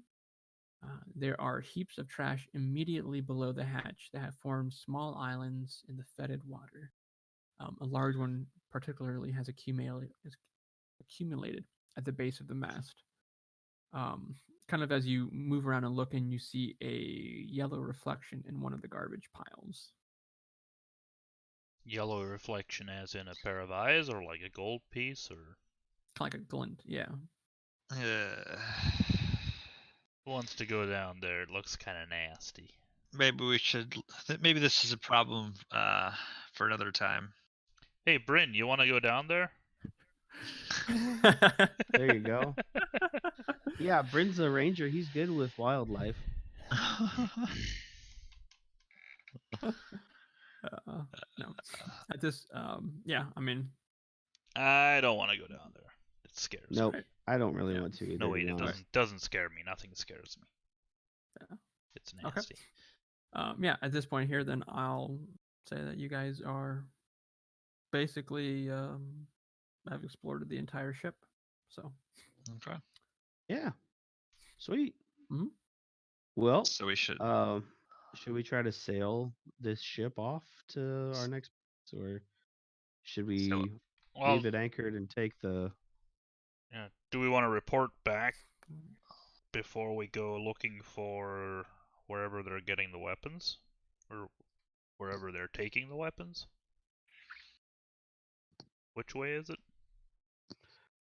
There are heaps of trash immediately below the hatch that have formed small islands in the fetid water. A large one, particularly, has accumulated at the base of the mast. Kind of as you move around and look in, you see a yellow reflection in one of the garbage piles. Yellow reflection as in a pair of eyes, or like a gold piece, or Kind of like a glint, yeah. who wants to go down there? It looks kind of nasty. Maybe we should. Maybe this is a problem for another time. Hey, Bryn, you want to go down there? There you go. Yeah, Bryn's a ranger. He's good with wildlife. No, at this, yeah. I mean, I don't want to go down there. It scares Nope, me. I don't really Yeah. want to either. No, wait, to be it honest. doesn't scare me. Nothing scares me. Yeah. It's nasty. Yeah. At this point here, then I'll say that you guys are basically have explored the entire ship. So. Okay. Yeah. Sweet. Mm-hmm. Well, so we should. Should we try to sail this ship off to our next place, or should we leave it anchored and take the? Yeah. Do we want to report back before we go looking for wherever they're getting the weapons, or wherever they're taking the weapons? Which way is it?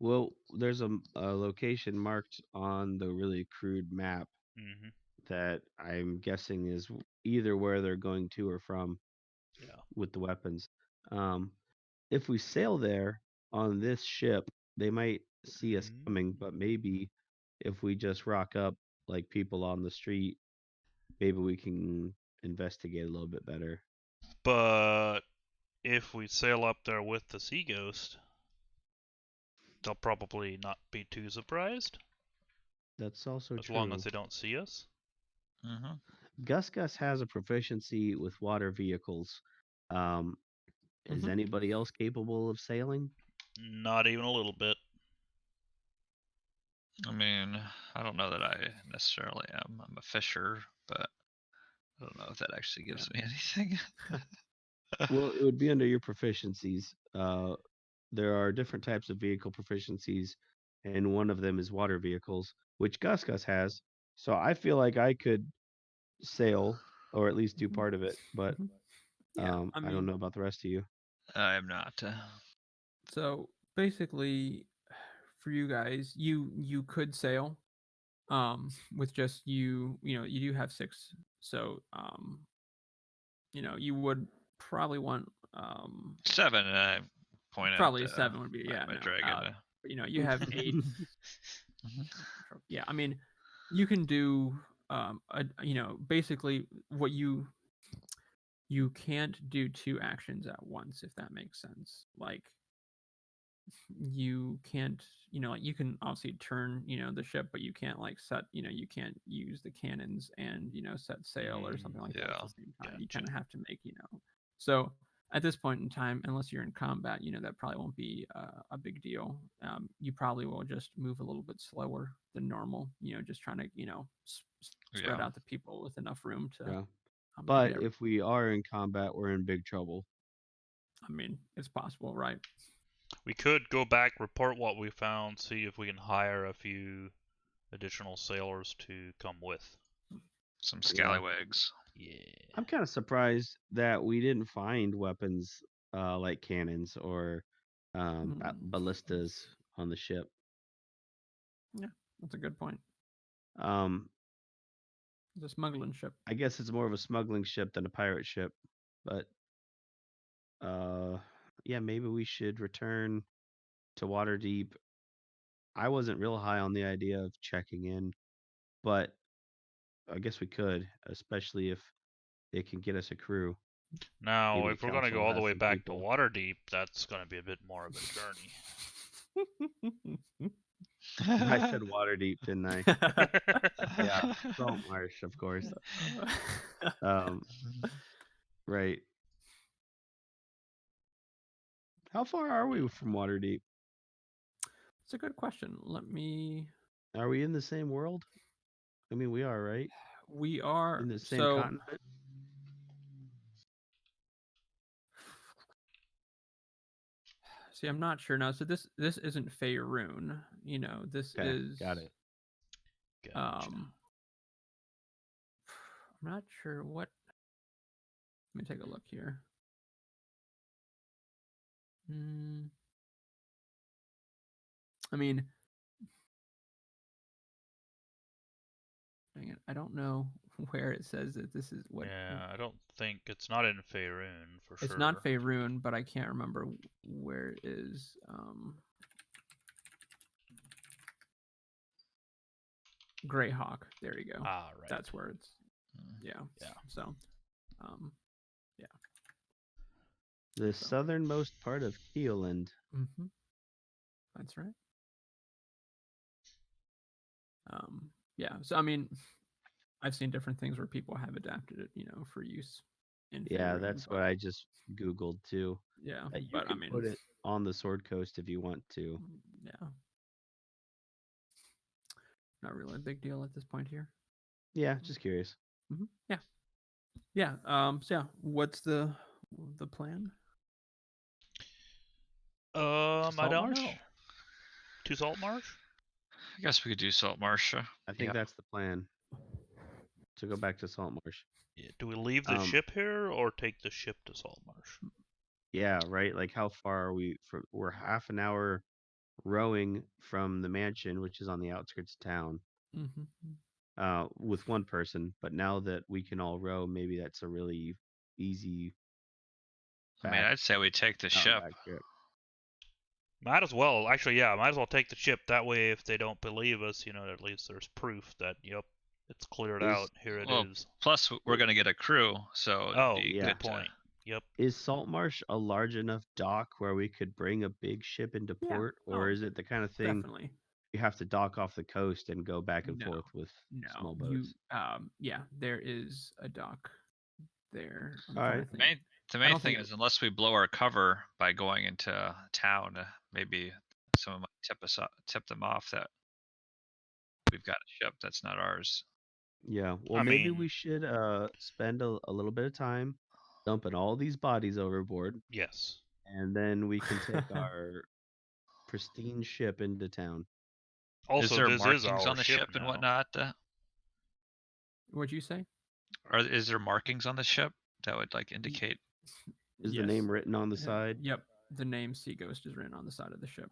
Well, there's a location marked on the really crude map Mm-hmm. that I'm guessing is either where they're going to or from. Yeah. With the weapons. If we sail there on this ship, they might see us coming, but maybe if we just rock up like people on the street, maybe we can investigate a little bit better. But if we sail up there with the Sea Ghost, they'll probably not be too surprised. That's also as true. long as they don't see us. Mm-hmm. Gus has a proficiency with water vehicles. Is anybody else capable of sailing? Not even a little bit. I mean, I don't know that I necessarily am. I'm a fisher, but I don't know if that actually gives me anything. Well, it would be under your proficiencies. There are different types of vehicle proficiencies, and one of them is water vehicles, which Gus has. So I feel like I could sail, or at least do part of it, but Yeah, I don't know about the rest of you. I am not. So basically, for you guys, you could sail, with just you know you do have 6, so you would probably want 7, and I point probably out 7 would be my dragon. but, you have 8. Yeah, I mean, you can do basically what you can't do 2 actions at once, if that makes sense. Like, you can't, like, you can obviously turn, the ship, but you can't like set, you can't use the cannons and, set sail or something like that at the same time. Gotcha. You kind of have to make, so at this point in time, unless you're in combat, that probably won't be a big deal. You probably will just move a little bit slower than normal, just trying to, spread out the people with enough room to. Yeah. But if we are in combat, we're in big trouble. I mean, it's possible, right? We could go back, report what we found, see if we can hire a few additional sailors to come with. Some scallywags. Yeah. I'm kind of surprised that we didn't find weapons like cannons or ballistas on the ship. Yeah, that's a good point. It's a smuggling ship. I guess it's more of a smuggling ship than a pirate ship, but yeah, maybe we should return to Waterdeep. I wasn't real high on the idea of checking in, but I guess we could, especially if it can get us a crew. Now, Maybe if we're going to council go all the has way some back to people. Waterdeep, that's going to be a bit more of a journey. I said Waterdeep, didn't I? Yeah, Saltmarsh, of course. Right. How far are we from Waterdeep? It's a good question. Let me. Are we in the same world? I mean, we are, right? We are In the same continent. See, I'm not sure now. So this isn't Faerun. You know, this Okay, is. got it. Gotcha. I'm not sure what. Let me take a look here. I mean, dang it, I don't know where it says that this is what. Yeah, I don't think it's not in Faerun for sure. It's not Faerun, but I can't remember where it is. Greyhawk. There you go. Ah, right. That's where it's. Yeah. Yeah. So, yeah. The southernmost part of Keeland. Mm-hmm. That's right. Yeah. So I mean, I've seen different things where people have adapted it, you know, for use in. Yeah, Faerun, that's but, what I just Googled too. Yeah, You but can I mean, put it on the Sword Coast if you want to. Yeah. Not really a big deal at this point here. Yeah, just curious. Mm-hmm. Yeah. Yeah. So yeah, what's the plan? I don't know. To Saltmarsh? I guess we could do Saltmarsh. I think that's the plan. To go back to Saltmarsh. Yeah. Do we leave the ship here or take the ship to Saltmarsh? Yeah, right. Like, how far are we from? We're half an hour rowing from the mansion, which is on the outskirts of town. With one person, but now that we can all row, maybe that's a really easy. I mean, I'd say we take the ship. Might as well. Actually, yeah, might as well take the ship. That way, if they don't believe us, you know, at least there's proof that, yep, it's cleared out. Here it is. Plus, we're going to get a crew, so oh, yeah, good point. Yep. Is Saltmarsh a large enough dock where we could bring a big ship into port, or is it the kind of thing definitely you have to dock off the coast and go back and forth with small boats? Yeah, there is a dock there. All right. The main thing is, unless we blow our cover by going into town, maybe someone might tip them off that we've got a ship that's not ours. Yeah, well, maybe we should spend a little bit of time dumping all these bodies overboard. Yes. And then we can take our pristine ship into town. Also, is there this markings is our on the ship now. and whatnot? What'd you say? Is there markings on the ship that would like indicate? Is the name written on the side? Yep, the name Sea Ghost is written on the side of the ship.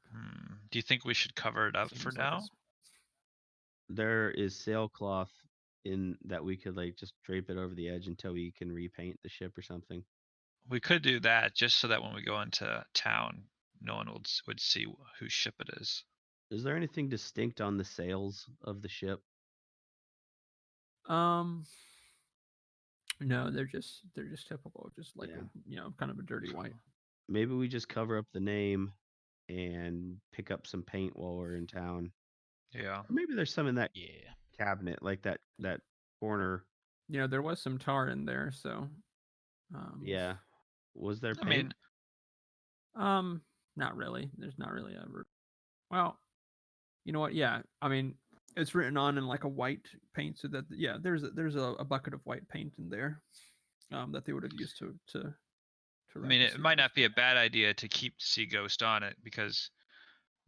Do you think we should cover it up for now? There is sailcloth in that we could like just drape it over the edge until we can repaint the ship or something. We could do that just so that when we go into town, no one would see whose ship it is. Is there anything distinct on the sails of the ship? No, they're just typical, just like kind of a dirty white. Maybe we just cover up the name and pick up some paint while we're in town. Yeah. Or maybe there's some in that cabinet, like that corner. You know, there was some tar in there, so. Yeah. Was there paint? Not really. There's not really ever. Well, you know what? Yeah, I mean, it's written on in like a white paint, so that there's a bucket of white paint in there, that they would have used to. I mean, it might not be a bad idea to keep Sea Ghost on it, because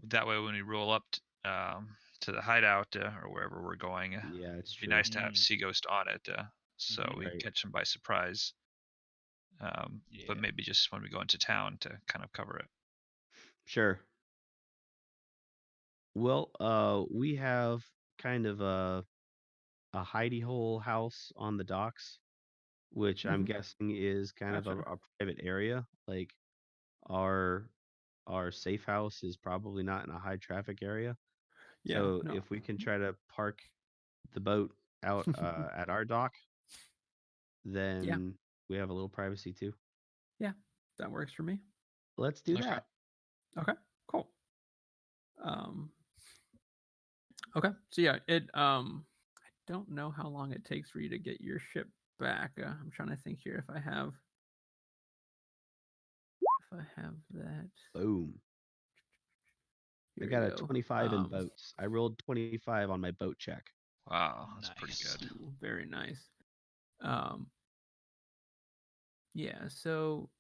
that way when we roll up to the hideout or wherever we're going, it's be nice to have Sea Ghost on it, so we can catch him by surprise. But maybe just when we go into town to kind of cover it. Sure. Well, we have kind of a hidey hole house on the docks, which I'm guessing is kind of Gotcha. a private area. Like our safe house is probably not in a high traffic area. Yeah. So No. if we can try to park the boat out at our dock, then we have a little privacy too. Yeah, that works for me. Let's do Okay. that. Okay, cool. Okay, so yeah, I don't know how long it takes for you to get your ship back. I'm trying to think here if I have that. Boom. Here I got we a go. 25 in boats. I rolled 25 on my boat check. Wow, that's pretty good. Ooh, very nice. Yeah, so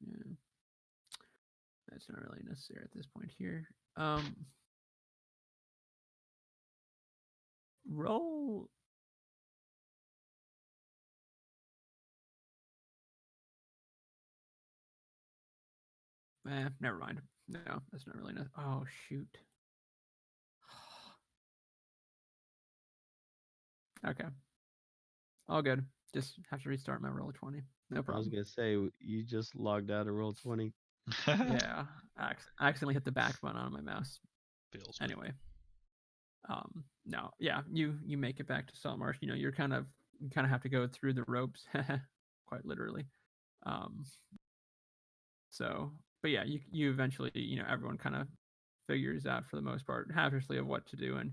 yeah. That's not really necessary at this point here. Roll. Never mind. No, that's not really necessary. Oh, shoot. Okay. All good. Just have to restart my roll 20. No I was problem. going to say, you just logged out of roll 20. Yeah. I accidentally hit the back button on my mouse. Feels Anyway. No. Yeah, you make it back to Saltmarsh. You know, you kind of have to go through the ropes, quite literally. So, but yeah, you eventually, everyone kind of figures out for the most part, habitually of what to do, and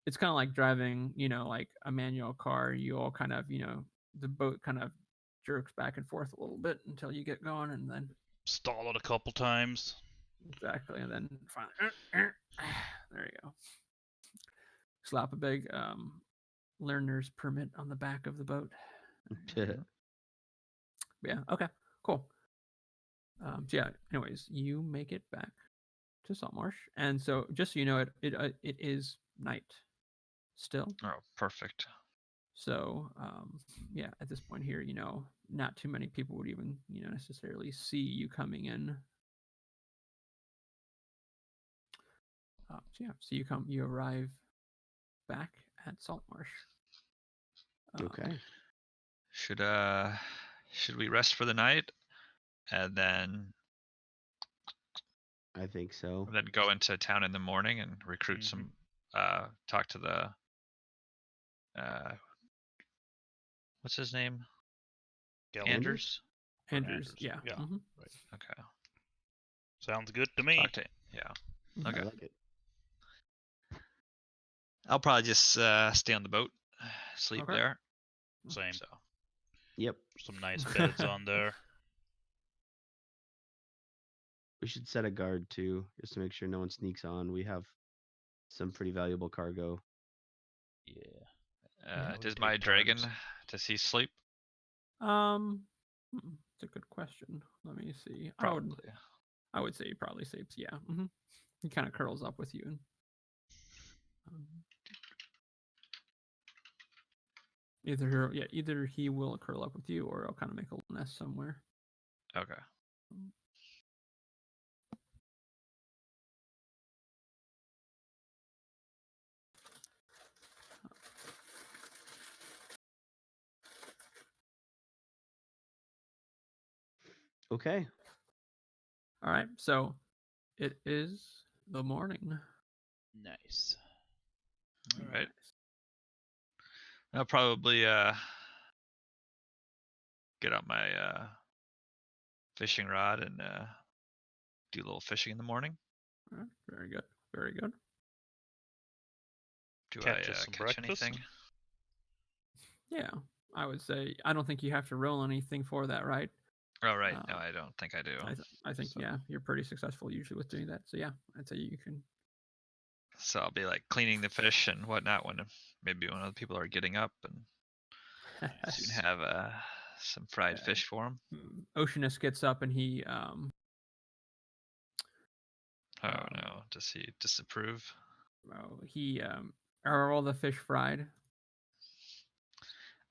it's kind of like driving, like a manual car. You all kind of, the boat kind of jerks back and forth a little bit until you get going, and then stall it a couple times. exactly, and then finally, there you go. Slap a big learner's permit on the back of the boat. Yeah. Okay. Cool. So yeah. Anyways, you make it back to Saltmarsh, and so just so you know, it is night still. Oh, perfect. So yeah, at this point here, not too many people would even necessarily see you coming in. So yeah, so you arrive back at Saltmarsh. Okay. Should we rest for the night, and then I think so. and then go into town in the morning and recruit some, talk to the, what's his name? Anders? Anders, yeah. Yeah. Mm-hmm. Right. Okay. Sounds good to me. Talk to, yeah. Okay. I like it. I'll probably just stay on the boat, sleep Okay. there. Same. So. Yep. Some nice beds on there. We should set a guard too, just to make sure no one sneaks on. We have some pretty valuable cargo. Yeah. Does my dragon, does he sleep? It's a good question. Let me see. Probably. I would say he probably sleeps. Yeah. Mm-hmm. He kind of curls up with you and. Either he will curl up with you, or I'll kind of make a little nest somewhere. Okay. Okay. All right. So it is the morning. Nice. All right. I'll probably get out my fishing rod and do a little fishing in the morning. All right. Very good. Very good. Do Catch I us some catch breakfast? anything? Yeah, I would say I don't think you have to roll anything for that, right? Oh, right. No, I don't think I do. I think So. yeah, you're pretty successful usually with doing that. So yeah, I'd say you can. So I'll be like cleaning the fish and whatnot when maybe when other people are getting up, and soon have some fried fish for them. Oceanus gets up and he Oh no, does he disapprove? he Are all the fish fried?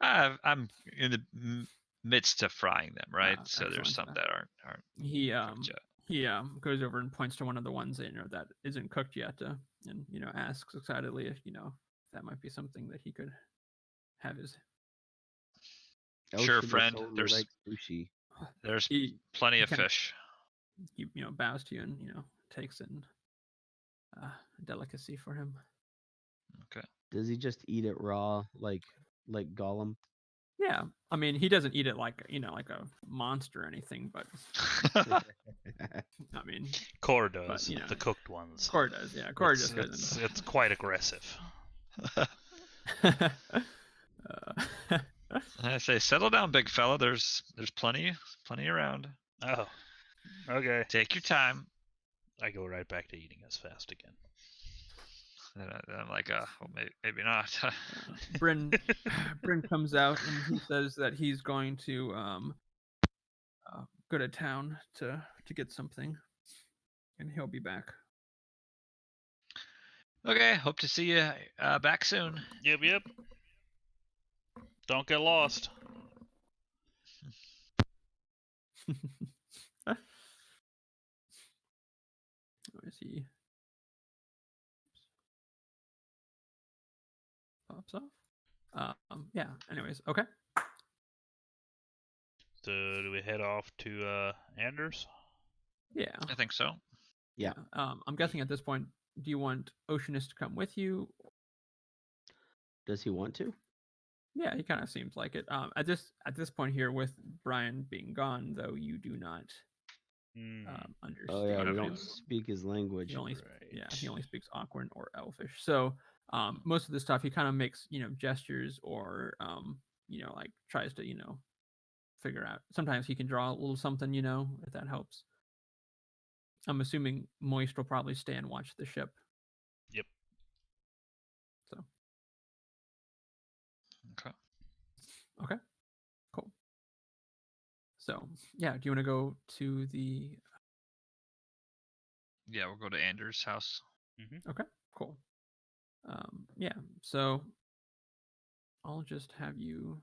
I'm in the midst of frying them, right? So Excellent. there's some that aren't He cooked yet. he goes over and points to one of the ones that that isn't cooked yet, and asks excitedly if that might be something that he could have his. Sure, Elshaba friend. totally There's likes sushi. there's He plenty of kinda- fish. He bows to you and takes it. Delicacy for him. Okay. Does he just eat it raw like Gollum? Yeah, I mean he doesn't eat it like like a monster or anything, but I mean Core does, but, the cooked ones. Core does, yeah. Core just goes into. It's quite aggressive. I say, settle down, big fella. There's plenty around. Oh, okay. Take your time. I go right back to eating as fast again. And I'm like, well, maybe not. Bryn comes out and he says that he's going to go to town to get something, and he'll be back. Okay, hope to see you back soon. Yep. Don't get lost. Where is he? Pops off. Yeah. Anyways, okay. So do we head off to Anders? Yeah. I think so. Yeah. I'm guessing at this point, do you want Oceanus to come with you? Does he want to? Yeah, he kind of seems like it. At this point here, with Brian being gone, though, you do not understand. Oh yeah, we him. don't speak his language. He only he only speaks Aquan or Elfish. So most of the stuff he kind of makes gestures or like tries to figure out. Sometimes he can draw a little something if that helps. I'm assuming Moist will probably stay and watch the ship. Yep. So. Okay. Okay. Cool. So yeah, do you want to go to the? Yeah, we'll go to Anders' house. Mm-hmm. Okay. Cool. Yeah. So I'll just have you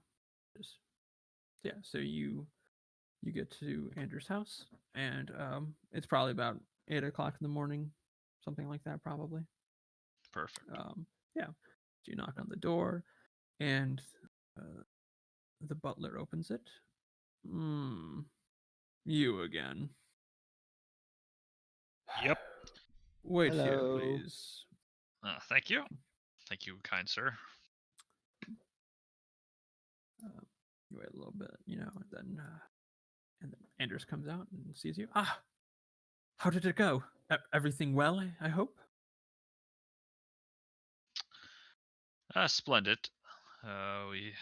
just so you get to Andrew's house, and it's probably about 8 o'clock in the morning, something like that, probably. Perfect. Yeah. So you knock on the door, and the butler opens it. You again. Yep. Wait here, Hello. please. Thank you. Thank you, kind sir. You wait a little bit, and then Anders comes out and sees you. How did it go? Everything well, I hope? Splendid. We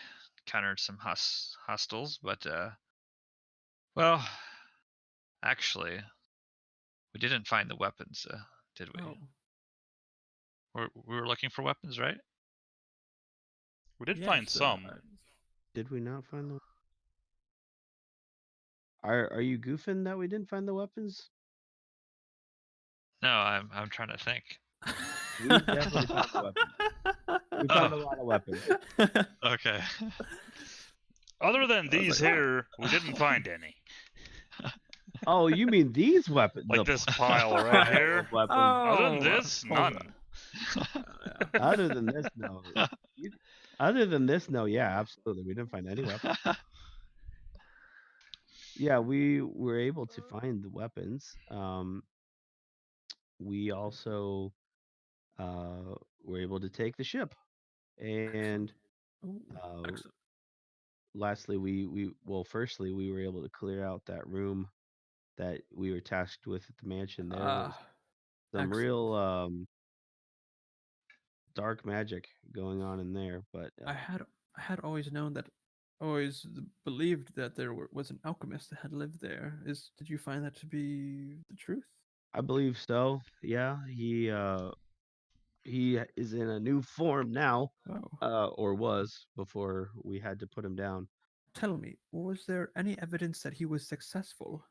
encountered some hostiles, but well, actually, we didn't find the weapons, did we? Oh. We were looking for weapons, right? We did find some. Did we not find the? Are you goofing that we didn't find the weapons? No, I'm trying to think. We definitely found the weapons. We found a lot of weapons. Okay. Other than these here, we didn't find any. Oh, you mean these weapons? Like this pile right here? Weapons. Other than this, none. Other than this, no. Other than this, no. Yeah, absolutely. We didn't find any weapons. Yeah, we were able to find the weapons. We also were able to take the ship, and lastly, firstly, we were able to clear out that room that we were tasked with at the mansion. There was some real dark magic going on in there, but I had always known that, always believed that there was an alchemist that had lived there. Did you find that to be the truth? I believe so. Yeah, he is in a new form now, or was before we had to put him down. Tell me, was there any evidence that he was successful?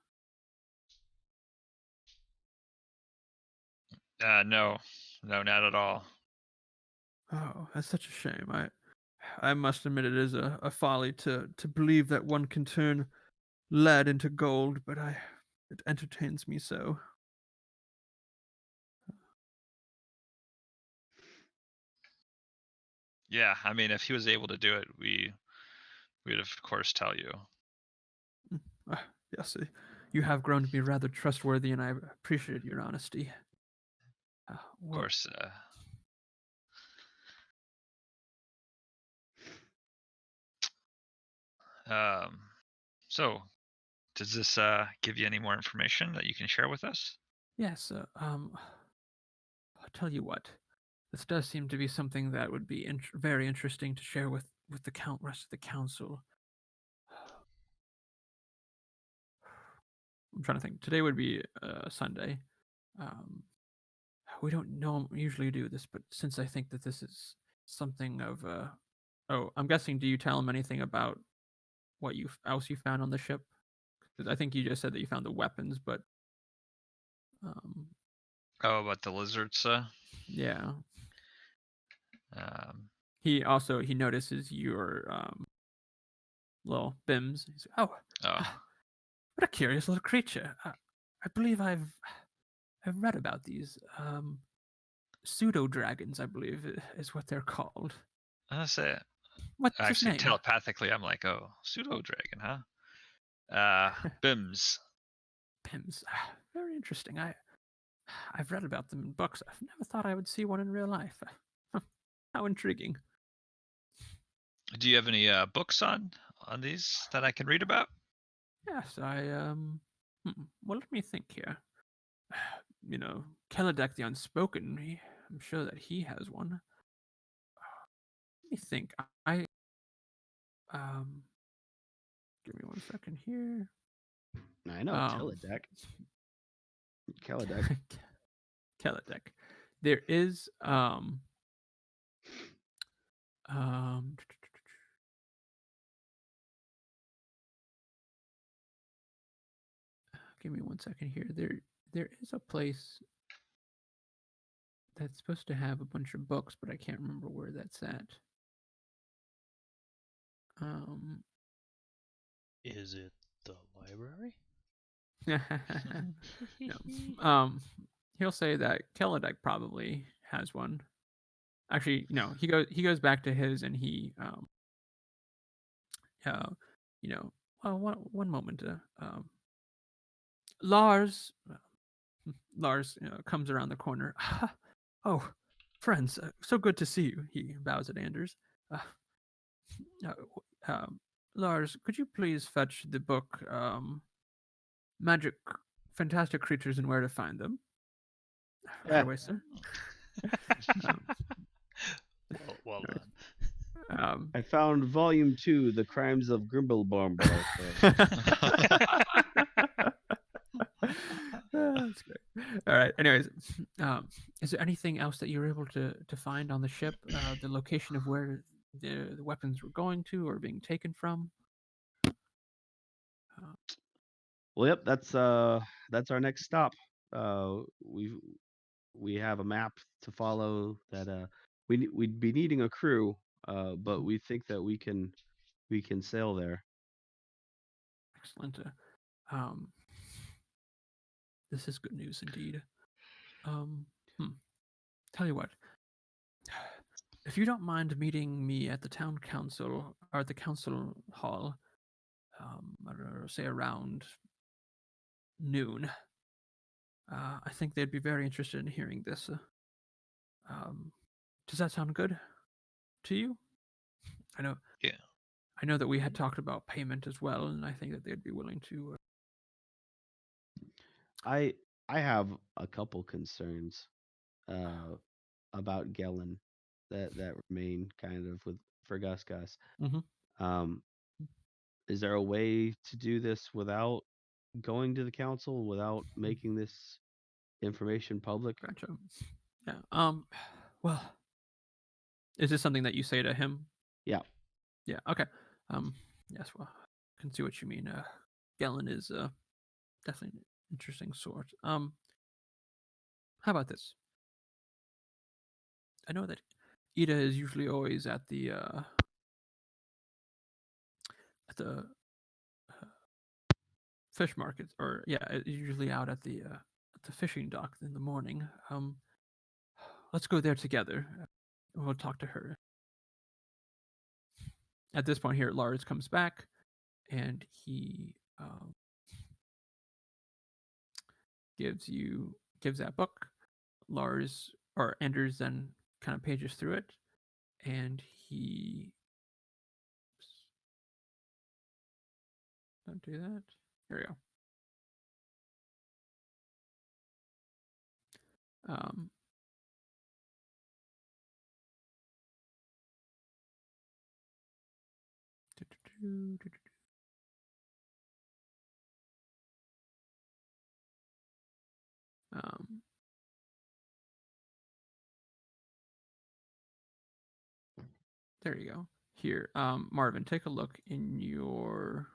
No, not at all. Oh, that's such a shame. I must admit it is a folly to believe that one can turn lead into gold, but it entertains me so. Yeah, I mean, if he was able to do it, we'd of course tell you. Yes, you have grown to be rather trustworthy, and I appreciate your honesty. Of course. So, does this give you any more information that you can share with us? Yes. I'll tell you what. This does seem to be something that would be very interesting to share with the rest of the council. I'm trying to think. Today would be Sunday. Um, we don't usually do this, but since I think that this is something of oh, I'm guessing. Do you tell him anything about what else you found on the ship? Because I think you just said that you found the weapons, but Oh, about the lizards. Yeah. Um, He notices your little bims. He's like, oh, what a curious little creature. I believe I've read about these pseudo dragons. I believe is what they're called. That's it. What's his Actually, name? telepathically, I'm like, oh, pseudo dragon, huh? Bims. Bims. Very interesting. I've read about them in books. I've never thought I would see one in real life. How intriguing. Do you have any books on these that I can read about? Yes, well, let me think here. You know, Kelladek the Unspoken. I'm sure that he has one. Let me think. Give me 1 second here. I know Kelladek. Kelladek. Kelladek. There is give me 1 second here. There is a place that's supposed to have a bunch of books, but I can't remember where that's at. Is it the library? No. He'll say that Kelladek probably has one. Actually, no. He goes back to his, and he you know, one moment. Lars, Lars comes around the corner. Oh, friends, so good to see you. He bows at Anders. Uh, Lars, could you please fetch the book, Magic, Fantastic Creatures and Where to Find Them? Right away, sir. Well done. I found Volume 2, The Crimes of Grimblebomb. That's great. All right. Anyways, is there anything else that you were able to find on the ship? The location of where the weapons were going to or being taken from? Well, yep, that's our next stop. We have a map to follow that we'd be needing a crew, but we think that we can sail there. Excellent. This is good news indeed. Tell you what, if you don't mind meeting me at the town council or at the council hall, I don't know, say around noon. I think they'd be very interested in hearing this. Does that sound good to you? I know. Yeah. I know that we had talked about payment as well, and I think that they'd be willing to. I have a couple concerns about Gellin that remain kind of for Gus. Mm-hmm. Is there a way to do this without going to the council, without making this information public? Gotcha. Yeah. Well, is this something that you say to him? Yeah. Yeah. Okay. Yes. Well, I can see what you mean. Gellin is definitely an interesting sort. How about this? I know that Ida is usually always at the fish markets, or usually out at the fishing dock in the morning. Let's go there together. We'll talk to her. At this point, here Lars comes back, and he gives that book. Lars or Anders then kind of pages through it, and he don't do that. Here we go. There you go. Here, Marvin, take a look in your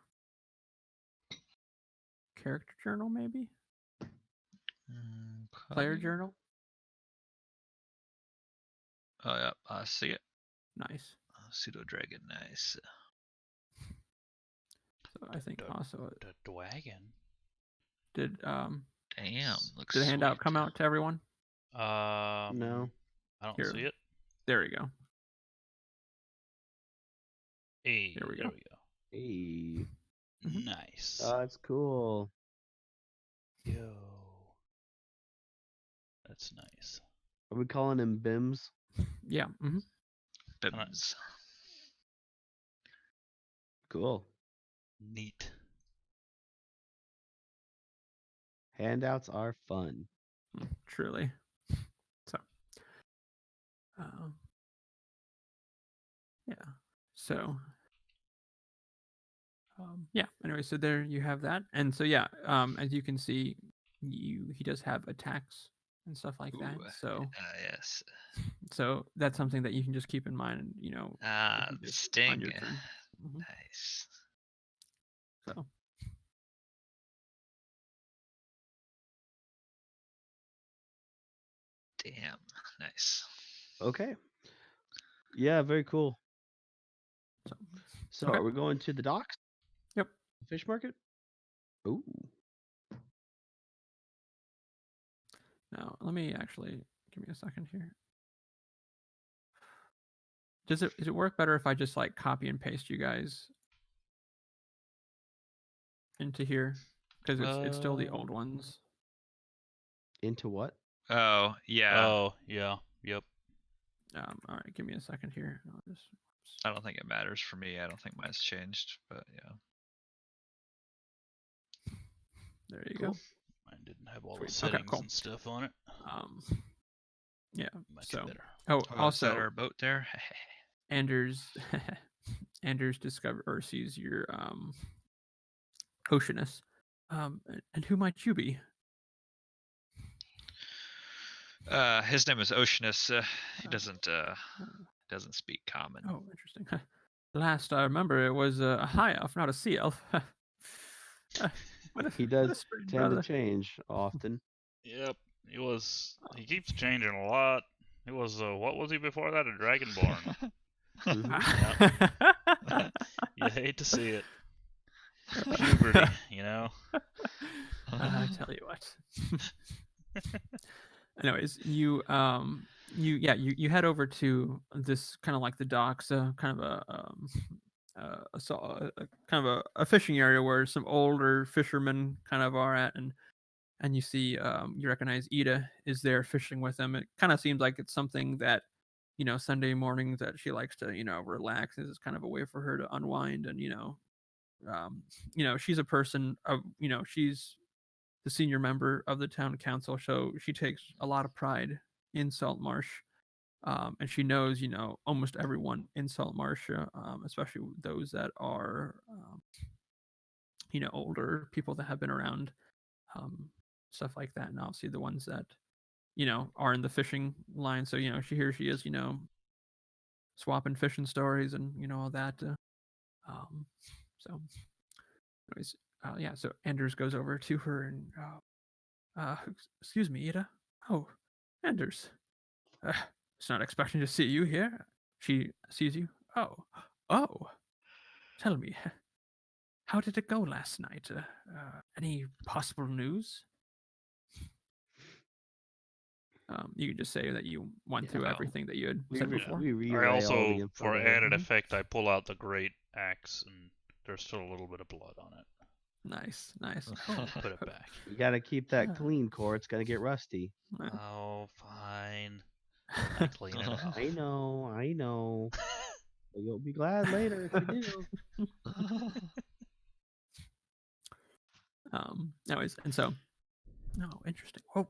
character journal, maybe? Player journal? Oh, yeah, I see it. Nice. Pseudo dragon, nice. So I think also the dragon. Did Damn, looks did the handout sweet. come out to everyone? No. I don't Here. see it. There we go. Hey, there we go. Hey. Nice. That's cool. Yo. That's nice. Are we calling him Bims? Yeah. Bims. Cool. Neat. Handouts are fun. Truly. So. Yeah. So. Yeah. Anyway, so there you have that, and so yeah. As you can see, he does have attacks and stuff like that. So. Yes. So that's something that you can just keep in mind. Sting. On your turn. Nice. So. Damn, nice. Okay. Yeah, very cool. So Okay. are we going to the docks? Yep. Fish market? Ooh. Now, let me actually give me a second here. Does it work better if I just like copy and paste you guys into here? Because it's still the old ones. Into what? Oh, yeah. Oh, yeah. Yep. All right, give me a second here. I don't think it matters for me. I don't think mine's changed, but yeah. There you Cool. go. Mine didn't have all Sweet. the settings cool. and stuff on it. Yeah. Much so better. also our boat there. Anders sees your Oceanus. And who might you be? His name is Oceanus. He doesn't speak common. Oh, interesting. Last I remember, it was a high elf, not a sea elf. He does tend to change often. Yep. He keeps changing a lot. He was, what was he before that? A Dragonborn. You hate to see it. Puberty, you know? I tell you what. Anyways, you head over to this kind of like the docks, kind of a fishing area where some older fishermen kind of are at, and you see you recognize Ida is there fishing with them. It kind of seems like it's something that Sunday mornings that she likes to relax. This is kind of a way for her to unwind, and she's a person of she's the senior member of the town council, so she takes a lot of pride in Saltmarsh. And she knows, almost everyone in Saltmarsh, especially those that are, older people that have been around, stuff like that. And obviously the ones that, are in the fishing line. So, she is, swapping fishing stories and, all that. So, anyways, yeah. So Anders goes over to her and, excuse me, Ida. Oh, Anders. was not expecting to see you here. She sees you. Oh. Tell me, how did it go last night? Any possible news? You can just say that you went through everything that you had said before. We I relay all the also, info for to her. added effect, I pull out the great axe, and there's still a little bit of blood on it. Nice. Put it back. You gotta keep that clean, Core. It's gonna get rusty. Oh, fine. I clean it off. I know. But you'll be glad later if you do. Anyways, and so, interesting. Oh,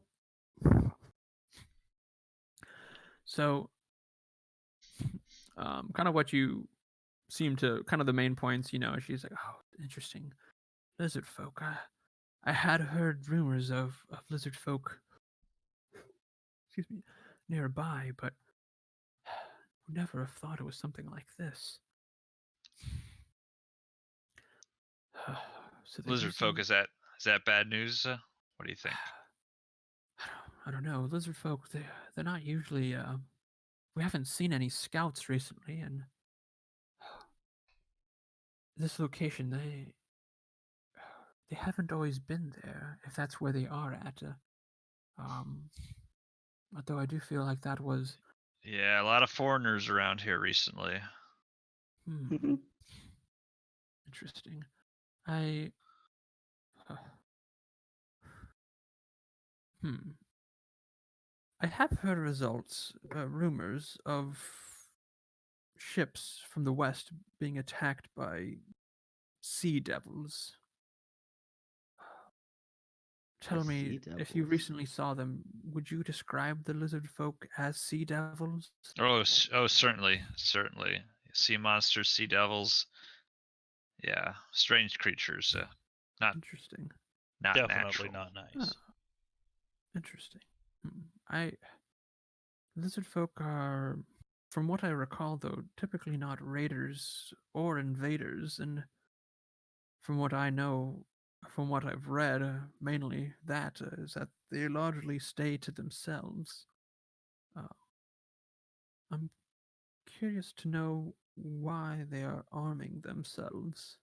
so, kind of what you seem to, kind of the main points, she's like, oh, interesting, lizard folk. I had heard rumors of lizard folk, excuse me, nearby, but would never have thought it was something like this. So lizard folk, is that bad news? What do you think? I don't know. Lizard folk, they're not usually. We haven't seen any scouts recently, and this location, they haven't always been there. If that's where they are at, although I do feel like that was. Yeah, a lot of foreigners around here recently. Interesting. I have heard rumors of ships from the west being attacked by sea devils. Tell me, if you recently saw them, would you describe the lizard folk as sea devils? Oh, certainly. Sea monsters, sea devils. Yeah, strange creatures. Not interesting. Not definitely natural. Not nice. Interesting. Lizard folk are, from what I recall, though, typically not raiders or invaders, and from what I know, from what I've read, mainly that is that they largely stay to themselves. I'm curious to know why they are arming themselves.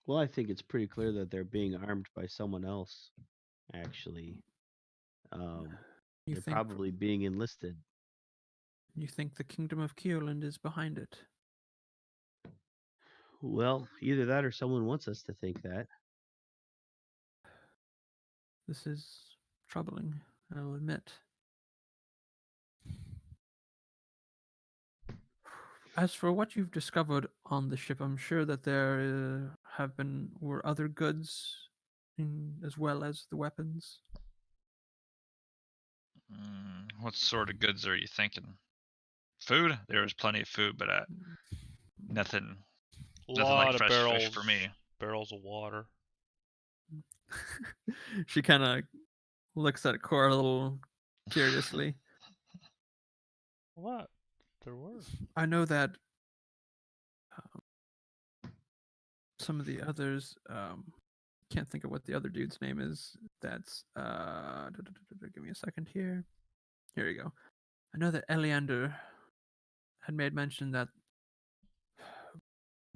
Well, I think it's pretty clear that they're being armed by someone else, actually. They're probably being enlisted. You think the Kingdom of Kioland is behind it? Well, either that or someone wants us to think that. This is troubling, I'll admit. As for what you've discovered on the ship, I'm sure that there were other goods as well as the weapons. What sort of goods are you thinking? Food? There was plenty of food, but nothing like fresh fish for me. Barrels of water. She kind of looks at Cora a little curiously. What? There were. I know that some of the others, can't think of what the other dude's name is. That's give me a second here. Here we go. I know that Eleander had made mention that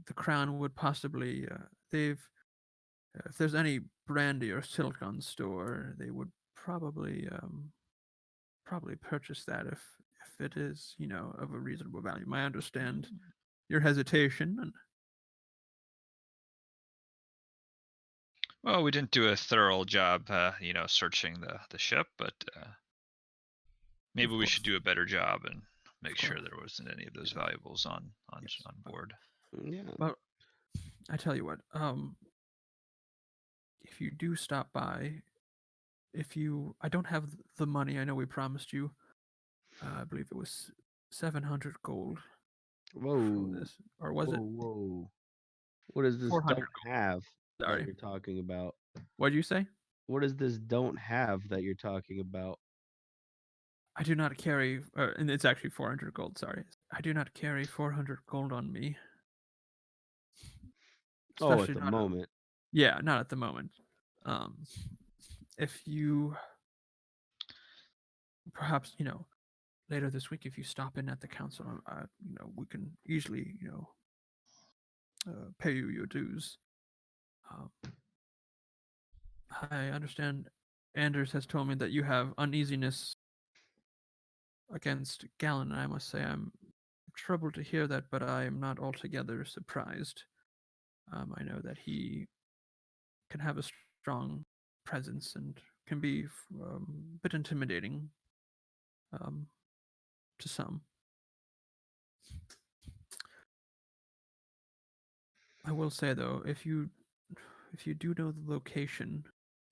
the crown would possibly if there's any brandy or silk on store, they would probably purchase that if it is, of a reasonable value. I understand your hesitation. And well, we didn't do a thorough job, searching the ship, but maybe we should do a better job and make sure there wasn't any of those valuables on board. Yeah. Well, I tell you what, if you do stop by, I don't have the money. I know we promised you. I believe it was 700 gold. Whoa. For this, or was it? Whoa. What is this don't have that you're talking about? What did you say? What is this don't have that you're talking about? I do not carry, and it's actually 400 gold. Sorry, I do not carry 400 gold on me. Especially at the moment. Yeah, not at the moment. If you perhaps later this week, if you stop in at the council, we can easily pay you your dues. Um, I understand Anders has told me that you have uneasiness against Gallon, and I must say I'm troubled to hear that, but I am not altogether surprised. I know that he can have a strong presence and can be a bit intimidating um, to some. I will say though, if you do know the location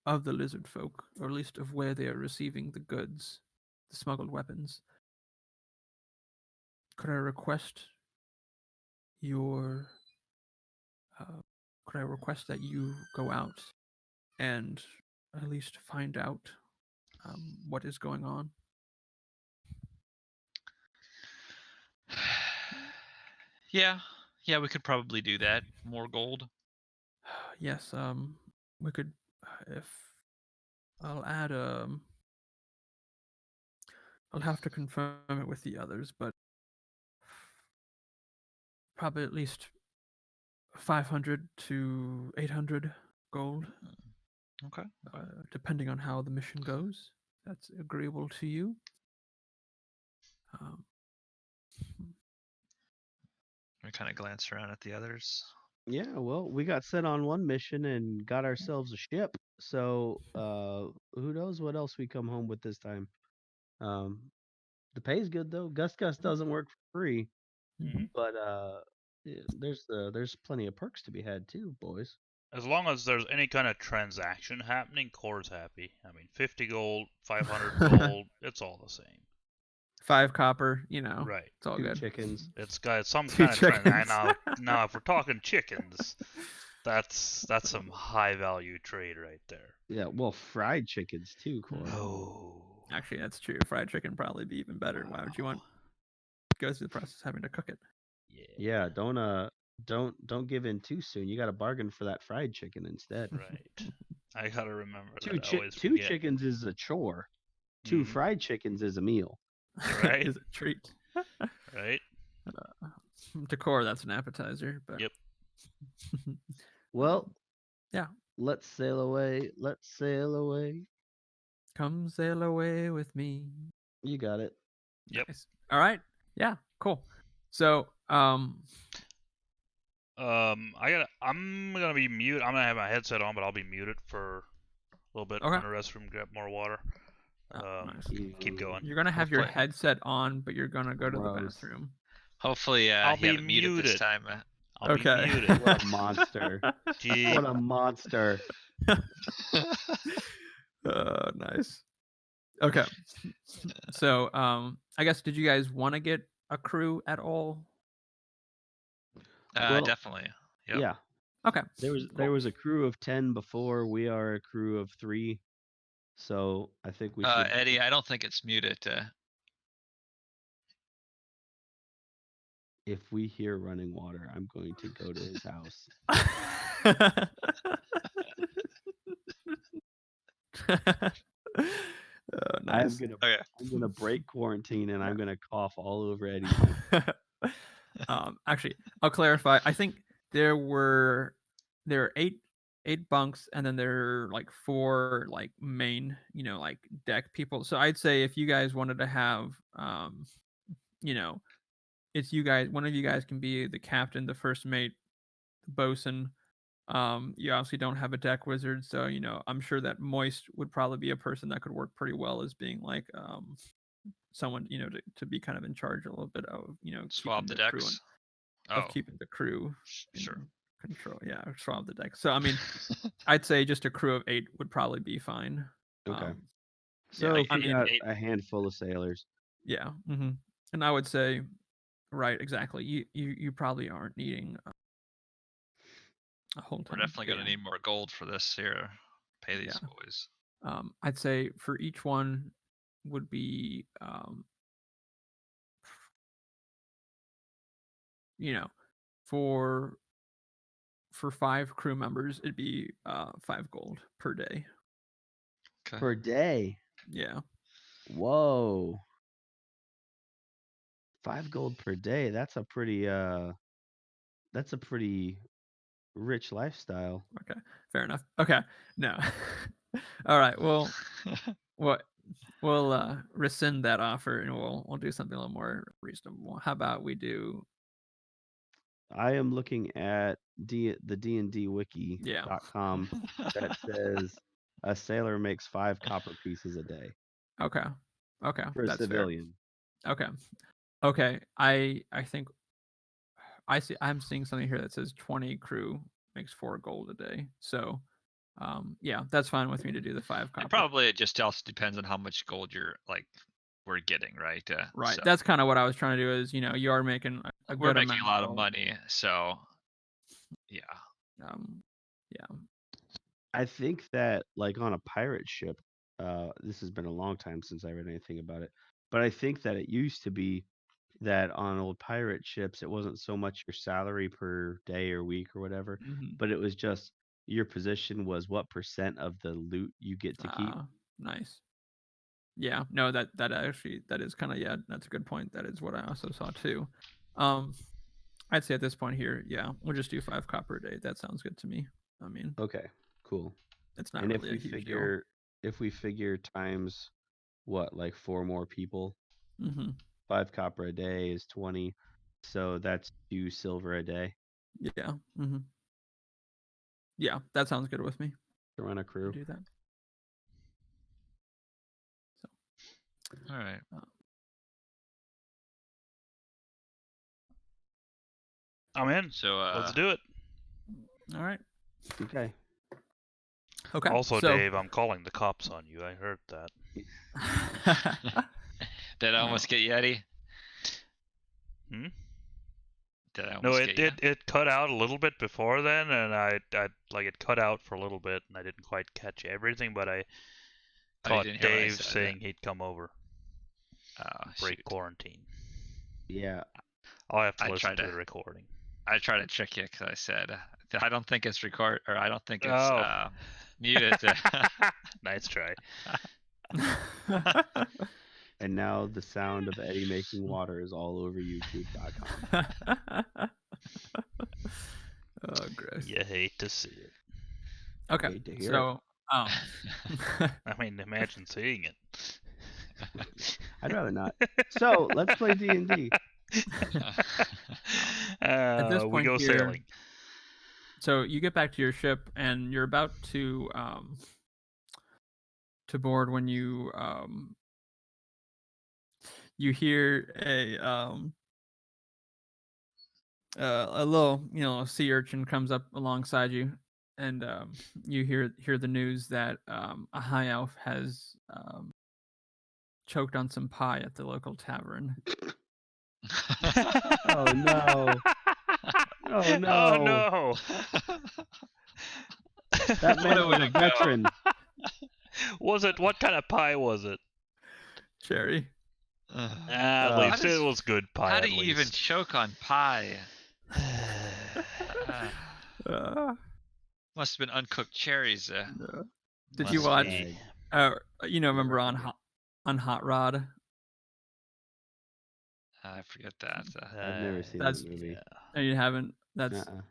of the lizard folk, or at least of where they are receiving the goods, the smuggled weapons, could I request your could I request that you go out and at least find out what is going on? Yeah, we could probably do that. More gold. Yes, we could. If I'll add I'll have to confirm it with the others, but probably at least 500 to 800 gold. Okay. Depending on how the mission goes. That's agreeable to you. We kind of glance around at the others. Yeah, well, we got sent on one mission and got ourselves a ship. So, who knows what else we come home with this time. Um, the pay's good though. Gus doesn't work for free, but yeah, there's plenty of perks to be had too, boys. As long as there's any kind of transaction happening, Core's happy. I mean, 50 gold, 500 gold, it's all the same. 5 copper, Right. It's all 2 good. chickens. It's got some 2 kind of chickens. now, if we're talking chickens, that's some high value trade right there. Yeah, well, fried chickens too, Core. Oh. Actually, that's true. Fried chicken probably be even better. Why would you want go through the process of having to cook it? Yeah, don't give in too soon. You got to bargain for that fried chicken instead. Right. I gotta remember Two that. I always two forget. chickens is a chore. 2 fried chickens is a meal. Right. Is a treat. Right. To Core, that's an appetizer. But Yep. Well, yeah. Let's sail away. Let's sail away. Come sail away with me. You got it. Yep. Nice. All right. Yeah. Cool. So, I'm gonna be mute. I'm gonna have my headset on, but I'll be muted for a little bit. Okay. I'm gonna restroom, grab more water. Nice. Keep going. You're gonna have your headset on, but you're gonna go to the Gross. Hopefully, I'll you be have it muted this time. I'll be muted. What a monster. Gee. What a monster. Nice. Okay. So, I guess did you guys want to get a crew at all? Well, Definitely. Yep. Yeah. Okay. There was a crew of 10 before. We are a crew of 3. So I think we should. Eddie, I don't think it's muted. If we hear running water, I'm going to go to his house. Nice. I'm gonna break quarantine and I'm gonna cough all over Eddie. Actually, I'll clarify. I think there are 8 bunks, and then there are like 4 like main, like deck people. So I'd say if you guys wanted to have, it's you guys. One of you guys can be the captain, the first mate, the bosun. You obviously don't have a deck wizard, so I'm sure that Moist would probably be a person that could work pretty well as being like someone to be kind of in charge a little bit of swab the decks. Of keeping the crew sure control. Yeah, swab the deck. So I mean, I'd say just a crew of 8 would probably be fine. Okay. So yeah, we got a handful of sailors. Yeah. Mm-hmm. And I would say, right, exactly. You probably aren't needing a whole ton. We're definitely going to need more gold for this here. Pay these boys. I'd say for each one would be, for 5 crew members, it'd be 5 gold per day. Okay. Per day? Yeah. Whoa. 5 gold per day. That's a pretty rich lifestyle. Okay, fair enough. Okay, no. All right. Well, what we'll rescind that offer and we'll do something a little more reasonable. How about we do? I am looking at the Yeah. dndwiki.com that says a sailor makes 5 copper pieces a day Okay. Okay, for a that's civilian. fair. Okay. Okay. I think I'm seeing something here that says 20 crew makes 4 gold a day. So, yeah, that's fine with me to do the 5 copper. And probably it just also depends on how much gold we're getting, right? Right. So That's kind of what I was trying to do. Is you are making a we're good making amount a lot of gold. money, so yeah. Yeah. I think that like on a pirate ship, this has been a long time since I read anything about it, but I think that it used to be that on old pirate ships it wasn't so much your salary per day or week or whatever, Mhm. but it was just your position was what percent of the loot you get to keep. Nice. Yeah. No, that actually that is kind of, yeah, that's a good point. That is what I also saw too. I'd say at this point here, yeah, we'll just do 5 copper a day. That sounds good to me. I mean, Okay, cool. it's not And really a huge deal. if we figure times what, like 4 more people, Mm-hmm. 5 copper a day is 20, so that's 2 silver a day Yeah. Mm-hmm. Yeah, that sounds good with me. to run a To crew. do that. So, All right. I'm in. So Let's do it. all right. Okay. Okay. Also, so, Dave, I'm calling the cops on you. I heard that. did I almost get you, Eddie? Hmm? Did I No, almost get you? it cut out a little bit before then, and I like it cut out for a little bit, and I didn't quite catch everything, but I You caught didn't hear what I Dave said. saying he'd come over, Oh, break shoot. quarantine. Yeah. I'll have to I listen tried to to- the recording. I tried to trick you because I said I don't think it's I don't think it's Oh. muted. Nice try. And now the sound of Eddie making water is all over YouTube.com. Oh, gross. You hate to see it. Okay. Hate to hear So, I mean, imagine seeing it. I'd rather not. So let's play D&D. At this We point go here- sailing. so you get back to your ship and you're about to board when you hear a little sea urchin comes up alongside you, and you hear the news that a high elf has choked on some pie at the local tavern. Oh no. Oh no. Oh no. That man a was way a to go. veteran. What kind of pie was it? Cherry. At least it was good pie. How at do you even least. choke on pie? Must have been uncooked cherries. Did you Must watch? be. Remember on Hot Rod? I forget that. I've never seen That's- that movie. No, you haven't. That's Uh-uh.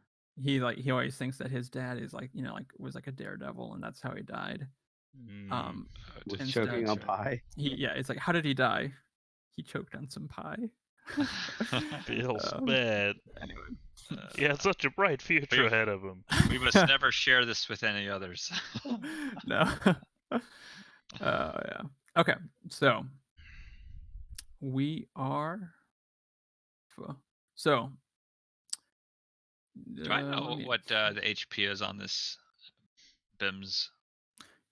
he always thinks that his dad is was like a daredevil, and that's how he died. Was Instead- choking on pie. It's like, how did he die? He choked on some pie. Feels Um, bad. Anyway. He had such a bright future We've- ahead of him. We must never share this with any others. No. Yeah. Okay. So we are. So. Do I know what the HP is on this BIMS?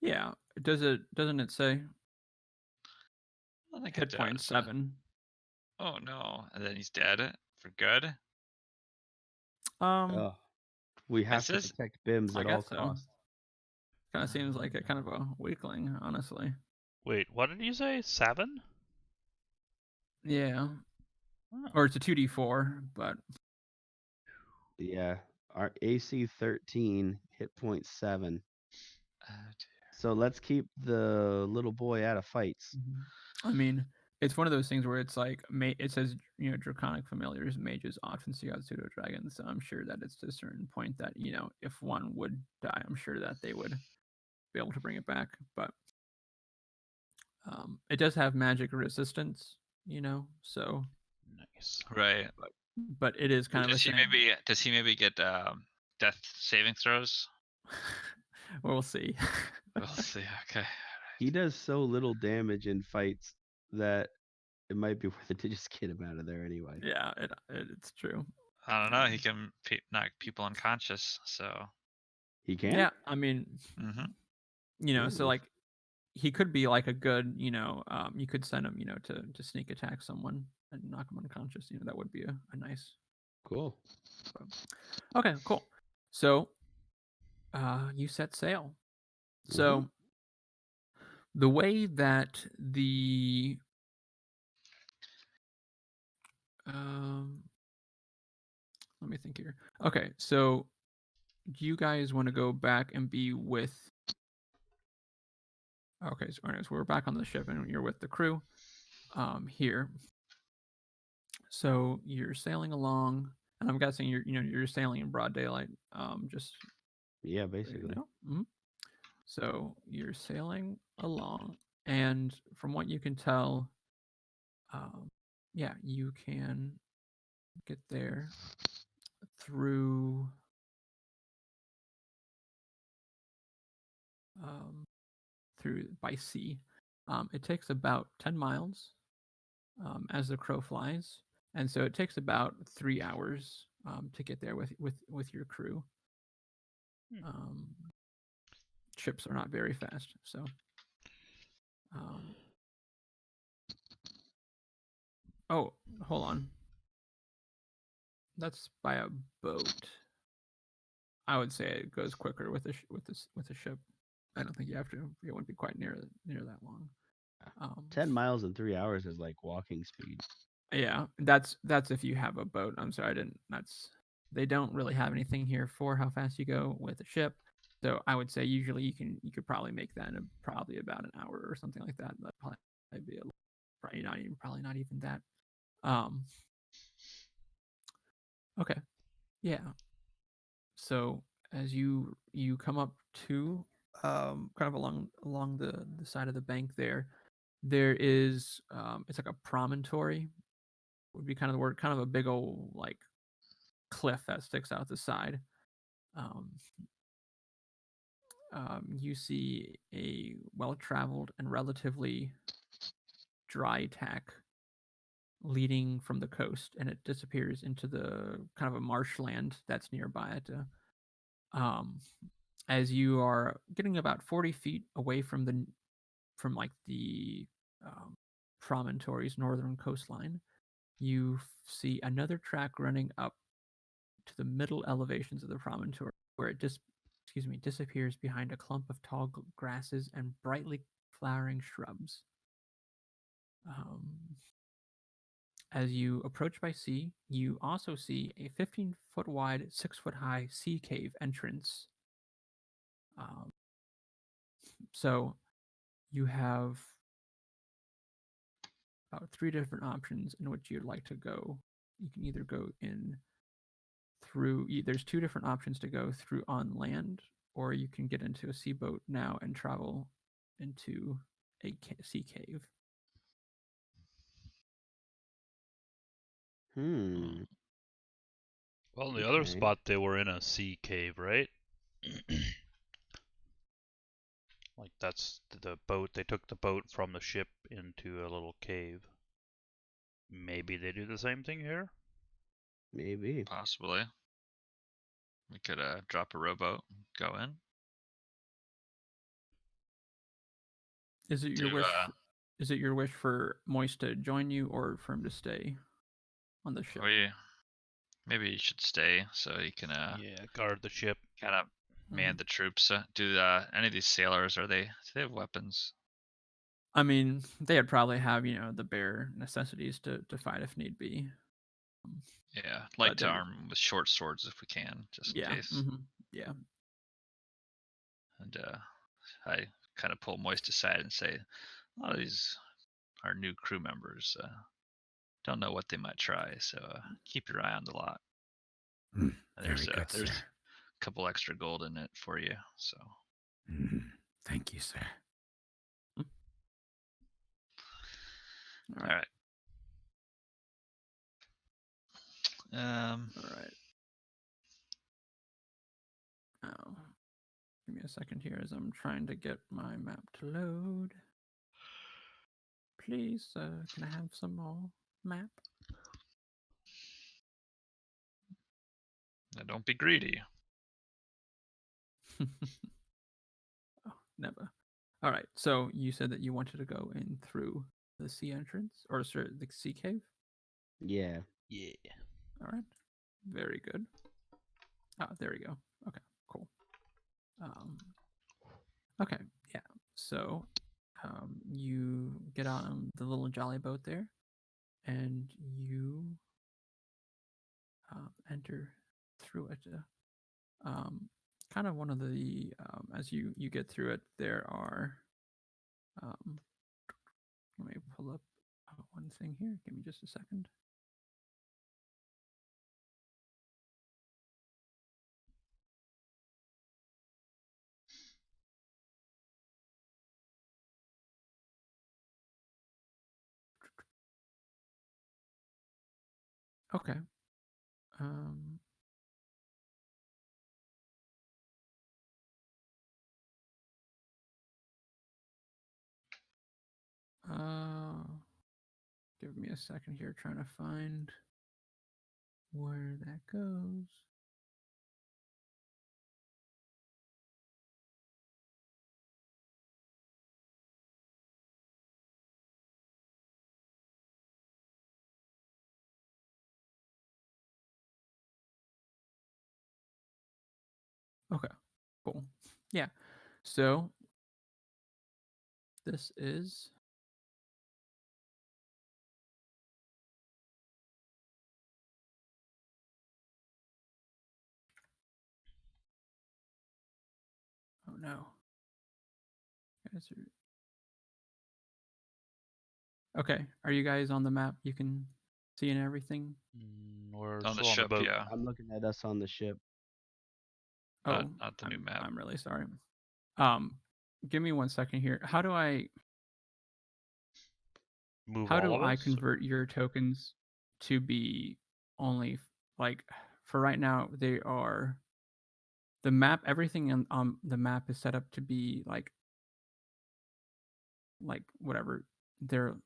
Yeah. Doesn't it say I think hit it point does. 7? Oh no! And then he's dead for good. Oh. We have to says- protect BIMS I at all guess so. costs. Kind of seems like a kind of a weakling, honestly. Wait, what did you say? 7? Yeah. Oh. Or it's a 2d4, but Yeah. Our AC 13, hit point 7. So let's keep the little boy out of fights. I mean, it's one of those things where it's like it says draconic familiars, mages often seek out pseudo dragons. So I'm sure that it's to a certain point that if one would die, I'm sure that they would be able to bring it back. But it does have magic resistance, so nice. Right. But it is kind of a thing. Does he maybe get death saving throws? We'll see. We'll see. Okay. He does so little damage in fights that it might be worth it to just get him out of there anyway. Yeah, it's true. I don't know. He can knock people unconscious, so he can. Yeah, I mean, so like he could be like a good, you could send him, to sneak attack someone and knock him unconscious. That would be a nice. Cool. Okay, cool. So, you set sail. So, the way that the let me think here. Okay, so do you guys want to go back and be with? Okay, so anyways, we're back on the ship and you're with the crew here. So you're sailing along, and I'm guessing you're sailing in broad daylight. Just yeah, basically. So you're sailing along, and from what you can tell, yeah, you can get there through by sea. It takes about 10 miles as the crow flies, and so it takes about 3 hours to get there with your crew. Ships are not very fast, so oh, hold on. That's by a boat. I would say it goes quicker with a ship. I don't think you have to. It wouldn't be quite near that long. 10 miles in 3 hours is like walking speed. Yeah, that's if you have a boat. I'm sorry, I didn't. They don't really have anything here for how fast you go with a ship. So I would say usually you could probably make that in probably about an hour or something like that. That'd probably be probably not even that. Okay, yeah. So as you come up to kind of along the side of the bank there is it's like a promontory would be kind of the word, kind of a big old like cliff that sticks out the side. You see a well-traveled and relatively dry tack leading from the coast, and it disappears into the kind of a marshland that's nearby it. As you are getting about 40 feet away from the promontory's northern coastline, you see another track running up to the middle elevations of the promontory, where it disappears behind a clump of tall grasses and brightly flowering shrubs. As you approach by sea, you also see a 15-foot wide, 6-foot high sea cave entrance. So you have about 3 different options in which you'd like to go. You can either go in through, there's 2 different options to go through on land, or you can get into a seaboat now and travel into a sea cave. Well, in the other spot, they were in a sea cave, right? Like, that's the boat. They took the boat from the ship into a little cave. Maybe they do the same thing here? Maybe. Possibly. We could drop a rowboat, go in. Is it your wish? Is it your wish for Moist to join you, or for him to stay on the ship? Maybe you should stay so you can guard the ship. Kind of man the troops. Do any of these sailors do they have weapons? I mean, they'd probably have the bare necessities to fight if need be. Yeah, like to arm with short swords if we can, just in case. Yeah. And I kind of pull Moist aside and say, a lot of these our new crew members. Don't know what they might try, so keep your eye on the lot. Very good, there's sir. a couple extra gold in it for you. So thank you, sir. All right. All right. Oh, give me a second here as I'm trying to get my map to load. Please, can I have some more map? Now don't be greedy. Oh, never. All right. So you said that you wanted to go in through the sea entrance, or sorry, the sea cave. Yeah. Yeah. All right. Very good. Ah, there we go. Okay, cool. Okay, yeah. So, you get on the little jolly boat there, and you enter through it. Kind of one of the as you get through it, there are. Let me pull up one thing here. Give me just a second. Okay. Give me a second here, trying to find where that goes. Okay, cool. Yeah. So this is oh no. Guys okay, are you guys on the map? You can see and everything? We're On the still on the ship, boat. yeah. I'm looking at us on the ship. Oh, Not the new map. I'm really sorry. Give me 1 second here. How do I Move how all do of I us? convert your tokens to be only like for right now they are the map everything on the map is set up to be like whatever they're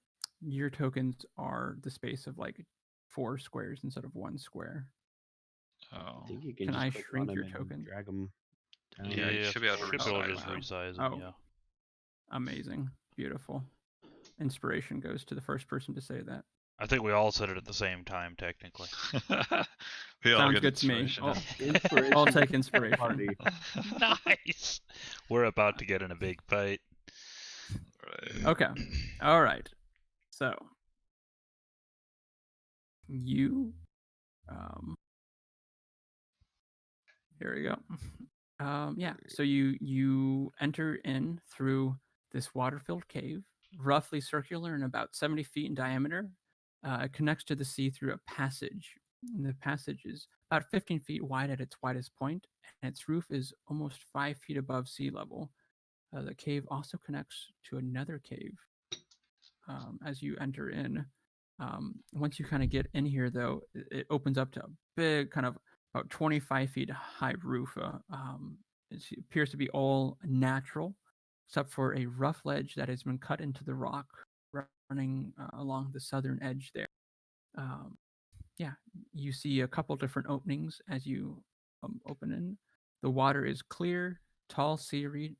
your tokens are the space of like 4 squares instead of 1 square. Oh. I think you can Can just I click on shrink them your and token? drag them down. Yeah, you should be able to resize just them. resize Oh. them. Yeah. Amazing. Beautiful. Inspiration goes to the first person to say that. I think we all said it at the same time, technically. We all Sounds get good to me. inspiration. Inspiration. I'll take inspiration. Party. Nice. We're about to get in a big fight. Right. Okay. All right. So you here we go. Yeah. So you enter in through this water-filled cave, roughly circular and about 70 feet in diameter. It connects to the sea through a passage. And the passage is about 15 feet wide at its widest point, and its roof is almost 5 feet above sea level. The cave also connects to another cave as you enter in. Once you kind of get in here, though, it opens up to a big, kind of about 25 feet high roof. It appears to be all natural, except for a rough ledge that has been cut into the rock running along the southern edge there. Yeah, you see a couple different openings as you open in. The water is clear, tall seaweed,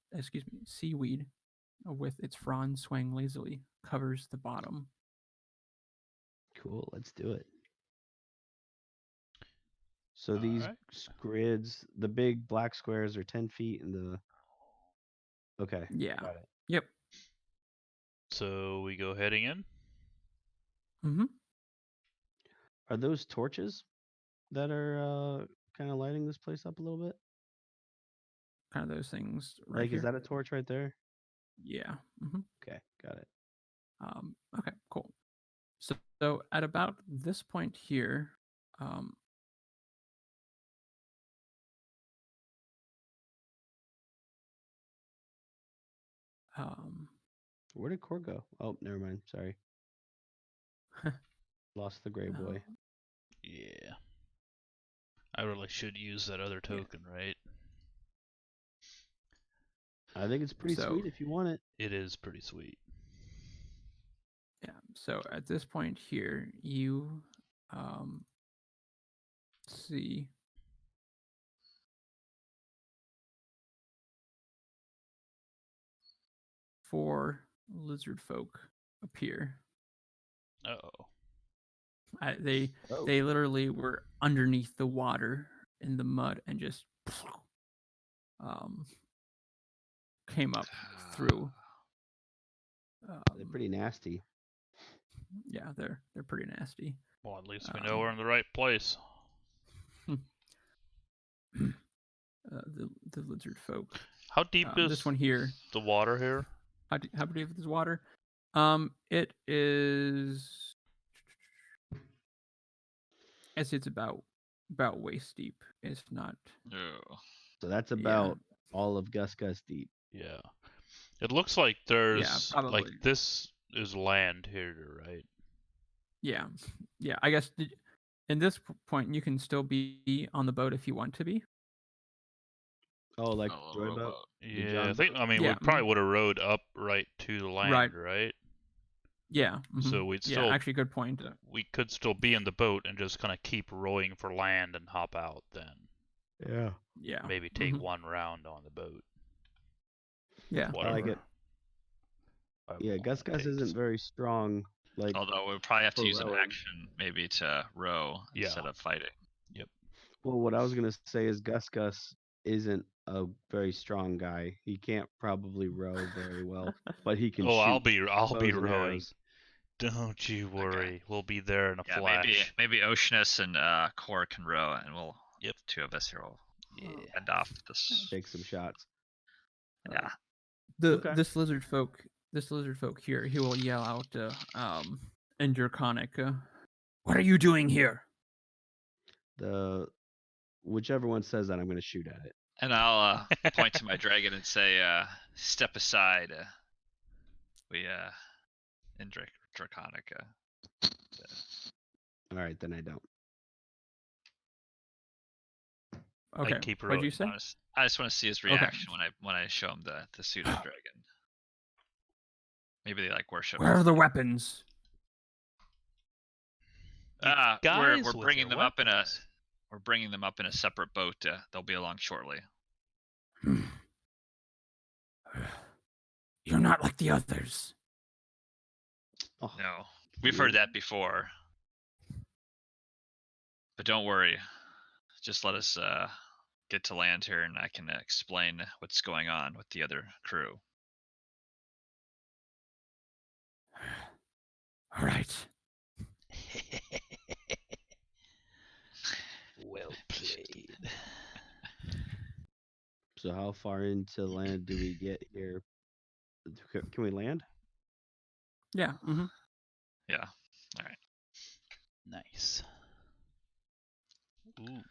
seaweed with its fronds swaying lazily covers the bottom. Cool. Let's do it. So these grids, the big black squares are 10 feet and the... Okay. Yeah. Got it. Yep. So we go heading in? Mm-hmm. Are those torches that are kind of lighting this place up a little bit? Kind of those things right Like, here. is that a torch right there? Yeah. Mm-hmm. Okay. Got it. Okay, cool. So at about this point here, where did Core go? Oh, never mind. Sorry. Lost the gray boy. Yeah. I really should use that other token, right? I think it's pretty sweet if you want it. It is pretty sweet. Yeah. So at this point here, you see 4 lizard folk appear. Uh-oh. They literally were underneath the water in the mud and just came up through. They're pretty nasty. Yeah, they're pretty nasty. Well, at least we know we're in the right place. The lizard folk. How deep is this one here? The water here? How deep is this water? It is. It's about waist deep. It's not. So that's about all of Gus deep. Yeah. It looks like there's like this is land here, right? Yeah. I guess in this point you can still be on the boat if you want to be. Oh, like joy boat? Yeah, we probably would have rowed up right to the land, right? Yeah. Mm-hmm. So we'd still. Yeah, actually, good point. We could still be in the boat and just kind of keep rowing for land and hop out then. Yeah. Maybe take one round on the boat. Yeah. Whatever. I like it. Yeah, Gus isn't very strong. Although we'll probably have to use an action maybe to row instead of fighting. Yep. Well, what I was gonna say is Gus isn't a very strong guy. He can't probably row very well, but he can shoot. I'll be rowing. Don't you worry. Okay. We'll be there in a flash. Maybe Oceanus and Core can row, and we'll. Yep. The 2 of us here will end off this. Take some shots. Yeah. This lizard folk here, he will yell out in Draconic, "What are you doing here?" Whichever one says that, I'm going to shoot at it. And I'll point to my dragon and say, "Step aside." We in Draconic. All right, then I don't. Okay. Keep what did you say? I just want to see his reaction when I show him the suit of the dragon. Maybe they worship. Where are the weapons? We're bringing them up in a. We're bringing them up in a separate boat. They'll be along shortly. You're not like the others. Oh, no, we've heard that before. But don't worry. Just let us get to land here, and I can explain what's going on with the other crew. All right. Well played. So how far into land do we get here? Can we land? Yeah. Mm-hmm. Yeah. All right. Nice. Ooh.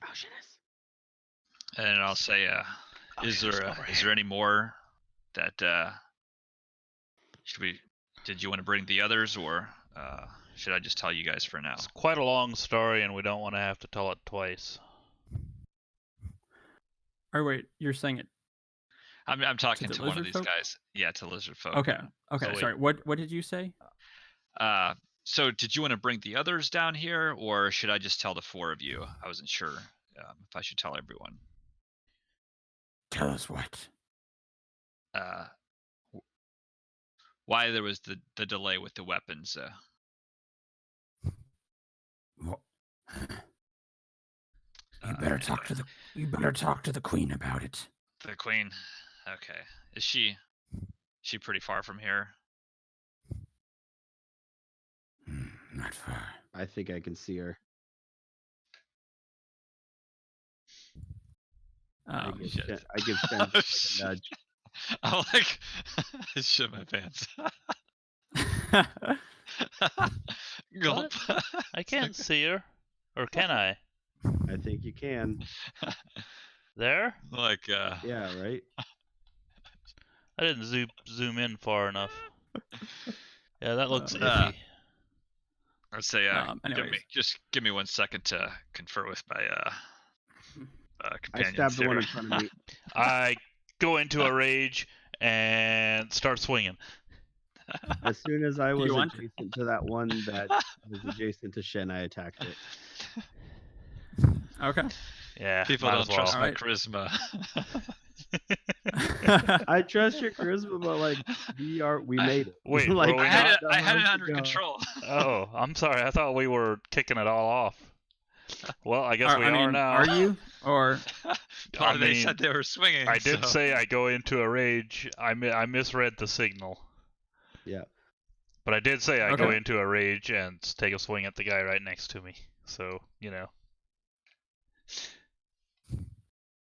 Oceanus. And I'll say, is there any more that did you want to bring the others, or should I just tell you guys for now? It's quite a long story, and we don't want to have to tell it twice. Or wait, you're saying it? I'm talking to one of these guys. Yeah, to lizard folk. Okay. Okay. Sorry. What did you say? So did you want to bring the others down here, or should I just tell the 4 of you? I wasn't sure if I should tell everyone. Tell us what? Why there was the delay with the weapons. You better talk to the queen about it. The queen. Okay. Is she pretty far from here? Not far. I think I can see her. I give Shen a nudge. I'm like, I shit my pants. Gulp. I can't see her. Or can I? I think you can. There? Like, Yeah, right? I didn't zoom in far enough. Yeah, that looks Uh, iffy. I'd say, anyways. give me 1 second to confer with my I companions stabbed the one here. in front of me. I go into a rage and start swinging. As soon as I was You want- adjacent to that one that was adjacent to Shen, I attacked it. Okay. Yeah, People might don't as well. trust my Alright. charisma. I trust your charisma, but like we made it. Wait, like were we I not? had it to under go. control. Oh, I'm sorry. I thought we were kicking it all off. Well, I guess we are now. Are you? Or Well, they mean, said they were swinging. I did so. say I go into a rage. I misread the signal. Yeah. But I did say I go Okay. into a rage and take a swing at the guy right next to me. So, you know.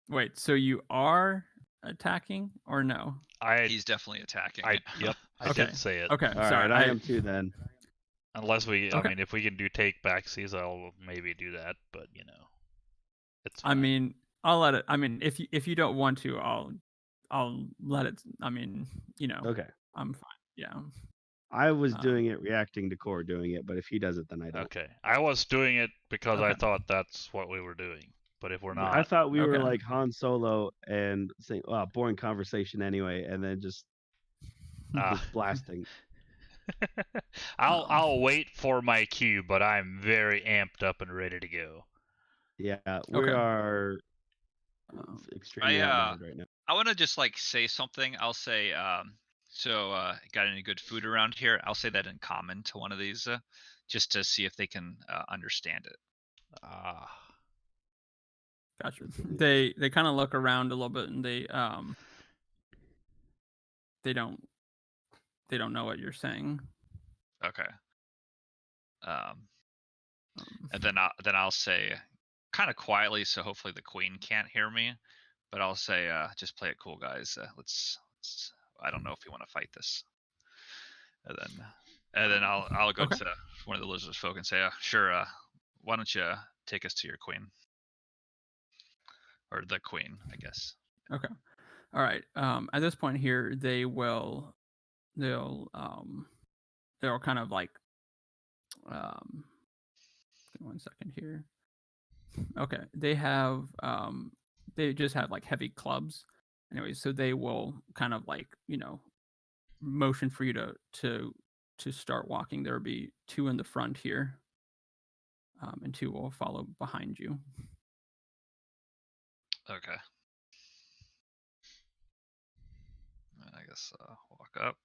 wait, so you are attacking or no? He's definitely attacking. Yep, I Okay. did say it. Okay, All sorry. right, I am too then. Unless we, Okay. I mean, if we can do take backsies, I'll maybe do that. But you know, it's. I Fine. mean, I'll let it. I mean, if you don't want to, I'll let it. I mean, you know, Okay. I'm fine. Yeah. I was doing it, reacting to Core doing it, but if he does it, then I don't. Okay, I was doing it because I Okay. thought that's what we were doing. But if we're not, I thought we were Okay. like Han Solo and saying, "Oh, boring conversation anyway," and then just blasting. I'll wait for my cue, but I'm very amped up and ready to go. Yeah, we Okay. are extremely outnumbered right now. I want to just like say something. I'll say, got any good food around here? I'll say that in common to one of these, just to see if they can understand it. Gotcha. They kind of look around a little bit and they don't know what you're saying. Okay. And then I'll say, kind of quietly, so hopefully the queen can't hear me. But I'll say, just play it cool, guys. Let's. I don't know if you want to fight this. And then I'll go to one of the lizard folk and say, sure. Why don't you take us to your queen, or the queen, I guess. Okay. All right. At this point here, they'll kind of like 1 second here. Okay. They just have like heavy clubs. Anyway, so they will kind of like, you know, motion for you to start walking. There'll be 2 in the front here. And 2 will follow behind you. Okay. I guess walk up.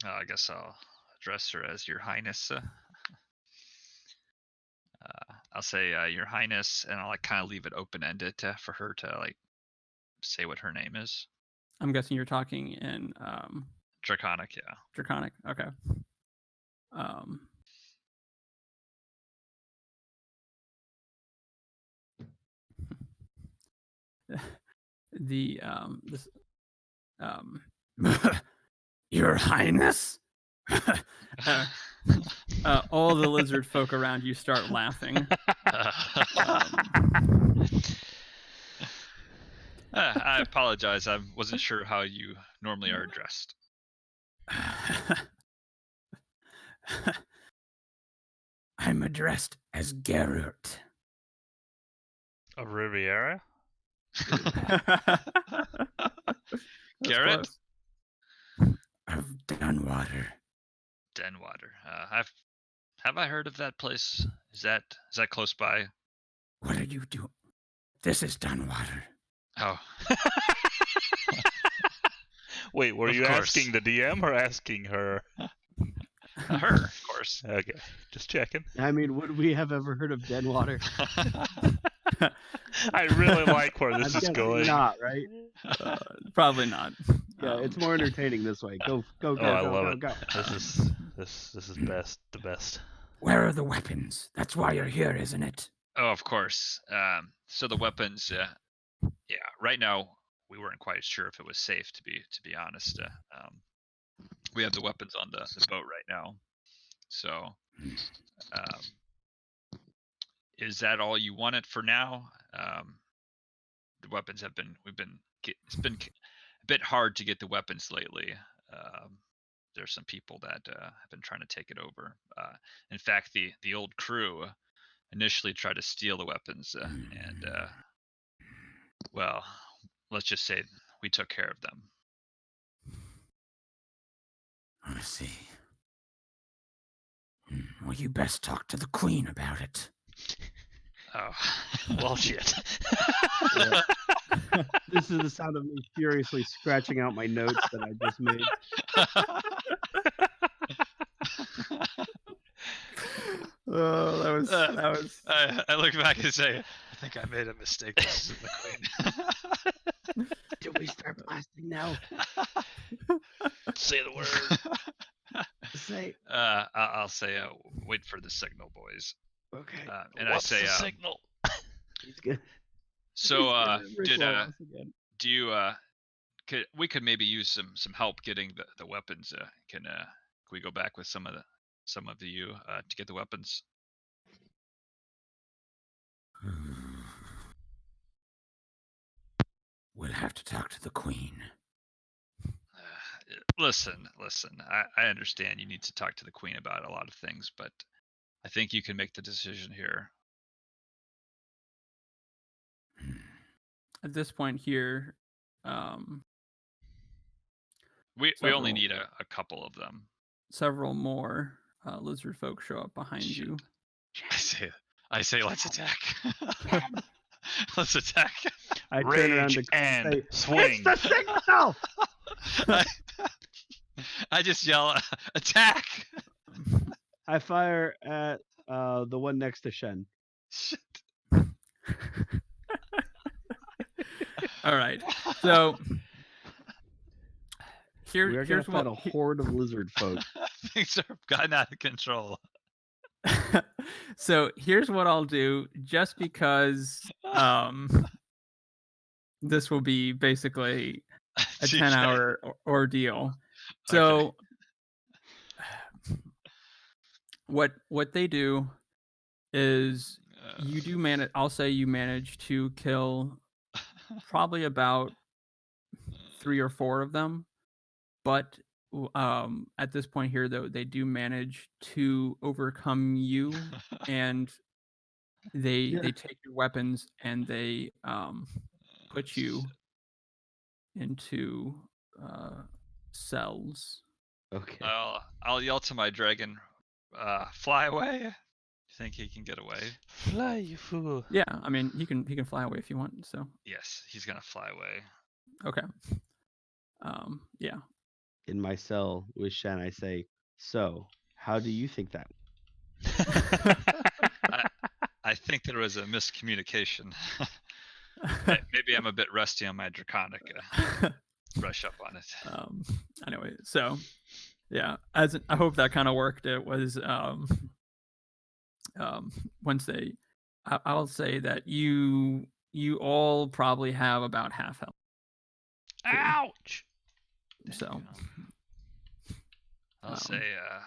I guess I'll address her as Your Highness. I'll say Your Highness, and I'll like kind of leave it open-ended for her to like say what her name is. I'm guessing you're talking in Draconic, yeah. Draconic. Okay. Your Highness. All the lizard folk around you start laughing. I apologize. I wasn't sure how you normally are dressed. I'm addressed as Garrett. Of Riviera? Garrett? Of Dunwater. Denwater. Have I heard of that place? Is that close by? What are you doing? This is Dunwater. Oh. Wait, were you asking the DM or asking her? Her, of course. Okay, just checking. I mean, would we have ever heard of Denwater? I really like where this I'm is going. Not right. Probably not. Yeah, it's more entertaining this way. Go, I love it. go. This is the best. Where are the weapons? That's why you're here, isn't it? Oh, of course. So the weapons, yeah. Right now, we weren't quite sure if it was safe. To be honest, we have the weapons on the boat right now. So, is that all you wanted for now? The weapons have been. It's been a bit hard to get the weapons lately. There's some people that have been trying to take it over. In fact, the old crew initially tried to steal the weapons, and well, let's just say we took care of them. I see. Well, you best talk to the Queen about it. Oh, well, shit. This is the sound of me furiously scratching out my notes that I just made. Oh, that was. I look back and say, I think I made a mistake. This isn't the Queen. Do we start blasting now? Say the word. Say. I'll say, wait for the signal, boys. Okay. And What's I say, the signal? He's good. So, Rick Wallace again. do you we could maybe use some help getting the weapons. Can we go back with some of you to get the weapons? We'll have to talk to the Queen. Listen. I understand you need to talk to the Queen about a lot of things, but I think you can make the decision here. At this point here, we only need a couple of them. Several more lizard folk show up behind you. I say let's attack. Let's attack. I Rage turn around to and say, swing. It's the signal! I just yell, attack! I fire at the one next to Shen. Shit. All right. So We're here's gonna what fight a horde of lizard folk. Things have gotten out of control. So here's what I'll do, just because this will be basically a 10-hour ordeal. So what they do is you do manage. I'll say you manage to kill probably about 3 or 4 of them, but at this point here, though, they do manage to overcome you, and they take your weapons and they put you into cells. Okay. I'll yell to my dragon, fly away. You think he can get away? Fly, you fool. Yeah, I mean he can fly away if you want. So yes, he's gonna fly away. Okay. Yeah. In my cell with Shen, I say, so how do you think that? I think there was a miscommunication. Maybe I'm a bit rusty on my draconic. Brush up on it. Anyway, so yeah, I hope that kind of worked. It was once I'll say that you all probably have about half health. Ouch! So I'll say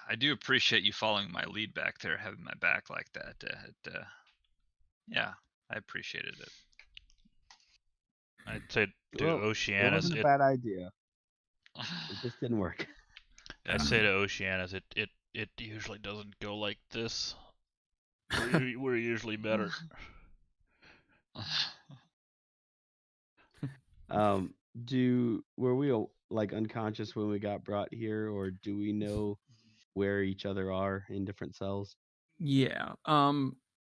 I do appreciate you following my lead back there, having my back like that. Yeah, I appreciated it. I'd say to Oceanus, it wasn't a bad idea. It just didn't work. I'd say to Oceanus, it usually doesn't go like this. We're usually better. Were we like unconscious when we got brought here, or do we know where each other are in different cells? Yeah.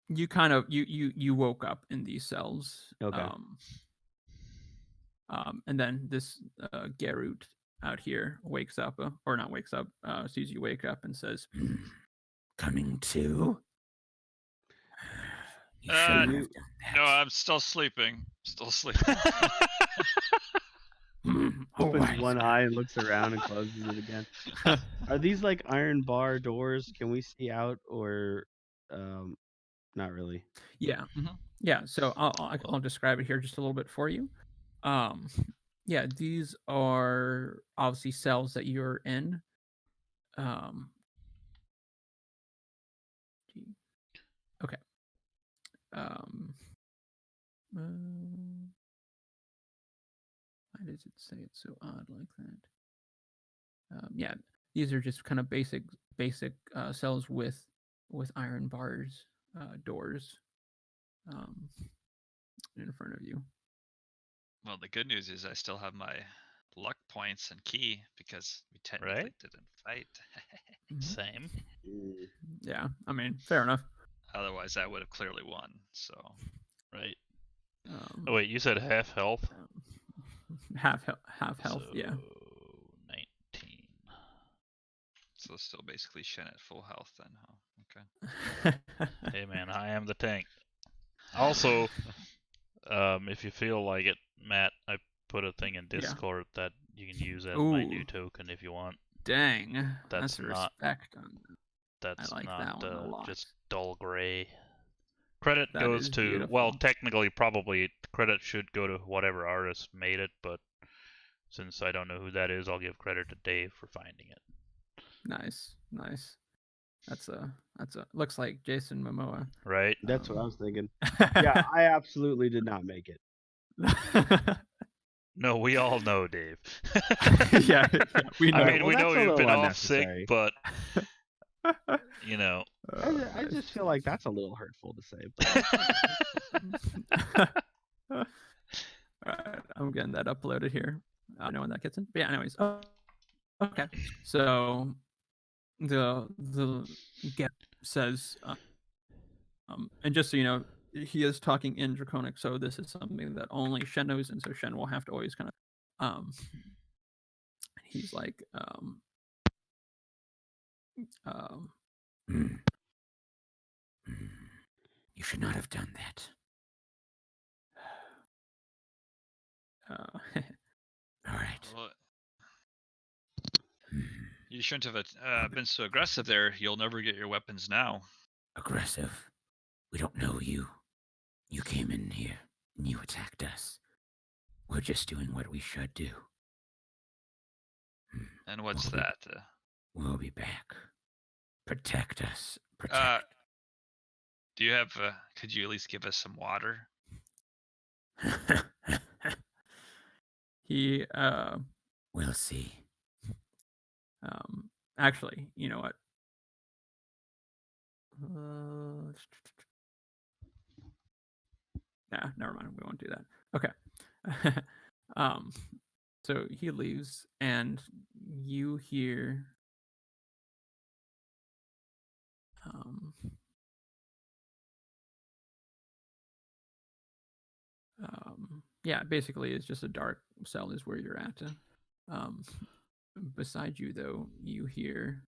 You kind of you woke up in these cells. Okay. And then this Garut out here wakes up, or not wakes up, sees you wake up and says, "Coming to." No, I'm still sleeping. Opens one eye and looks around and closes it again. Are these like iron bar doors? Can we see out, or not really. Yeah. Yeah. So I'll describe it here just a little bit for you. Yeah, these are obviously cells that you're in. Okay. Why does it say it's so odd like that? Yeah, these are just kind of basic cells with iron bars, doors, in front of you. Well, the good news is I still have my luck points and key because we technically didn't fight. Same. Yeah, I mean, fair enough. Otherwise, I would have clearly won. So. Right. Oh wait, you said half health. Half health. So, yeah. 19. So still basically Shen at full health then, huh? Okay. Hey man, I am the tank. Also, if you feel like it, Matt, I put a thing in Discord that you can use as my new token if you want. Dang, that's not respect on that. That's I like not that one a lot. just dull gray. Credit That goes is to beautiful. well, technically, probably credit should go to whatever artist made it, but since I don't know who that is, I'll give credit to Dave for finding it. Nice. That's a looks like Jason Momoa. Right? That's what I was thinking. Yeah, I absolutely did not make it. No, we all know, Dave. yeah, we know. I mean, well, we know that's a you've been little off sick, unnecessary. but you know. I just feel like that's a little hurtful to say. All right, I'm getting that uploaded here. I don't know when that gets in. But yeah, anyways. Okay. So the get says, and just so you know, he is talking in Draconic, so this is something that only Shen knows, and so Shen will have to always kind of, he's like, you should not have done that. All right. Well, you shouldn't have been so aggressive there. You'll never get your weapons now. Aggressive? We don't know you. You came in here and you attacked us. We're just doing what we should do. And what's that? We'll be back. Protect us. Protect. Do you have? Could you at least give us some water? He We'll see. Actually, you know what? Nah, never mind. We won't do that. Okay. So he leaves, and you hear yeah, basically it's just a dark cell is where you're at. Beside you though, you hear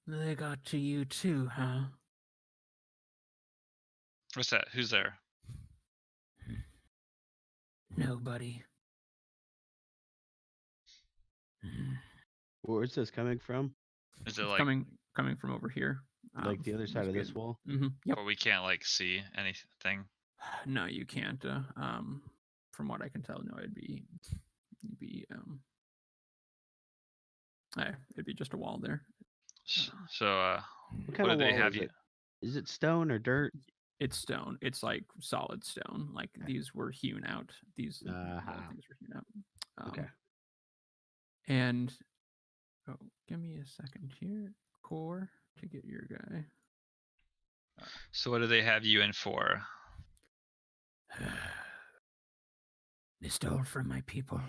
they got to you too, huh? What's that? Who's there? Nobody. Where's this coming from? Is it it's like coming from over here? Like the other side of this wall? Mm-hmm. Yep. But we can't like see anything. No, you can't. From what I can tell, no, it'd be just a wall there. So, what kind what of do they wall have is you? it? Is it stone or dirt? It's stone. It's like solid stone. Like these were hewn out. These things were hewn out. Okay. And give me a second here, Core, to get your guy. So what do they have you in for? They stole from my people.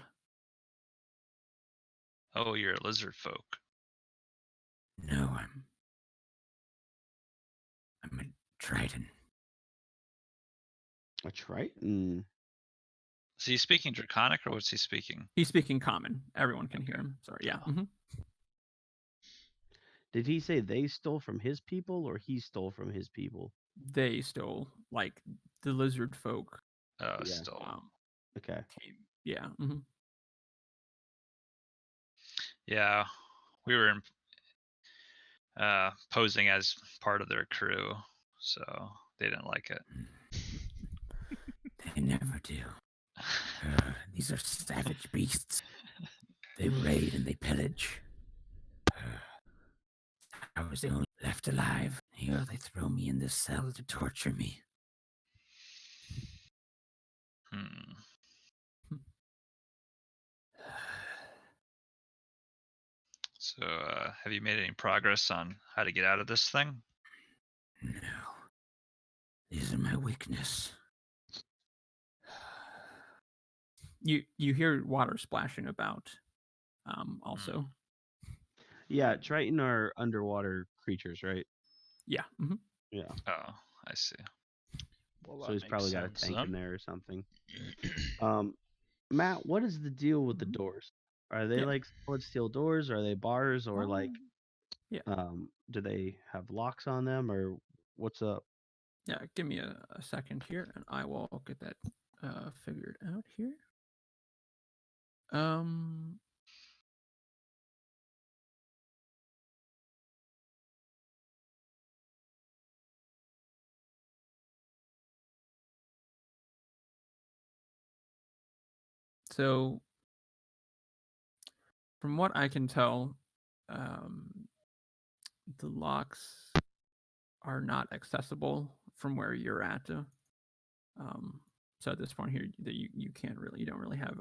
Oh, you're a lizard folk. No, I'm a Triton. A Triton? Is he speaking Draconic or what's he speaking? He's speaking Common. Everyone can hear him. Sorry, yeah. Mm-hmm. Did he say they stole from his people or he stole from his people? They stole, like, the lizard folk. Oh, yeah. Stole. Okay. Yeah. Mm-hmm. Yeah. we were posing as part of their crew, so they didn't like it. They never do. These are savage beasts. They raid and they pillage. I was the only left alive. Here they throw me in this cell to torture me. So, have you made any progress on how to get out of this thing? No. These are my weakness. You hear water splashing about. Also. Yeah, Triton are underwater creatures, right? Yeah. Mm-hmm. Yeah. Oh, I see. Well, So he's probably got a tank in there or something. Matt, what is the deal with the doors? Are they like solid steel doors? Are they bars or like do they have locks on them or what's up? Yeah, give me a second here and I will get that figured out here. So from what I can tell, the locks are not accessible from where you're at. So at this point here, that you can't really, you don't really have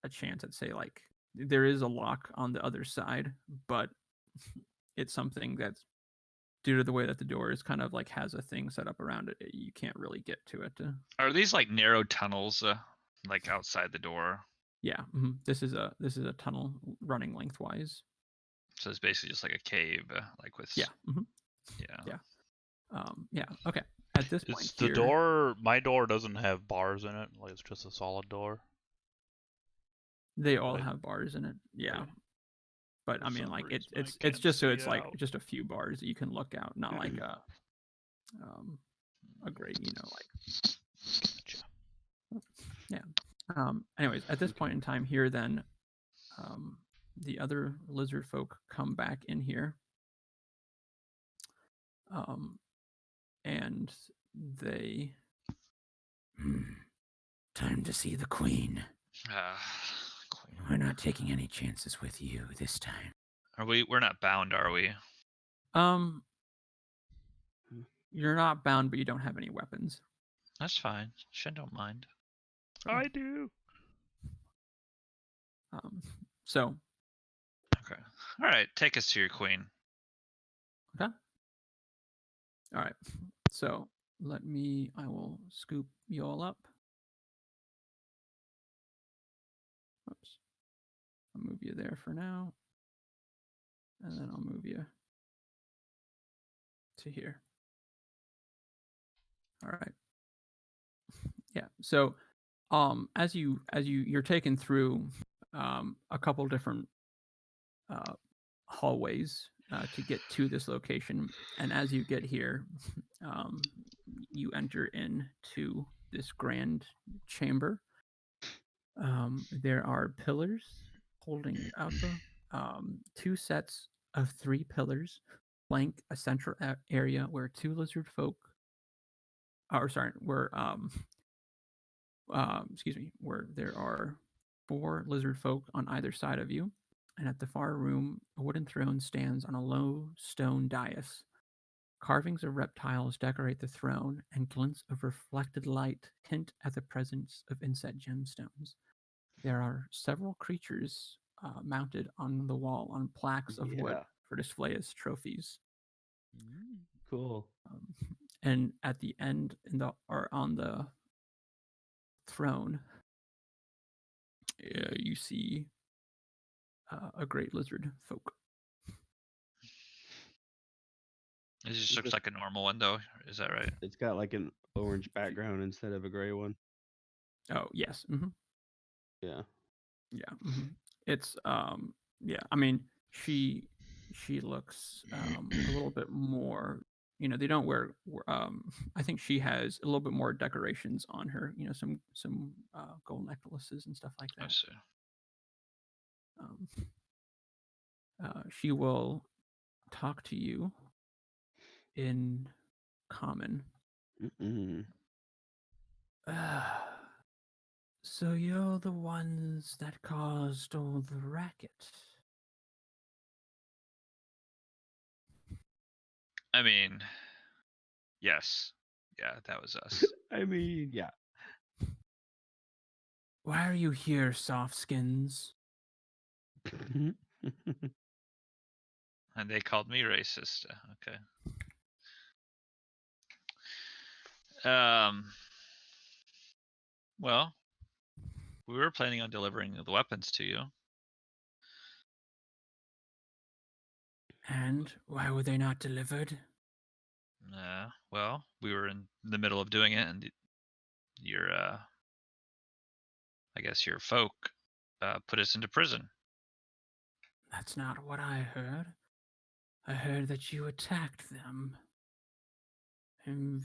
a chance at, say, like, there is a lock on the other side, but it's something that's, due to the way that the door is kind of like has a thing set up around it, you can't really get to it. Are these like narrow tunnels, like outside the door? Yeah, mm-hmm. This is a tunnel running lengthwise. So it's basically just like a cave, like with. Yeah. Mm-hmm. Yeah. Yeah. Okay. At this point, it's the door. My door doesn't have bars in it. Like it's just a solid door. They all have bars in it. Yeah. Okay. But For I mean, some like reason, it's just so it's like out. just a few bars that you can look out, not like a great, like. Gotcha. Yeah. Anyways, at this point in time here, then, the other lizard folk come back in here. And they. Time to see the queen. Queen. We're not taking any chances with you this time. Are we? We're not bound, are we? You're not bound, but you don't have any weapons. That's fine. Shen don't mind. I do. So. Okay. All right. Take us to your queen. Okay. All right. So I will scoop you all up. Oops. I'll move you there for now. And then I'll move you to here. All right. Yeah. So, as you're taken through a couple different hallways to get to this location, and as you get here, you enter into this grand chamber. There are pillars holding it up. Two sets of 3 pillars flank a central area where 2 lizard folk, where there are 4 lizard folk on either side of you, and at the far room, a wooden throne stands on a low stone dais. Carvings of reptiles decorate the throne, and glints of reflected light hint at the presence of inset gemstones. There are several creatures mounted on the wall on plaques of wood for display as trophies. Cool. And at the end, on the throne, you see a great lizard folk. It just looks like a normal one, though. Is that right? It's got like an orange background instead of a gray one. Oh yes. Mm-hmm. Yeah. Yeah. Mm-hmm. It's yeah. I mean, she looks a little bit more. They don't wear. I think she has a little bit more decorations on her. Some gold necklaces and stuff like that. I see. She will talk to you in common. Mm-mm. So you're the ones that caused all the racket. I mean, yes. Yeah, that was us. I mean, yeah. Why are you here, softskins? And they called me racist. Okay. Well, we were planning on delivering the weapons to you. And why were they not delivered? Well, we were in the middle of doing it, and your, I guess your folk, put us into prison. That's not what I heard. I heard that you attacked them. I'm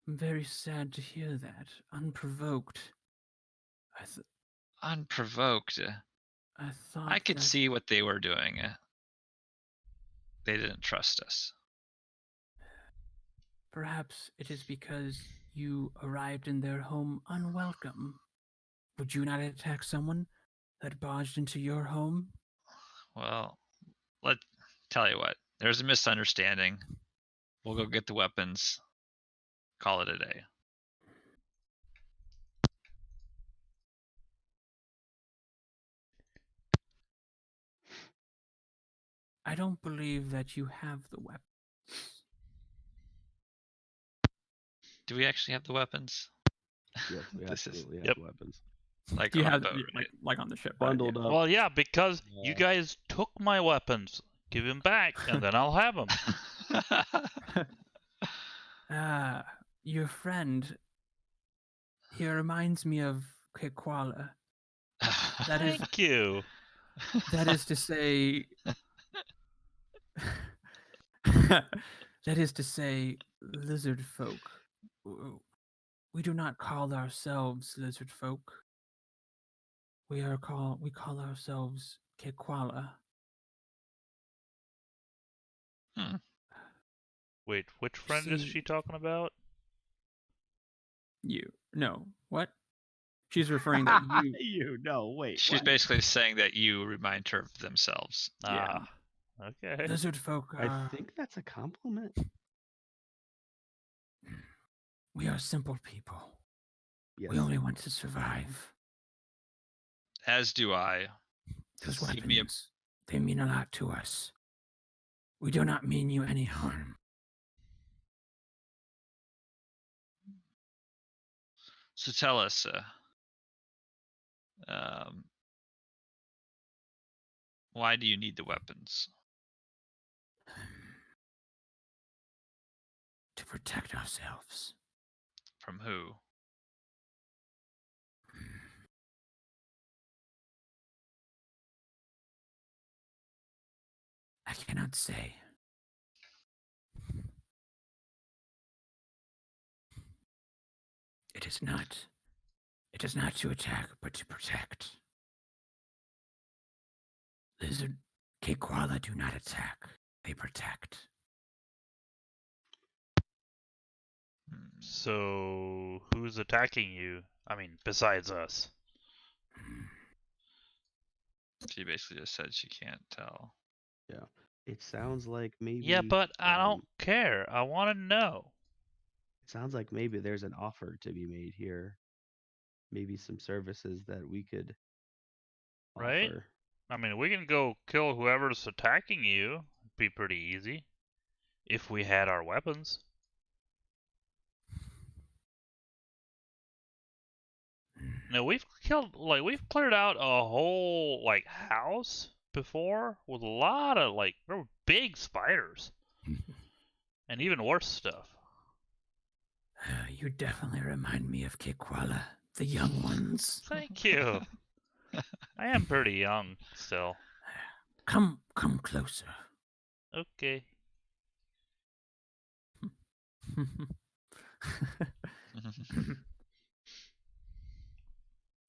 very sad to hear that. Unprovoked. Unprovoked. I thought I could that see what they were doing. They didn't trust us. perhaps it is because you arrived in their home unwelcome. Would you not attack someone that barged into your home? Well, tell you what. There's a misunderstanding. We'll go get the weapons. Call it a day. I don't believe that you have the weapons. Do we actually have the weapons? Yes, we This is absolutely have weapons. like Do you on have a boat, right? like on the ship? right? Bundled Yeah. up. Well, yeah, because you guys took my weapons. Give them back, and then I'll have them. Your friend, he reminds me of Kekwala. Thank you. That is to say, that is to say, lizard folk. We do not call ourselves lizard folk. We call ourselves Kekwala. Wait, which friend is she talking about? You. No. What? She's referring that you. You no, wait. She's what? basically saying that you remind her of themselves. Yeah. Okay. Lizard folk I are. think that's a compliment. We are simple people. Yes. We only want to survive. As do I. Those Give weapons, me they mean a lot to us. We do not mean you any harm. So tell us, why do you need the weapons? To protect ourselves. From who? I cannot say. It is not to attack, but to protect. Lizard Kekwala do not attack. They protect. So, who's attacking you? I mean, besides us. She basically just said she can't tell. Yeah. It sounds like maybe. Yeah, but I don't care. I want to know. It sounds like maybe there's an offer to be made here. Maybe some services that we could Right? offer. I mean, we can go kill whoever's attacking you. It'd be pretty easy. If we had our weapons. No, we've cleared out a whole house before with a lot of there were big spiders. And even worse stuff. You definitely remind me of Kekwala, the young ones. Thank you. I am pretty young still. Come closer. Okay.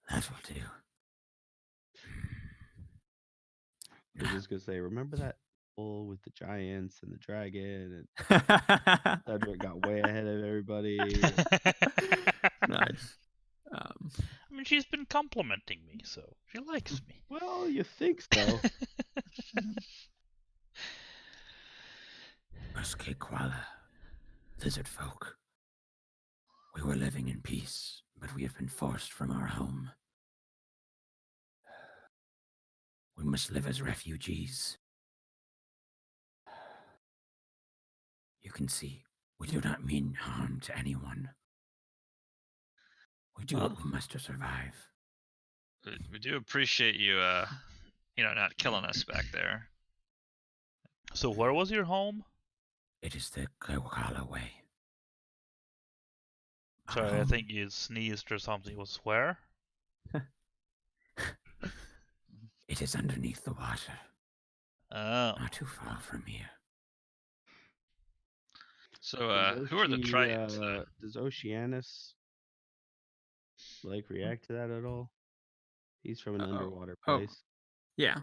That will do. I was just gonna say, remember that bull with the giants and the dragon, and Cedric got way ahead of everybody. Nice. I mean, she's been complimenting me, so she likes me. Well, you think so? Us Kekwala, lizard folk. We were living in peace, but we have been forced from our home. We must live as refugees. You can see, we do not mean harm to anyone. We do what we must to survive. We do appreciate you, not killing us back there. So where was your home? It is the Kekwala way. Sorry, I think you sneezed or something. It was where? It is underneath the water. Oh. Not too far from here. So, who are the Tritons? Does Oceanus react to that at all? He's from an underwater place. Yeah.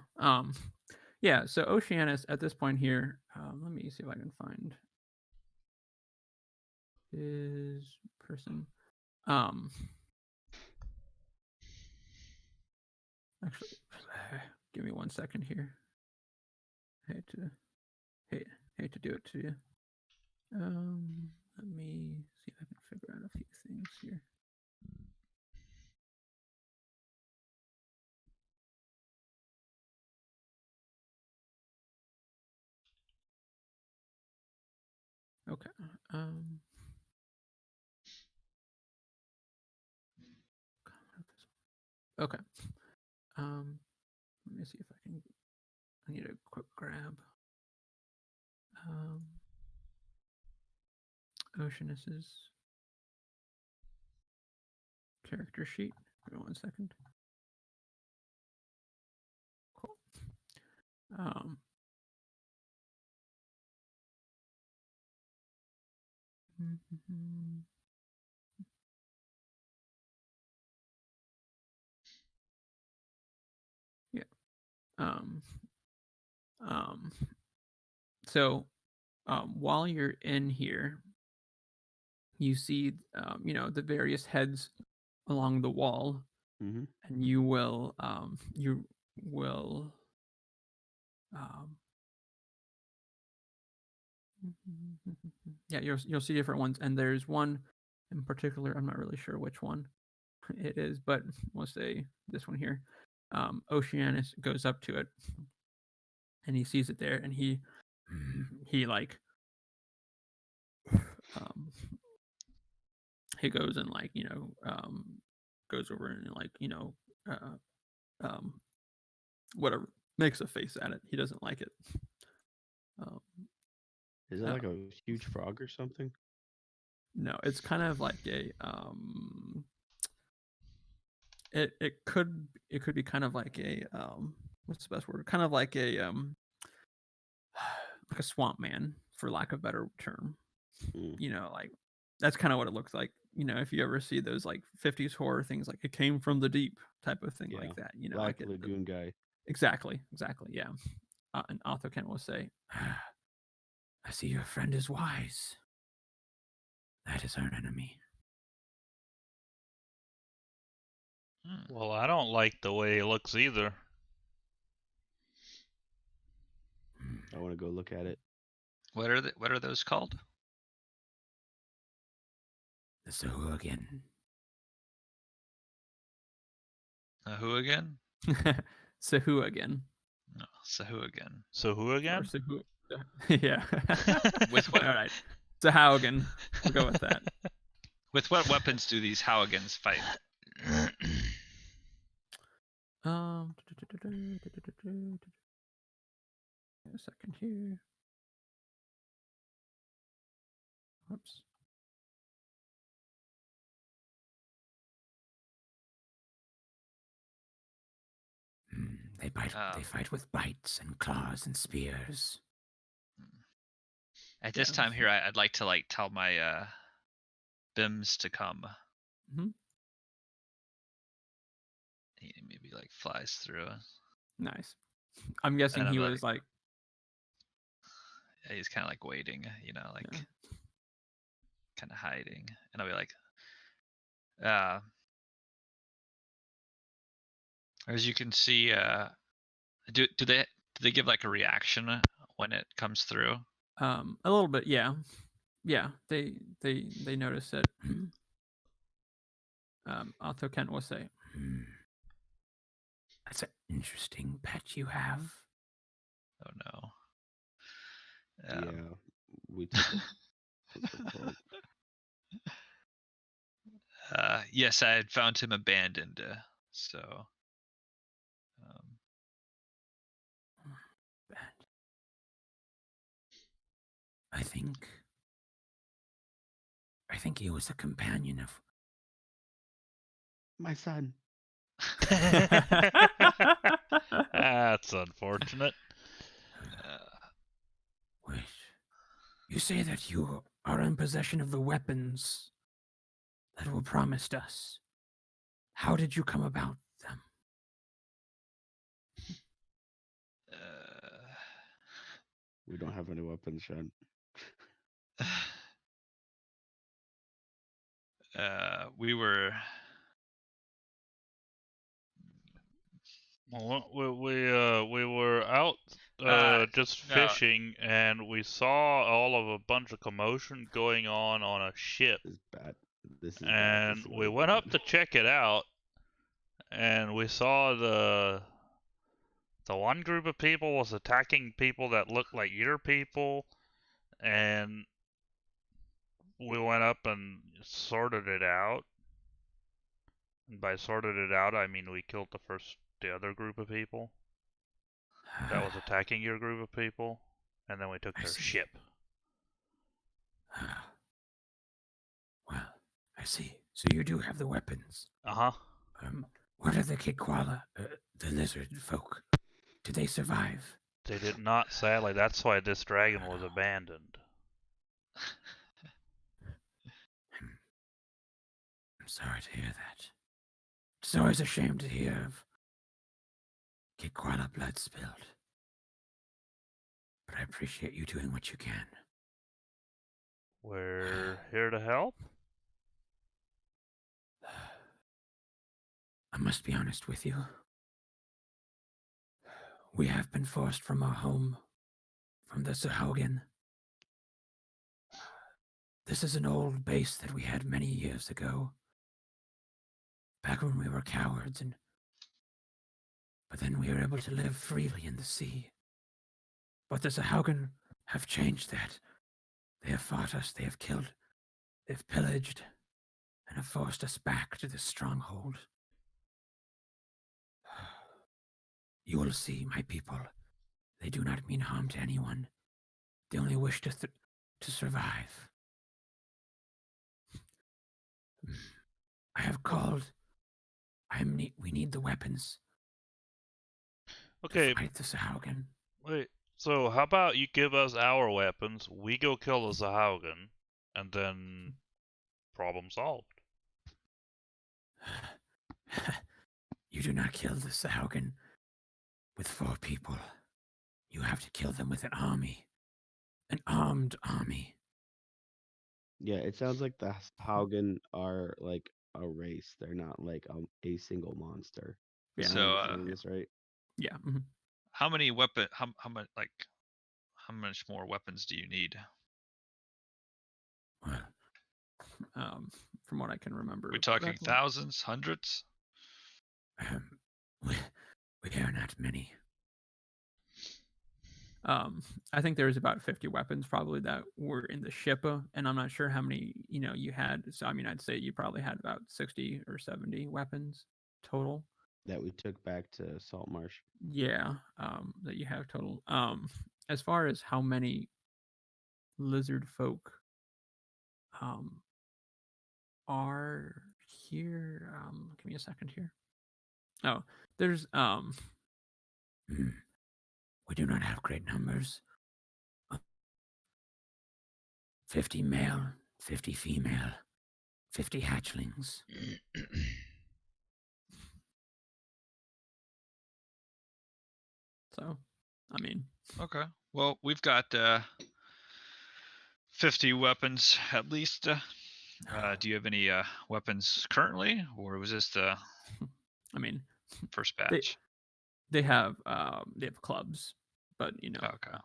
Yeah. So Oceanus at this point here. Let me see if I can find his person. Actually, give me 1 second here. Hate to do it to you. Let me see if I can figure out a few things here. Okay. Okay. Let me see if I can. I need a quick grab. Oceanus's character sheet. Give me 1 second. Cool. Yeah. So while you're in here, you see the various heads along the wall, Mm-hmm. and you will yeah, you'll see different ones, and there's one in particular. I'm not really sure which one it is, but we'll say this one here. Oceanus goes up to it, and he sees it there, and he like he goes and goes over and whatever, makes a face at it. He doesn't like it. Is it like a huge frog or something? No, it's kind of like a it could be kind of like a what's the best word? Kind of like a like a swamp man, for lack of a better term. Like that's kind of what it looks like. If you ever see those 50s horror things, like it came from the deep type of thing, like that. Black Lagoon guy. Exactly. Yeah. And Othoken will say, I see your friend is wise. That is our enemy. Well, I don't like the way it looks either. I want to go look at it. What are those called? The Sahuagin. Who again? Sahuagin. No, Sahuagin. So who again? Yeah. With what? All right. Sahuagin. We'll go with that. With what weapons do these Howagans fight? A second here. Whoops. They bite. They fight with bites and claws and spears. At this time here, I'd like to tell my Bims to come. Mm-hmm. He maybe flies through. Nice. I'm guessing he was like. Yeah, he's kind of like waiting, like kind of hiding, and I'll be like, as you can see, do they give like a reaction when it comes through? A little bit, yeah. They notice it. Arthur Kent will say, "That's an interesting pet you have." Oh no. Yeah, we took this report. Yes, I had found him abandoned. So. I think he was a companion of My son. That's unfortunate. Wait. You say that you are in possession of the weapons that were promised us. How did you come about them? We don't have any weapons, Sean. We were. Well, we were out just fishing, and we saw all of a bunch of commotion going on a ship. This is bad. This is and bad. we went up to check it out, and we saw the one group of people was attacking people that looked like your people, and we went up and sorted it out. And by sorted it out, I mean we killed the other group of people that was attacking your group of people, and then we took their ship. Well, I see. So you do have the weapons. Uh-huh. What are the Kikwala, the lizard folk? Did they survive? They did not, sadly. That's why this dragon was abandoned. I'm sorry to hear that. It's always a shame to hear of Kikwala blood spilled. But I appreciate you doing what you can. We're here to help. I must be honest with you. We have been forced from our home, from the Sahaugen. This is an old base that we had many years ago, back when we were cowards, but then we were able to live freely in the sea. But the Sahaugen have changed that. They have fought us, they have killed, they've pillaged, and have forced us back to this stronghold. You will see, my people, they do not mean harm to anyone. They only wish to survive. I have called. We need the weapons. Okay. To fight the Sahaugen. Wait. So how about you give us our weapons, we go kill the Sahaugen, and then problem solved. You do not kill the Sahaugen with 4 people. You have to kill them with an army. An armed army. Yeah, it sounds like the Haugen are like a race. They're not like a single monster. Yeah. So, this right? Yeah. Mm-hmm. How many how much more weapons do you need? From what I can remember, we're talking thousands, hundreds. We are not many. I think there's about 50 weapons probably that were in the ship, and I'm not sure how many you had. So I mean, I'd say you probably had about 60 or 70 weapons total that we took back to Saltmarsh. Yeah, that you have total. As far as how many lizard folk are here, give me a second here. Oh, there's We do not have great numbers. 50 male, 50 female, 50 hatchlings. So, I mean. Okay. Well, we've got 50 weapons at least. Do you have any weapons currently, or was this the I mean, first batch? They have clubs, but Okay.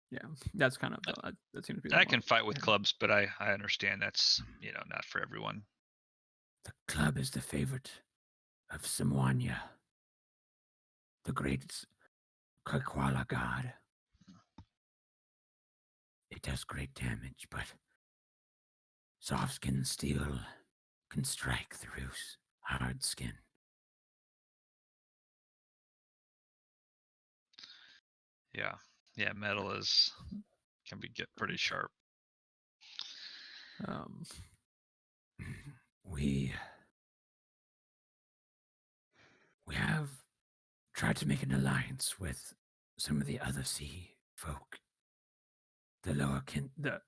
Yeah, that's kind of that seems to be. I can fight with clubs, but I understand that's not for everyone. The club is the favorite of Samwanya, the great Kakwala god. It does great damage, but soft skin steel can strike through hard skin. Yeah, metal can get pretty sharp. We have tried to make an alliance with some of the other sea folk. The the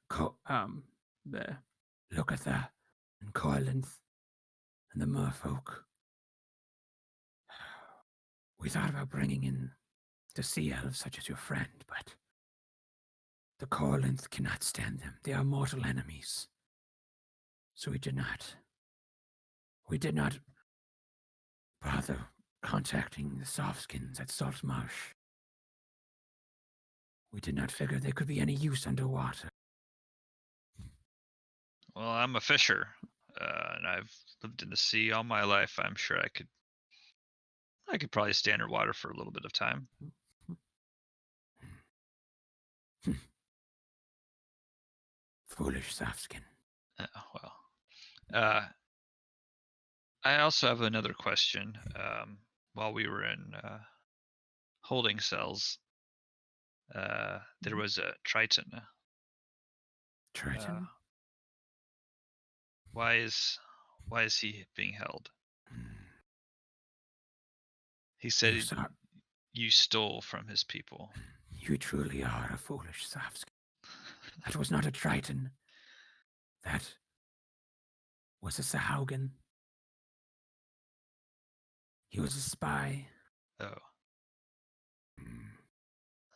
Lokatha and Coalinth and the merfolk. We thought about bringing in the sea elves such as your friend, but the Coalinth cannot stand them. They are mortal enemies. So we did not bother contacting the Softskins at Saltmarsh. We did not figure they could be any use underwater. Well, I'm a fisher, and I've lived in the sea all my life. I'm sure I could probably stay underwater for a little bit of time. Foolish Softskin. I also have another question. While we were in holding cells, there was a Triton. Triton? Why is he being held? He said you stole from his people. You truly are a foolish Softskin. That was not a Triton. That was a Sahaugen. He was a spy. Oh.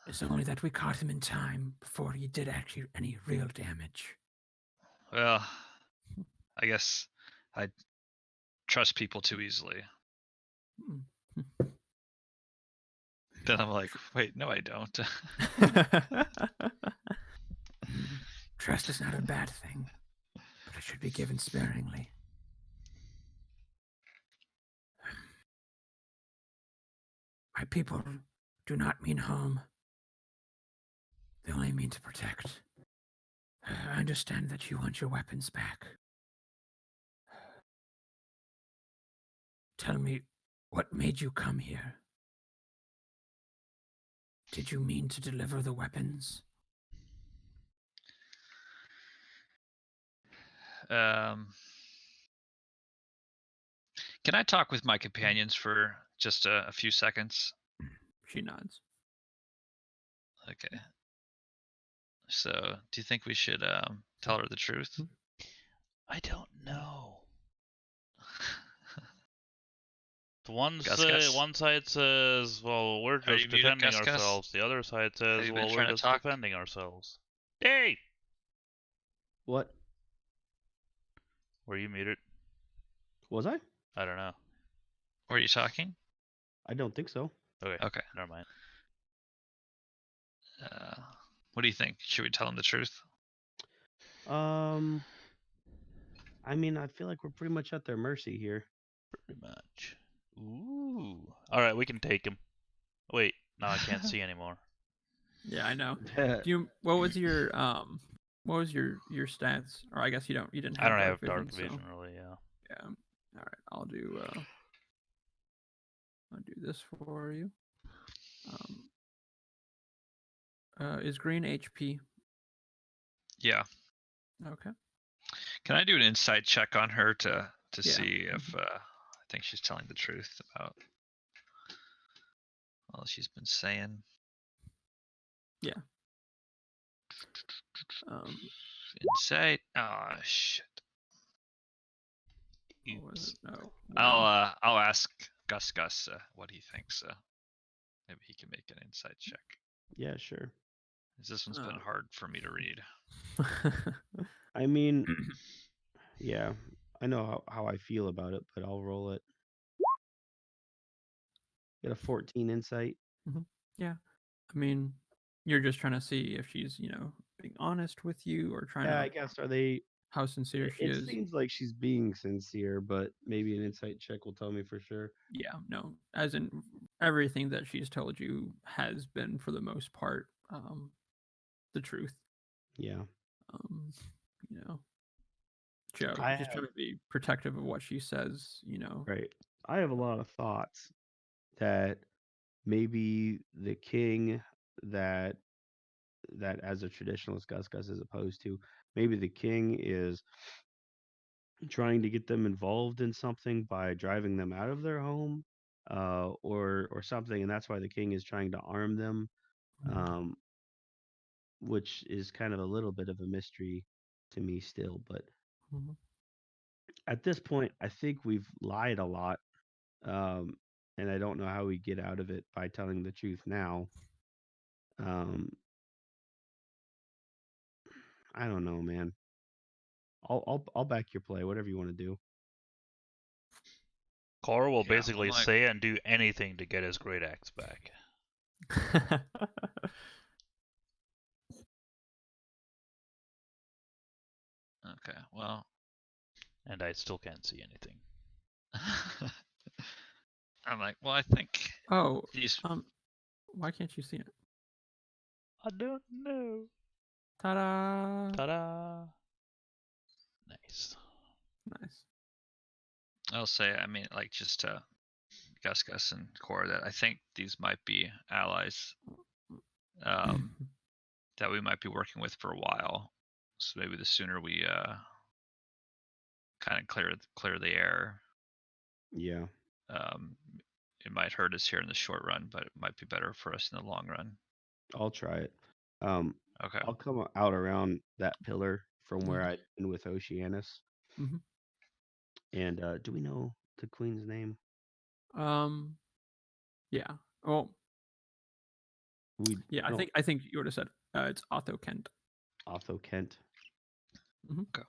It's only that we caught him in time before he did actually any real damage. Well, I guess I trust people too easily. Then I'm like, wait, no, I don't. Trust is not a bad thing, but it should be given sparingly. My people do not mean harm. They only mean to protect. I understand that you want your weapons back. Tell me, what made you come here? Did you mean to deliver the weapons? Can I talk with my companions for just a few seconds? She nods. Okay. So, do you think we should tell her the truth? I don't know. One side says, well, we're just defending ourselves. The other side says, well, we're just defending ourselves. Hey! What? Were you muted? Was I? I don't know. Were you talking? I don't think so. Okay. Never mind. What do you think? Should we tell him the truth? I mean, I feel like we're pretty much at their mercy here. Pretty much. Ooh. All right, we can take him. Wait, now I can't see anymore. Yeah, I know. What was your stats? Or I guess you didn't have. I don't have dark vision really. Yeah. Yeah. All right, I'll do this for you. Is green HP? Yeah. Okay. Can I do an insight check on her to see if I think she's telling the truth about all she's been saying? Yeah. Insight. Oh shit. Oops. I'll ask Gus what he thinks. Maybe he can make an insight check. Yeah, sure. This one's been hard for me to read. I mean, yeah, I know how I feel about it, but I'll roll it. Get a 14 insight. Yeah. I mean, you're just trying to see if she's, being honest with you or trying Yeah, to I guess are they? how sincere she It is. seems like she's being sincere, but maybe an insight check will tell me for sure. Yeah, no. As in everything that she's told you has been for the most part the truth. Yeah. You know, Joe, I just have trying to be protective of what she says, right. I have a lot of thoughts that maybe the king that as a traditionalist Gus is opposed to, maybe the king is trying to get them involved in something by driving them out of their home, or something, and that's why the king is trying to arm them, um, which is kind of a little bit of a mystery to me still. But Mhm. at this point, I think we've lied a lot, um, and I don't know how we get out of it by telling the truth now. Um, I don't know, man. I'll back your play, whatever you want to do. Cora will basically say and do anything to get his great axe back. Okay, well. And I still can't see anything. I'm like, well, I think. Oh, why can't you see it? I don't know. Ta-da! Ta-da! Nice. Nice. I'll say, I mean, like, just to Gus and Cora, that I think these might be allies that we might be working with for a while. So maybe the sooner we kind of clear the air. Yeah. It might hurt us here in the short run, but it might be better for us in the long run. I'll try it. Okay. I'll come out around that pillar from where I've been with Oceanus. And do we know the queen's name? Yeah. Well, I think you would have said it's Otto Kent. Otto Kent. Okay.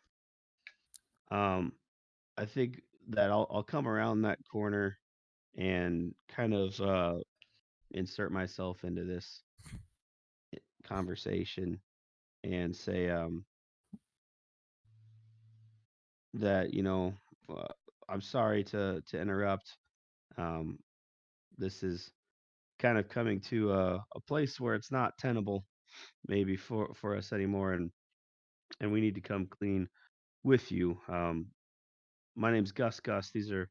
I think that I'll come around that corner and kind of insert myself into this conversation and say that I'm sorry to interrupt. This is kind of coming to a place where it's not tenable maybe for us anymore, and we need to come clean with you. My name's Gus. These are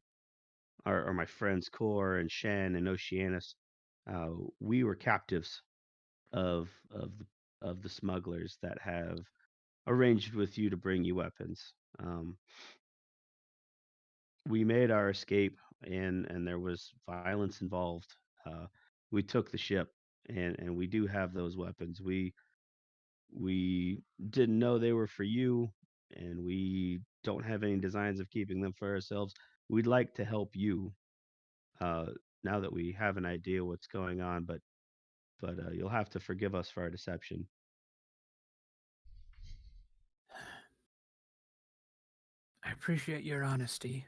my friends Core and Shen and Oceanus. We were captives of the smugglers that have arranged with you to bring you weapons. We made our escape, and there was violence involved. We took the ship, and we do have those weapons. We didn't know they were for you, and we don't have any designs of keeping them for ourselves. We'd like to help you uh, now that we have an idea what's going on, but you'll have to forgive us for our deception. I appreciate your honesty.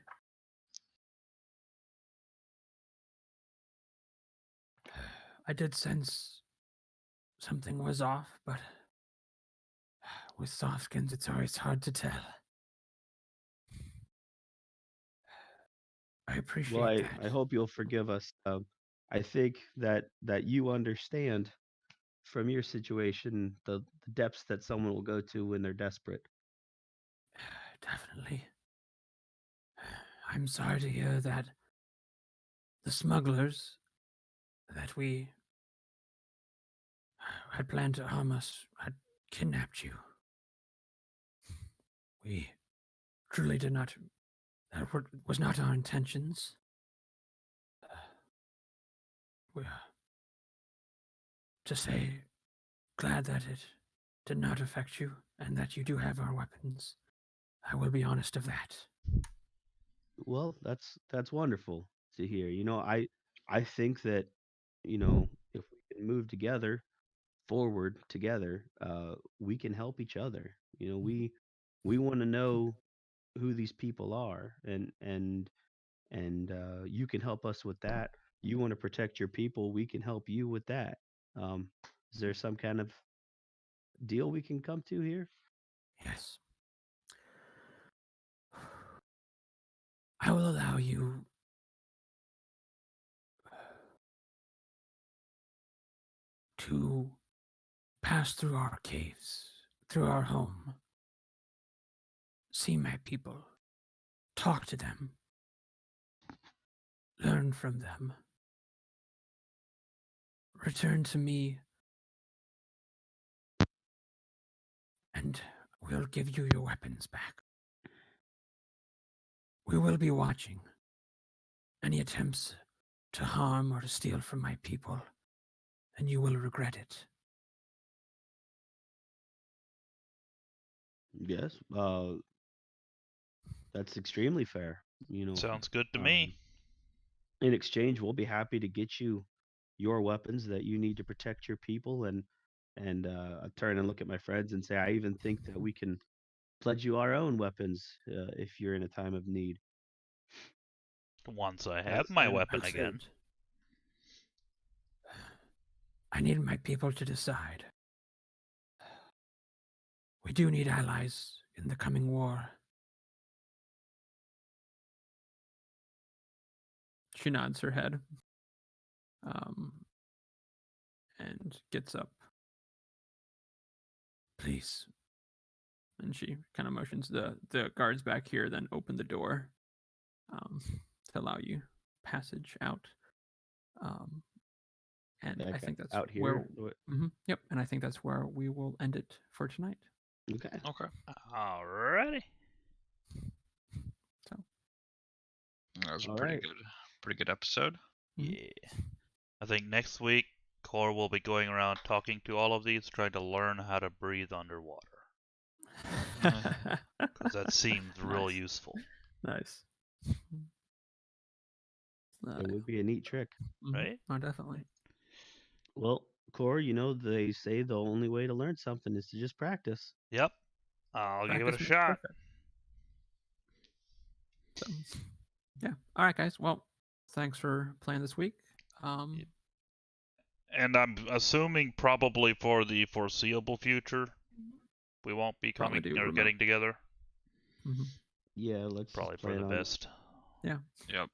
I did sense something was off, but with Softkins, it's always hard to tell. I appreciate that. I hope you'll forgive us. I think that you understand from your situation the depths that someone will go to when they're desperate. Definitely. I'm sorry to hear that the smugglers that we had planned to harm us had kidnapped you. We truly did not. That was not our intentions. We're to say glad that it did not affect you and that you do have our weapons. I will be honest of that. Well, that's wonderful. to hear. I think that if we can move together forward together, we can help each other. We want to know who these people are, and you can help us with that. You want to protect your people, we can help you with that. Um, is there some kind of deal we can come to here? Yes. I will allow you to pass through our caves, through our home, see my people, talk to them, learn from them, return to me, and we'll give you your weapons back. We will be watching any attempts to harm or to steal from my people, and you will regret it. Yes, that's extremely fair. Sounds good to Um, me. in exchange, we'll be happy to get you your weapons that you need to protect your people. And I turn and look at my friends and say, I even think that we can pledge you our own weapons if you're in a time of need. Once I That have my sound weapon again. Excellent. I need my people to decide. We do need allies in the coming war. She nods her head, and gets up, Please. and she kind of motions the guards back here, then open the door, to allow you passage out. And I Back think that's out where. here. Yep, and I think that's where we will end it for tonight. Okay. Okay. Alrighty. So That was a All pretty right. good, pretty good episode. Yeah. I think next week, Core will be going around talking to all of these, trying to learn how to breathe underwater. Because that seems real Nice. useful. Nice. It would be a neat trick. Right? Oh, definitely. Well, Corey, they say the only way to learn something is to just practice. Yep. I'll give it a Practice makes shot. perfect. So, yeah. All right, guys. Well, thanks for playing this week. And I'm assuming probably for the foreseeable future, we won't be Probably coming do or remote. getting together. Yeah, let's Probably just for plan the on best. Yeah. Yep.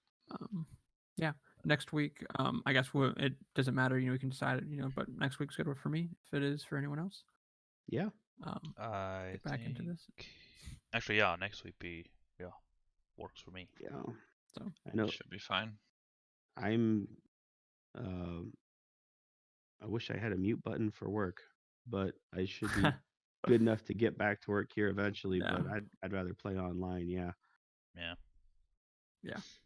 Yeah. Next week, I guess it doesn't matter. We can decide it. But next week's good for me. If it is for anyone else. Yeah. I Get back into this. Actually, yeah, next week works for me. Yeah. So I know Should be fine. I'm I wish I had a mute button for work, but I should be good enough to get back to work here eventually, Yeah. but I'd rather play online, yeah. Yeah. Yeah.